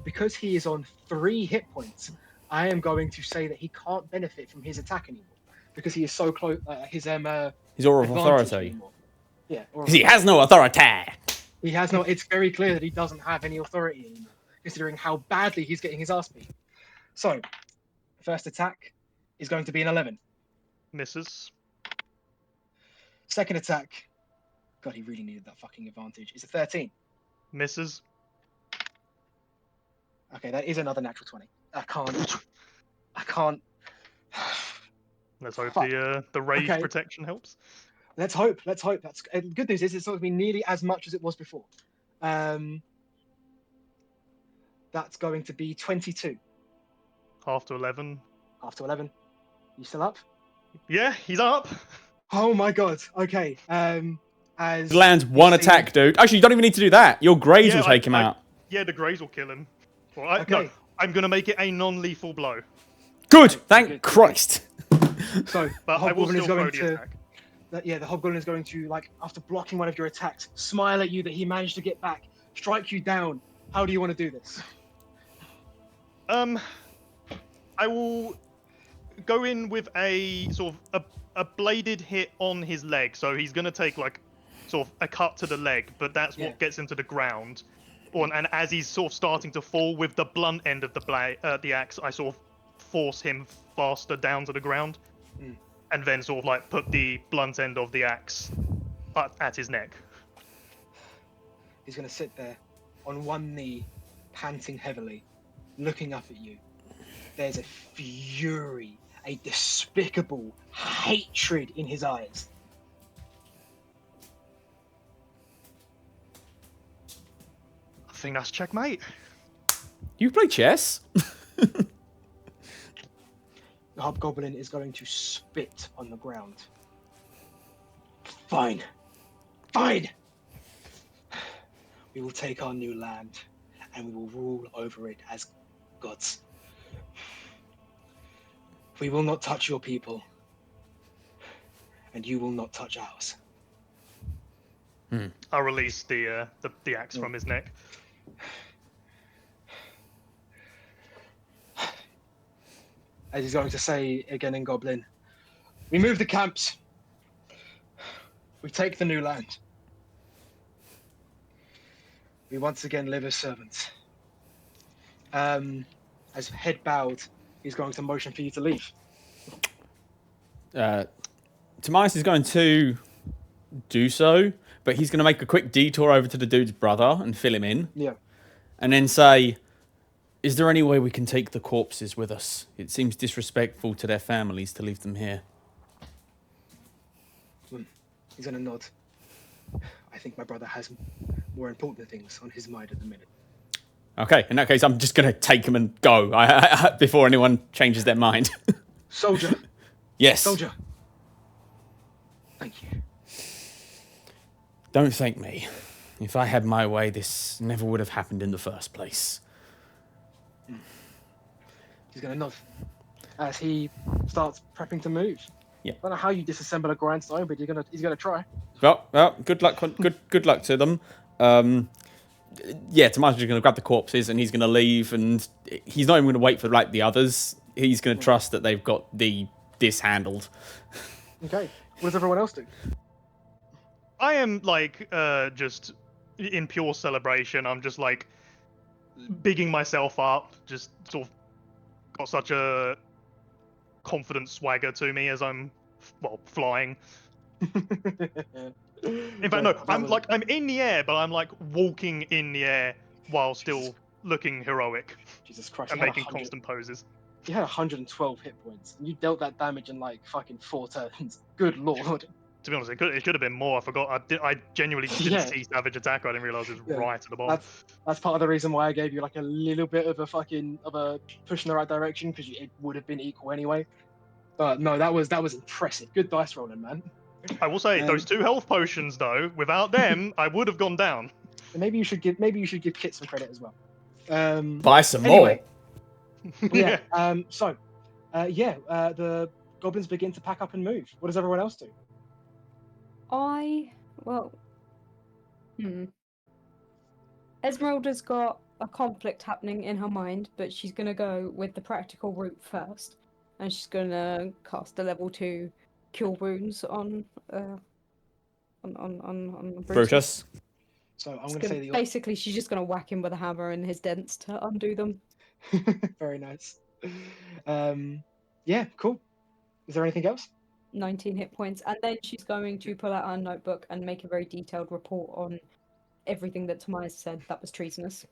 Because he is on 3 hit points, I am going to say that he can't benefit from his attack anymore because he is so close. His His aura of advantage authority. anymore. Yeah, aura of Because he has no authority. He has no. It's very clear that he doesn't have any authority anymore, considering how badly he's getting his ass beat. So, first attack is going to be an 11. Misses. Second attack, God, he really needed that fucking advantage. Is a 13. Misses. Okay, that is another natural 20. I can't. Let's hope Fuck. the rage Okay. protection helps. Let's hope. Let's hope. That's the good news is it's not going to be nearly as much as it was before. That's going to be 22 Half to 11. after 11. You still up? Yeah, he's up. Oh my god. Okay. As He lands you one see- attack, dude. Actually, you don't even need to do that. Your graze Yeah, will take him out. Yeah, the graze will kill him. Well, No, Okay. I'm gonna make it a non-lethal blow, Good, Okay, thank good. Christ. So the but I will hobgoblin still is throw going the to. attack. The hobgoblin is going to, like, after blocking one of your attacks, smile at you that he managed to get back, strike you down. How do you want to do this? I will go in with a sort of a bladed hit on his leg, so he's gonna take like sort of a cut to the leg, but that's Yeah. what gets him to the ground. And as he's sort of starting to fall with the blunt end of the axe, I sort of force him faster down to the ground, and then sort of like put the blunt end of the axe at his neck. He's going to sit there on one knee, panting heavily, looking up at you. There's a fury, a despicable hatred in his eyes. I think that's checkmate. You play chess? The hobgoblin is going to spit on the ground. Fine. Fine. We will take our new land, and we will rule over it as gods. We will not touch your people, and you will not touch ours. I'll release the axe from his neck. As he's going to say again in Goblin, we move the camps. We take the new land. We once again live as servants. As head bowed, he's going to motion for you to leave. Tobias is going to do so, but he's going to make a quick detour over to the dude's brother and fill him in. Yeah. And then say, is there any way we can take the corpses with us? It seems disrespectful to their families to leave them here. He's going to nod. I think my brother has more important things on his mind at the minute. Okay, in that case, I'm just going to take him and go before anyone changes their mind. Soldier. Yes. Soldier. Thank you. Don't thank me. If I had my way, this never would have happened in the first place. He's going to nod as he starts prepping to move. Yeah. I don't know how you disassemble a grindstone, but he's gonna try. Well, good luck. Good luck to them. Yeah, Tomas is going to grab the corpses and he's going to leave, and he's not even going to wait for like the others. He's going to trust that they've got this handled. Okay. What does everyone else do? I am like just in pure celebration. I'm just like bigging myself up, just sort of got such a confident swagger to me as I'm flying. In fact, no, I'm in the air, but I'm like walking in the air while still looking heroic Jesus Christ! and making constant poses. You had 112 hit points, and you dealt that damage in like fucking 4 turns. Good lord. To be honest, it could have been more. I forgot. I genuinely didn't see Savage Attack. I didn't realize it was right at the bottom. That's part of the reason why I gave you like a little bit of a push in the right direction, because it would have been equal anyway. But no, that was impressive. Good dice rolling, man. I will say those 2 health potions, though. Without them, I would have gone down. Maybe you should give Kit some credit as well. Buy some anyway, more. Yeah. The goblins begin to pack up and move. What does everyone else do? Esmeralda's got a conflict happening in her mind, but she's gonna go with the practical route first, and she's gonna cast a level 2 cure wounds on Brutus. So I'm gonna say basically she's just gonna whack him with a hammer in his dents to undo them. Very nice. Yeah, cool. Is there anything else? 19 hit points, and then she's going to pull out her notebook and make a very detailed report on everything that Tomias said that was treasonous.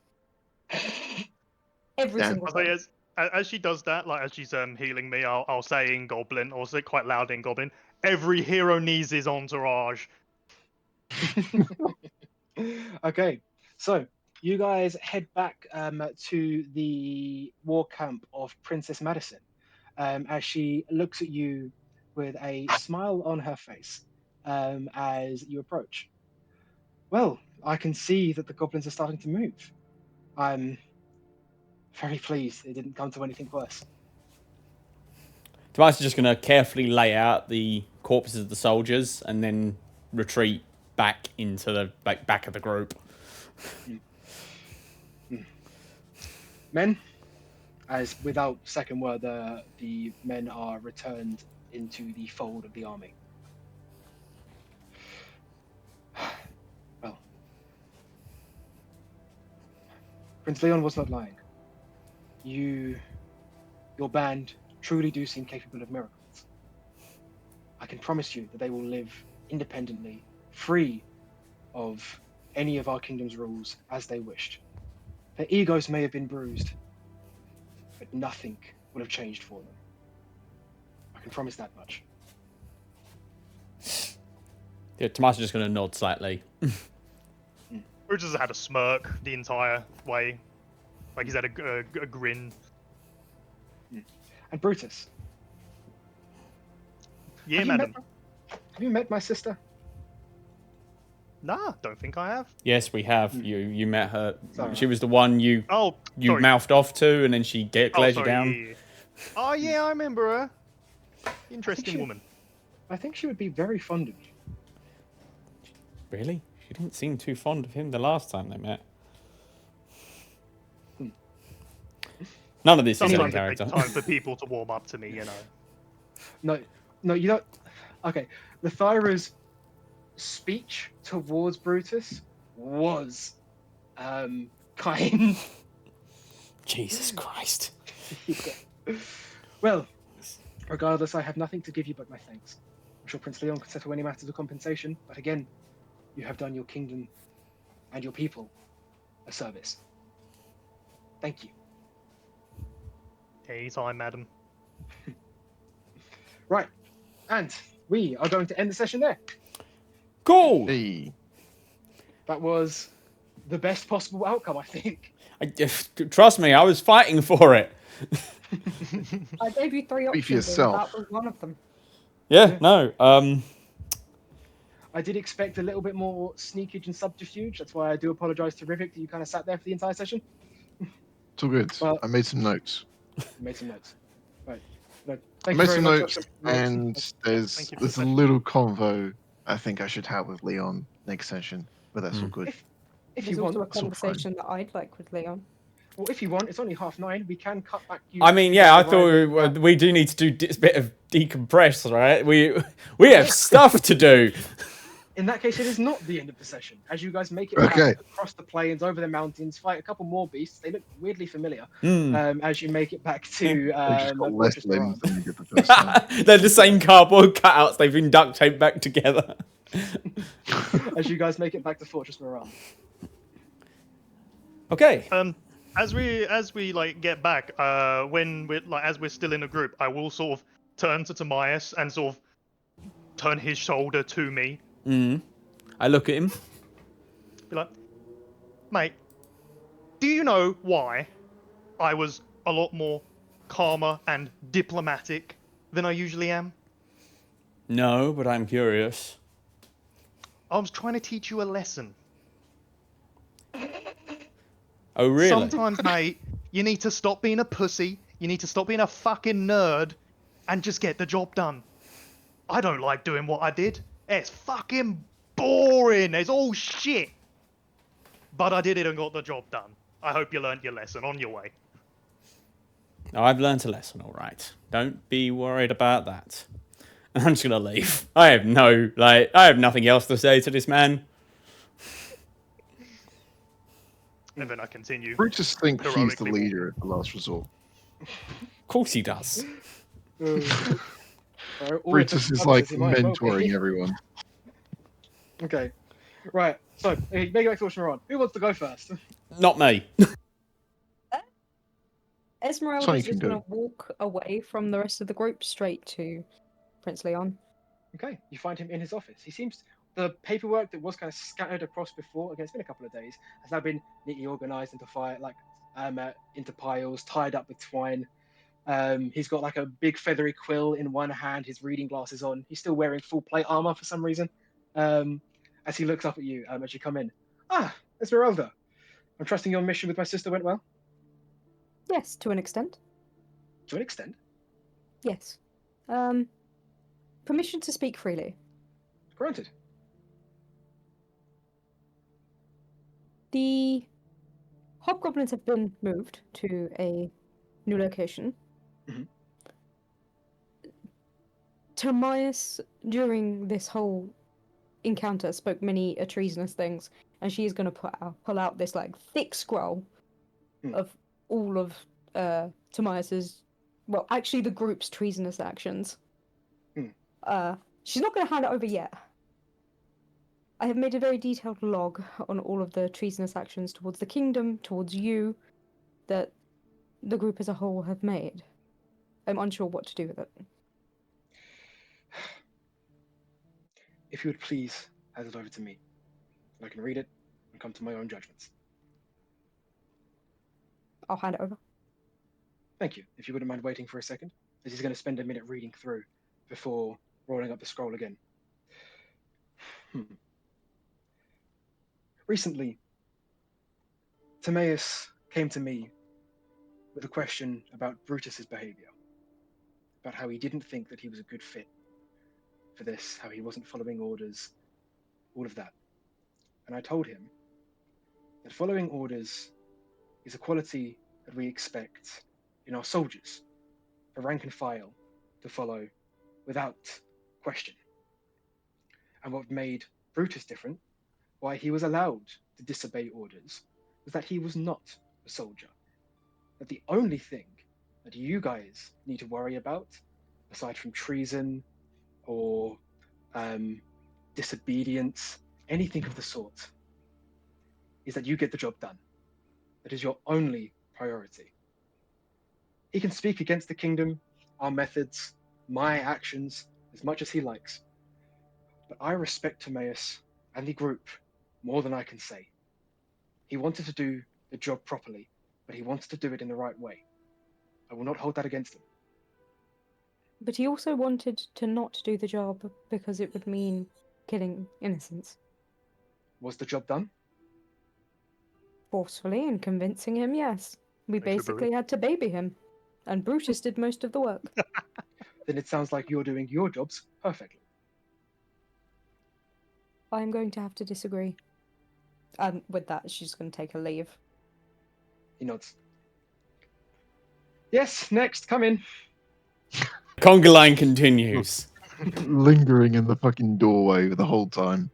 Every single thing. as she does that, like as she's healing me, I'll say in Goblin, or say quite loud in Goblin, every hero needs his entourage. Okay, so you guys head back to the war camp of Princess Madison as she looks at you with a smile on her face as you approach. Well, I can see that the goblins are starting to move. I'm very pleased it didn't come to anything worse. Tobias is just going to carefully lay out the corpses of the soldiers and then retreat back into the back of the group. Men, as without second word, the men are returned into the fold of the army. Well, Prince Leon was not lying. Your band truly do seem capable of miracles. I can promise you that they will live independently, free of any of our kingdom's rules as they wished. Their egos may have been bruised, but nothing will have changed for them. I can promise that much. Yeah, Tomas is just going to nod slightly. Brutus has had a smirk the entire way, like he's had a grin. And Brutus, Yeah, have madam. have you met my sister? Nah, don't think I have. Yes, we have. You met her. Sorry. She was the one you Oh, sorry. mouthed off to, and then she glared you sorry, down. yeah. Oh yeah, I remember her. Interesting woman. I think she would be very fond of you. Really? She didn't seem too fond of him the last time they met. None of this is in Sometimes it character. takes time for people to warm up to me, you know. No, you don't. Okay, Lythira's speech towards Brutus was kind. Jesus Christ. Yeah. Well, regardless, I have nothing to give you but my thanks. I'm sure Prince Leon can settle any matters of compensation, but again, you have done your kingdom and your people a service. Thank you. Anytime, madam. Right, and we are going to end the session there. Cool. Hey. That was the best possible outcome, I think. Trust me, I was fighting for it. I gave you 3 Speak for options. And yourself. that was one of them. Yeah, no. I did expect a little bit more sneakage and subterfuge. That's why I do apologise to Rivik that you kind of sat there for the entire session. It's all good. Well- I made some notes. You made some notes. Right. No, I thank made you very some much. notes, Dr. and Thank there's you for there's a that. little convo I think I should have with Leon next session, but that's all good. If There's you want, also a it's all fine. conversation that I'd like with Leon. well, if you want, it's only 9:30. We can cut back. I mean, yeah, I thought we do need to do a bit of decompress, right? We have stuff to do. In that case, it is not the end of the session. As you guys make it Okay. back across the plains, over the mountains, fight a couple more beasts. They look weirdly familiar. Mm. As you make it back to I just got less Fortress limbs Moran. than you did the first time. They're the same cardboard cutouts. They've been duct taped back together. As you guys make it back to Fortress Moran. Okay. As we like get back, when we're like as we're still in a group, I will sort of turn to Timaeus and sort of turn his shoulder to me. I look at him. Be like, mate, do you know why I was a lot more calmer and diplomatic than I usually am? No, but I'm curious. I was trying to teach you a lesson. Oh, really? Sometimes, mate, you need to stop being a pussy, you need to stop being a fucking nerd, and just get the job done. I don't like doing what I did. It's fucking boring. It's all shit. But I did it and got the job done. I hope you learnt your lesson on your way. Oh, I've learnt a lesson, all right. Don't be worried about that. I'm just gonna leave. I have nothing else to say to this man. And then I continue. Brutus thinks he's the Heroically leader at the last resort. Of course he does. Brutus is like mentoring everyone. Okay. Right. So, make it back to Fortress Moran. Who wants to go first? Not me. Esmeralda is you can just going do. to walk away from the rest of the group straight to Prince Leon. Okay, you find him in his office. He seems the paperwork that was kind of scattered across before. Again, it's been a couple of days. Has now been neatly organized into piles, tied up with twine. He's got like a big feathery quill in one hand, his reading glasses on. He's still wearing full plate armor for some reason. As he looks up at you as you come in. Ah, Esmeralda. I'm trusting your mission with my sister went well. Yes, to an extent. To an extent. Yes. Permission to speak freely. Granted. The Hobgoblins have been moved to a new location. Mhm. Termias, during this whole encounter, spoke many treasonous things, and she is going to pull out this like thick scroll of all of Termias's, well, actually the group's treasonous actions. She's not going to hand it over yet. I have made a very detailed log on all of the treasonous actions towards the kingdom, towards you, that the group as a whole have made. I'm unsure what to do with it. If you would please hand it over to me, I can read it and come to my own judgments. I'll hand it over. Thank you. If you wouldn't mind waiting for a second, as he's going to spend a minute reading through before rolling up the scroll again. Recently, Timaeus came to me with a question about Brutus's behavior, about how he didn't think that he was a good fit for this, how he wasn't following orders, all of that. And I told him that following orders is a quality that we expect in our soldiers, for rank and file to follow without question. And what made Brutus different, why he was allowed to disobey orders, was that he was not a soldier. That the only thing that you guys need to worry about, aside from treason or disobedience, anything of the sort, is that you get the job done. That is your only priority. He can speak against the kingdom, our methods, my actions, as much as he likes. But I respect Timaeus and the group more than I can say. He wanted to do the job properly, but he wanted to do it in the right way. I will not hold that against him. But he also wanted to not do the job because it would mean killing innocents. Was the job done? Forcefully and convincing him, yes. We Thanks for basically had to baby him. And Brutus did most of the work. Then it sounds like you're doing your jobs perfectly. I'm going to have to disagree. And with that, she's going to take a leave. He nods. Yes, next, come in. Conga line continues. Lingering in the fucking doorway the whole time.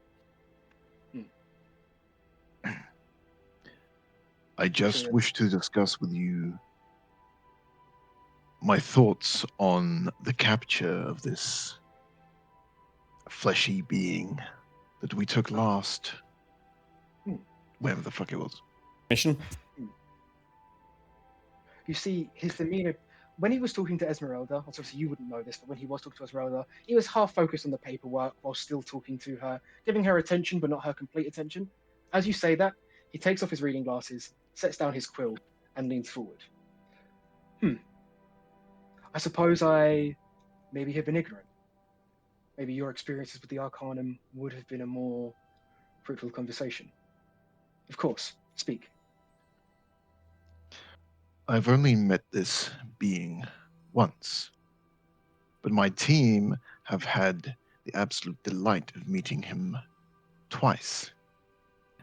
I just Sure. wish to discuss with you my thoughts on the capture of this fleshy being that we took last. Wherever the fuck it was. Mission. You see, his demeanor, when he was talking to Esmeralda, obviously you wouldn't know this, but when he was talking to Esmeralda, he was half focused on the paperwork while still talking to her, giving her attention, but not her complete attention. As you say that, he takes off his reading glasses, sets down his quill, and leans forward. I suppose I maybe have been ignorant. Maybe your experiences with the Arcanum would have been a more fruitful conversation. Of course, speak. I've only met this being once, but my team have had the absolute delight of meeting him twice.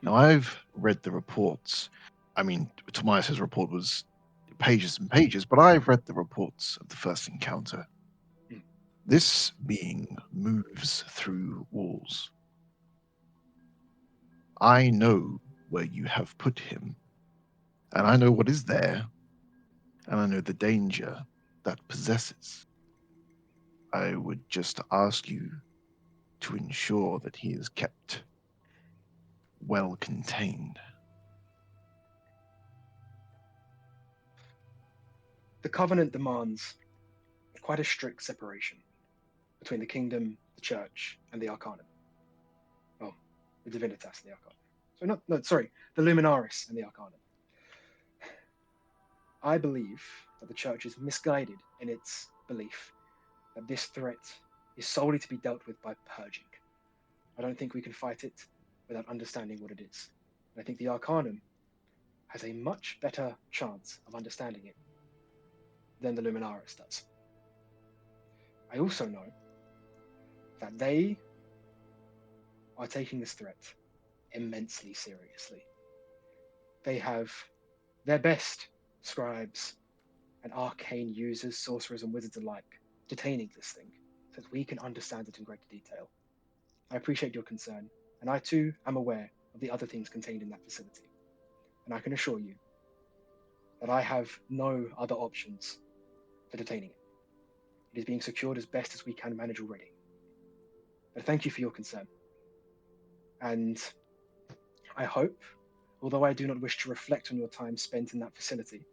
Now, I've read the reports. I mean, Tobias's report was pages and pages, but I've read the reports of the first encounter. This being moves through walls. I know where you have put him, and I know what is there, and I know the danger that possesses. I would just ask you to ensure that he is kept well contained. The Covenant demands quite a strict separation between the Kingdom, the Church, and the Arcanum. Oh, the Divinitas and the Arcanum. The Luminaris and the Arcanum. I believe that the Church is misguided in its belief that this threat is solely to be dealt with by purging. I don't think we can fight it without understanding what it is. And I think the Arcanum has a much better chance of understanding it than the Luminaris does. I also know that they are taking this threat immensely seriously. They have their best scribes and arcane users, sorcerers and wizards alike, detaining this thing so that we can understand it in greater detail. I appreciate your concern, and I too am aware of the other things contained in that facility. And I can assure you that I have no other options for detaining it. It is being secured as best as we can manage already. But thank you for your concern. And I hope, although I do not wish to reflect on your time spent in that facility,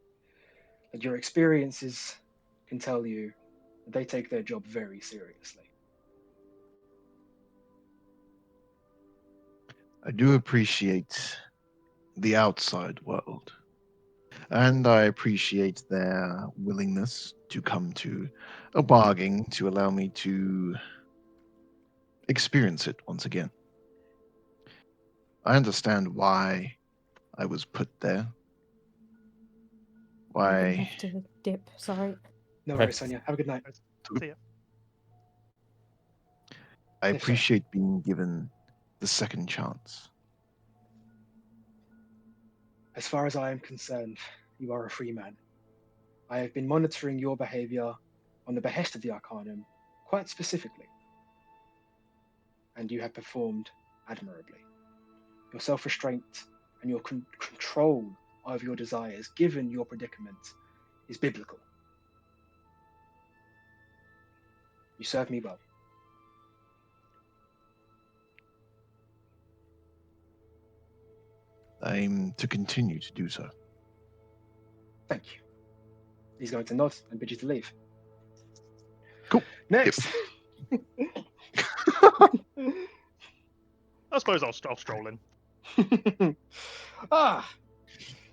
that your experiences can tell you that they take their job very seriously. I do appreciate the outside world, and I appreciate their willingness to come to a bargain to allow me to experience it once again. I understand why I was put there. I'm gonna Why have to dip. Sorry. No Okay. worries, Sonia. Have a good night. See ya. I Yes, sir. appreciate being given the second chance. As far as I am concerned, you are a free man. I have been monitoring your behavior on the behest of the Arcanum quite specifically, and you have performed admirably. Your self-restraint and your control over your desires, given your predicament, is biblical. You serve me well. I'm to continue to do so. Thank you. He's going to nod and bid you to leave. Cool. Next. I suppose I'll stroll in.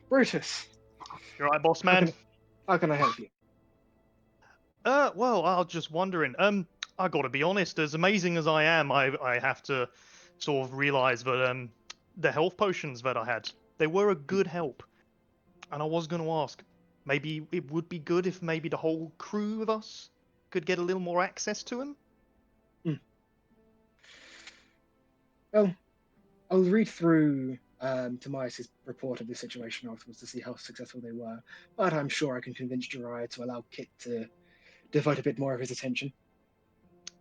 Brutus. You alright, boss How man? how can I help you? Well, I was just wondering. I gotta be honest. As amazing as I am, I have to sort of realize that the health potions that I had, they were a good help. And I was gonna ask, maybe it would be good if maybe the whole crew of us could get a little more access to them. Well, I'll read through Tobias's report of the situation afterwards to see how successful they were, but I'm sure I can convince Jiraiya to allow Kit to devote a bit more of his attention.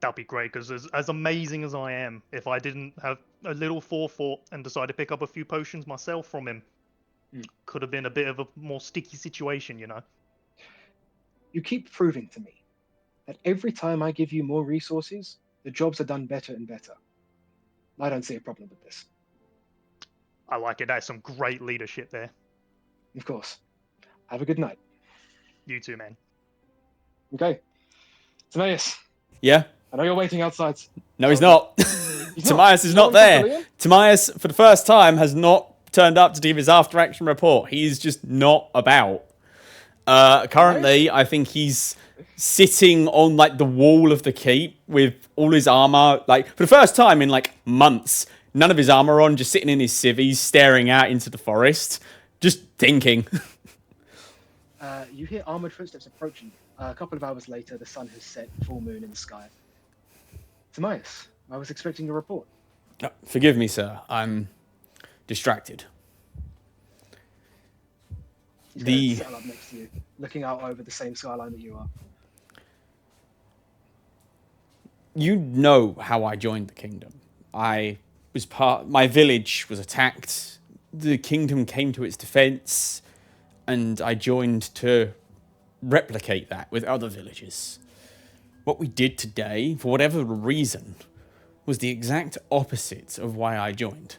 That'd be great, because as amazing as I am, if I didn't have a little forethought and decide to pick up a few potions myself from him, could have been a bit of a more sticky situation, you know. You keep proving to me that every time I give you more resources, the jobs are done better and better. I don't see a problem with this. I like it. That's some great leadership there. Of course. Have a good night. You too, man. Okay. Timaeus, Yeah? I know you're waiting outside. No, he's not. Timaeus is not there. Timaeus, for the first time, has not turned up to give his after-action report. He's just not about. Currently, I think he's sitting on, like, the wall of the keep with all his armor. Like, for the first time in, like, months, none of his armor on, just sitting in his civvies, staring out into the forest, just thinking. You hear armored footsteps approaching you. A couple of hours later, the sun has set, full moon in the sky. Timaeus, I was expecting a report. Forgive me, sir. I'm distracted. He's going to settle up next to you, looking out over the same skyline that you are. You know how I joined the kingdom. My village was attacked. The kingdom came to its defense, and I joined to replicate that with other villages. What we did today, for whatever reason, was the exact opposite of why I joined.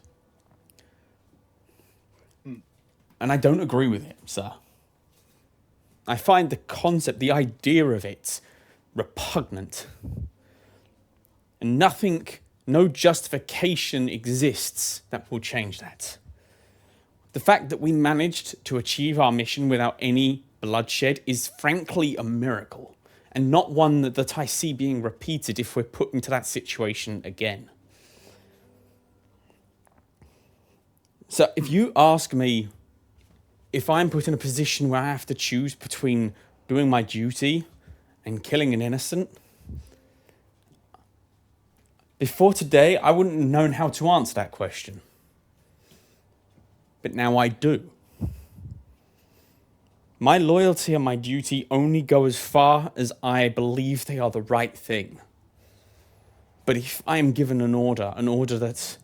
And I don't agree with it, sir. I find the concept, the idea of it, repugnant. And nothing, no justification exists that will change that. The fact that we managed to achieve our mission without any bloodshed is frankly a miracle, and not one that I see being repeated if we're put into that situation again. So if you ask me, if I'm put in a position where I have to choose between doing my duty and killing an innocent, before today, I wouldn't have known how to answer that question. But now I do. My loyalty and my duty only go as far as I believe they are the right thing. But if I am given an order that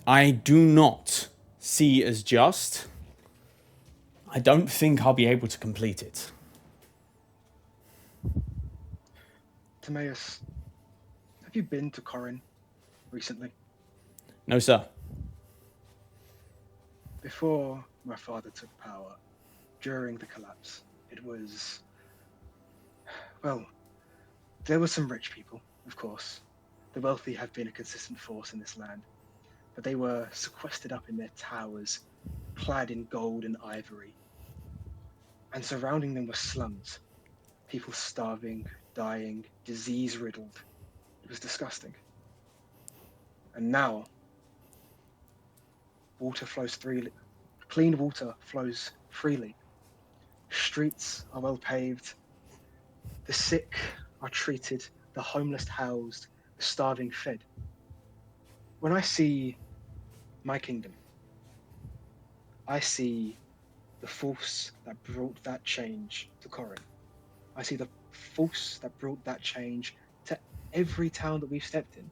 I do not see as just, I don't think I'll be able to complete it. Timaeus, have you been to Corin recently? No, sir. Before my father took power, during the collapse, it was... Well, there were some rich people, of course. The wealthy have been a consistent force in this land, but they were sequestered up in their towers, clad in gold and ivory. And surrounding them were slums. People starving, dying, disease-riddled. It was disgusting. And now, water flows freely. Clean water flows freely. Streets are well paved. The sick are treated. The homeless housed. The starving fed. When I see my kingdom, I see the force that brought that change to Corin. I see the force that brought that change to every town that we've stepped in.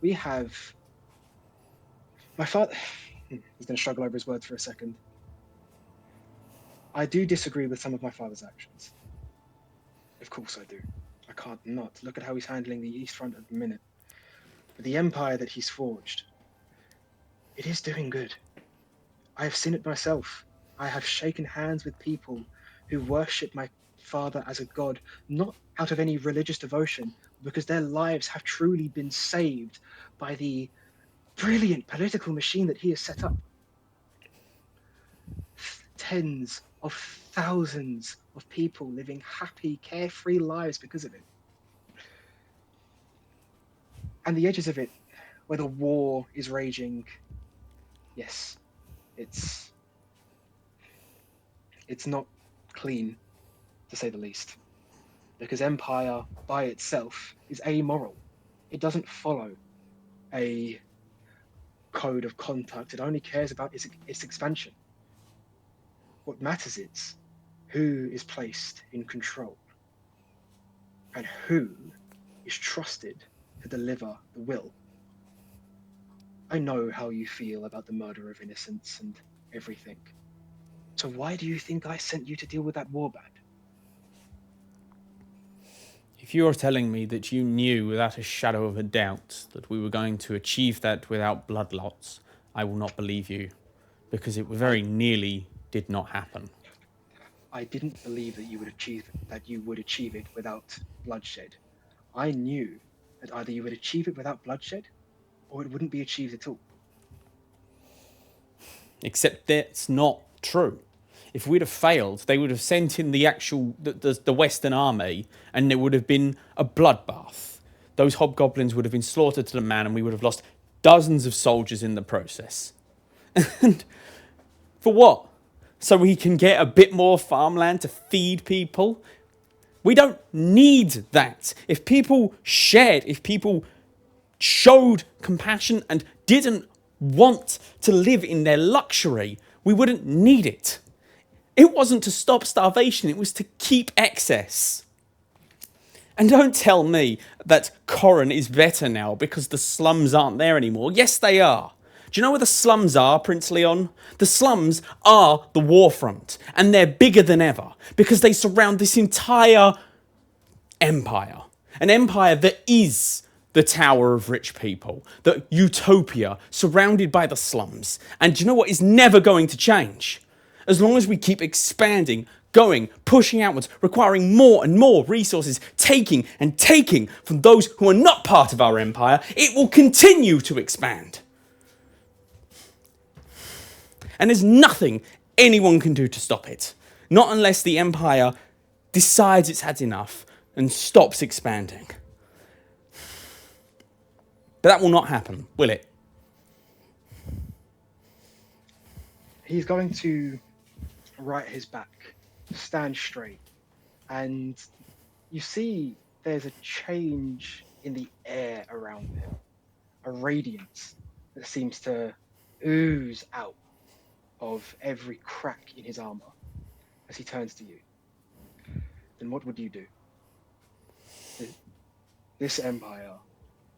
We have... My father... He's going to struggle over his words for a second. I do disagree with some of my father's actions. Of course I do. I can't not. Look at how he's handling the East Front at the minute. But the empire that he's forged, it is doing good. I have seen it myself. I have shaken hands with people who worship my father as a god, not out of any religious devotion, because their lives have truly been saved by the brilliant political machine that he has set up. Tens of thousands of people living happy, carefree lives because of it. And the edges of it, where the war is raging, yes, it's not clean, to say the least. Because empire by itself is amoral. It doesn't follow a code of conduct. It only cares about its expansion. What matters is who is placed in control and who is trusted to deliver the will. I know how you feel about the murder of innocents and everything. So why do you think I sent you to deal with that warband? If you are telling me that you knew without a shadow of a doubt that we were going to achieve that without bloodlots, I will not believe you, because it very nearly did not happen. I didn't believe that you would achieve it without bloodshed. I knew that either you would achieve it without bloodshed, or it wouldn't be achieved at all. Except that's not true. If we'd have failed, they would have sent in the Western army, and there would have been a bloodbath. Those hobgoblins would have been slaughtered to the man, and we would have lost dozens of soldiers in the process. And for what? So we can get a bit more farmland to feed people? We don't need that. If people showed compassion and didn't want to live in their luxury, we wouldn't need it. It wasn't to stop starvation, it was to keep excess. And don't tell me that Corin is better now because the slums aren't there anymore. Yes, they are. Do you know where the slums are, Prince Leon? The slums are the warfront, and they're bigger than ever because they surround this entire empire. An empire that is the Tower of Rich People, the utopia surrounded by the slums. And do you know what is never going to change? As long as we keep expanding, pushing outwards, requiring more and more resources, taking and taking from those who are not part of our empire, it will continue to expand. And there's nothing anyone can do to stop it. Not unless the empire decides it's had enough and stops expanding. But that will not happen, will it? He's going to right his back, stand straight, and you see there's a change in the air around him, a radiance that seems to ooze out of every crack in his armor as he turns to you. Then what would you do? This empire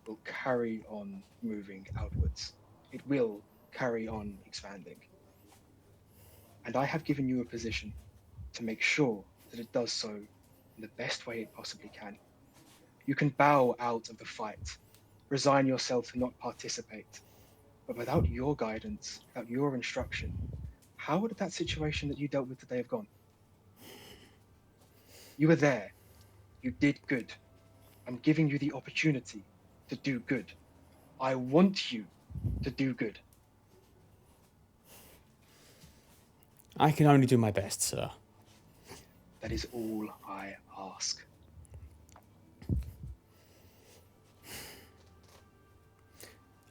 will carry on moving outwards. It will carry on expanding. And I have given you a position to make sure that it does so in the best way it possibly can. You can bow out of the fight, resign yourself to not participate. But without your guidance, without your instruction, how would that situation that you dealt with today have gone? You were there. You did good. I'm giving you the opportunity to do good. I want you to do good. I can only do my best, sir. That is all I ask.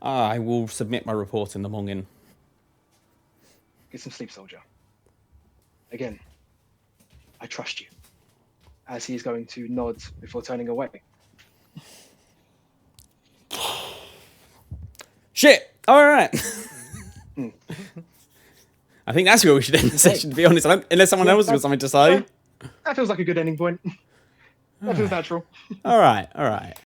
I will submit my report in the morning. Get some sleep, soldier. Again, I trust you. As he is going to nod before turning away. Shit! Alright. I think that's where we should end the session, to be honest. Unless someone else has got something to say. That feels like a good ending point. That feels natural. Alright.